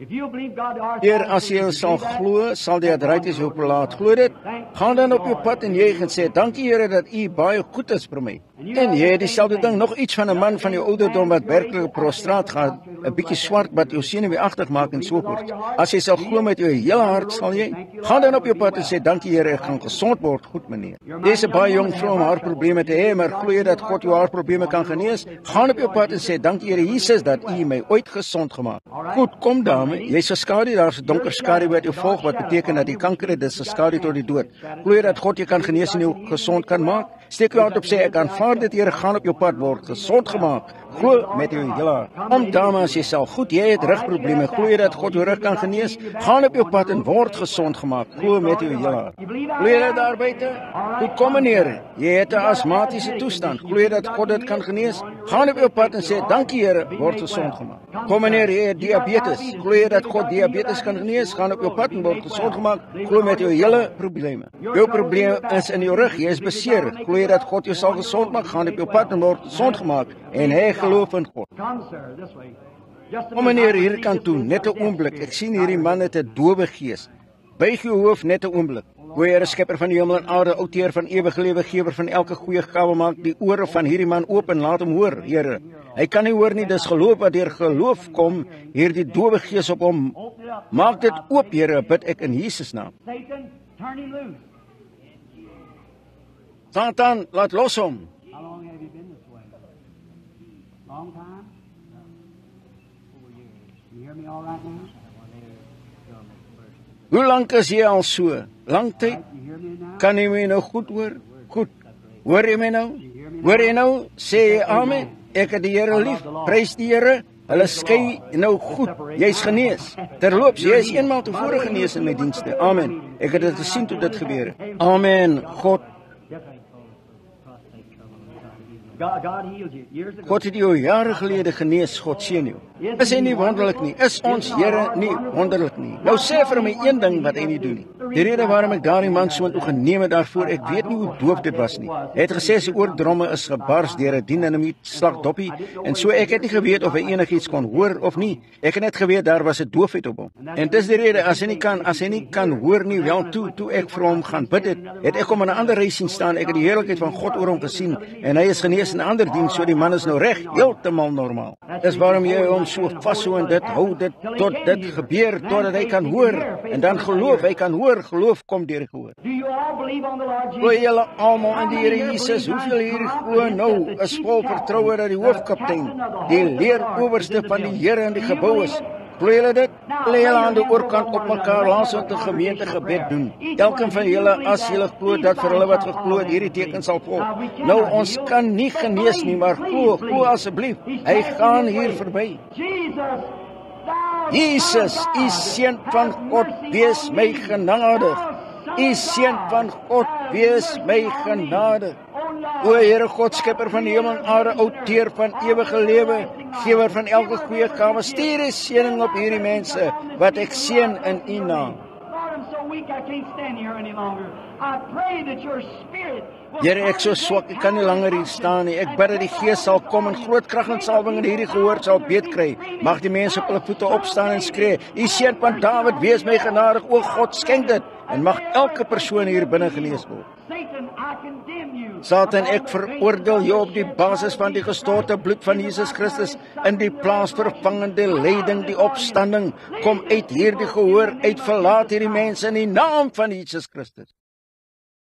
if you believe God the Heer, as jy sal glo, sal die arthritis jou verlaat. Glo dit? Gaan dan op jou pad en juig en sê, dankie Here dat U baie goed is vir my. En jy het dieselfde ding, nog iets van 'n man van jou ouderdom wat werklik prostraat gaan, 'n bietjie swart wat jou senuweeagtig maak en so voort. As jy sal glo met jou hele hart, sal jy. Gaan dan op jou pad en sê, dankie Here, ek gaan gesond word. Goed meneer. Dis 'n baie jong vrou om hartprobleme te hê, maar glo jy dat God jou hartprobleme kan genees? Gaan op jou pad en sê, dankie Here Jesus dat U my ooit gesond gemaak. Goed, kom dame, jy's geskadu, daar's 'n donker skadu wat jou volg, wat beteken dat die kanker het, dis 'n skadu tot die dood. Glo jy dat God jou kan genees en jou gesond kan maak? Steek jou hand op, sê ek aanvaar dit Here, gaan op jou pad word gesond gemaak. Glo met jou hele hart. Om dame, as jy sal goed, jy het rugprobleme, glo jy dat God jou rug kan genees? Gaan op jou pad en word gesond gemaak. Glo met jou hele hart. Glo jy dat daar buite? Goed, kom meneer, jy het 'n asmatiese toestand. Glo jy dat God dit kan genees? Gaan op jou pad en sê, dankie Here, word gesond gemaak. Kom meneer, jy het diabetes. Glo jy dat God diabetes kan genees? Gaan op jou pad en word gesond gemaak. Glo met jou hele probleme. Jou probleem is in jou rug, jy is beseer. Glo jy dat God jou sal gesond maak? Gaan op jou pad en word gesond gemaak. En hy geloof in God. Come, sir, this way. Just a Kom meneer, hier kan toe, net 'n oomblik. Ek sien hierdie man het 'n dowe gees. Buig jou hoof net 'n oomblik. O Here, skepper van die hemel en aarde, outeer van ewige lewe, gewer van elke goeie gawe, maak die ore van hierdie man oop en laat hom hoor, Here. Hy kan nie hoor nie, dis geloof wat deur geloof kom, hierdie dowe gees op hom. Open it up. Maak dit oop, Here, bid ek in Jesus naam. Satan, turn him loose. Satan, laat los hom. How long have you been this way? Long time? 4 years. You hear me all right now? Hoe lank is jy al so? Lang tyd? You hear me now? Kan jy my nou goed hoor? Goed. Hoor jy my nou? Hoor jy nou? Sê jy amen? Ek het die Here lief. Prys die Here. Hulle skei nou goed. Jy's genees. Terloops, jy is eenmaal tevore genees in my dienste. Amen. Ek het dit gesien toe dit gebeur het. Amen. God healed you years ago. God het jou jare gelede genees, God seën jou. Is hy nie wonderlik nie? Is ons Here nie wonderlik nie? Nou sê vir my een ding wat hy nie doen nie. Die rede waarom ek daardie man so intoe geneem het daarvoor, ek weet nie hoe doof dit was nie. Hy het gesê sy oordromme is gebars deur 'n dinamiet slagdoppie en so ek het nie geweet of hy enigiets kon hoor of nie. Ek het net geweet daar was 'n doofheid op hom. En dis die rede as hy nie kan hoor nie, wel toe ek vir hom gaan bid het ek hom in 'n ander ry sien staan. Ek het die heerlikheid van God oor hom gesien en hy is genees in 'n ander diens, so die man is nou reg, heeltemal normaal. Dis waarom jy hom so vashou en dit hou dit tot dit gebeur totdat hy kan hoor en dan geloof hy kan hoor vir geloof kom deur die gehoor. Do you all believe on the Lord Glo Jesus? julle almal in die Here Jesus, hoeveel hier glo nou, is vol vertroue dat die hoofkaptein, die leerowerste van die Here in die gebou is. Glo julle dit? Lê julle hande oorkant op mekaar, laat ons 'n gemeentegebed doen. Elkeen van julle, as julle glo dat vir hulle wat geglo het, hierdie teken sal volg. Nou, ons kan nie genees nie, maar glo asseblief. Hy gaan hier verby. Jesus, u seun van God, wees my genadig. U seun van God, wees my genadig. O Here God, skepper van die hemel en aarde, outeur van ewige lewe, gewer van elke goeie gawe, stuur die seëning op hierdie mense wat ek seën in u naam. Here, ek so swak, ek kan nie langer hier staan nie. Ek bid dat die Gees sal kom en groot krag en salwing in hierdie gehoor sal beet kry. Mag die mense op hulle voete opstaan en skree, u seun van Dawid, wees my genadig. O God, skenk dit. En mag elke persoon hier binne genees word. Satan, ek veroordeel jou op die basis van die gestorte bloed van Jesus Christus in die plaatsvervangende lyding, die opstanding. Kom uit hierdie gehoor, uit verlaat hierdie mense in die naam van Jesus Christus.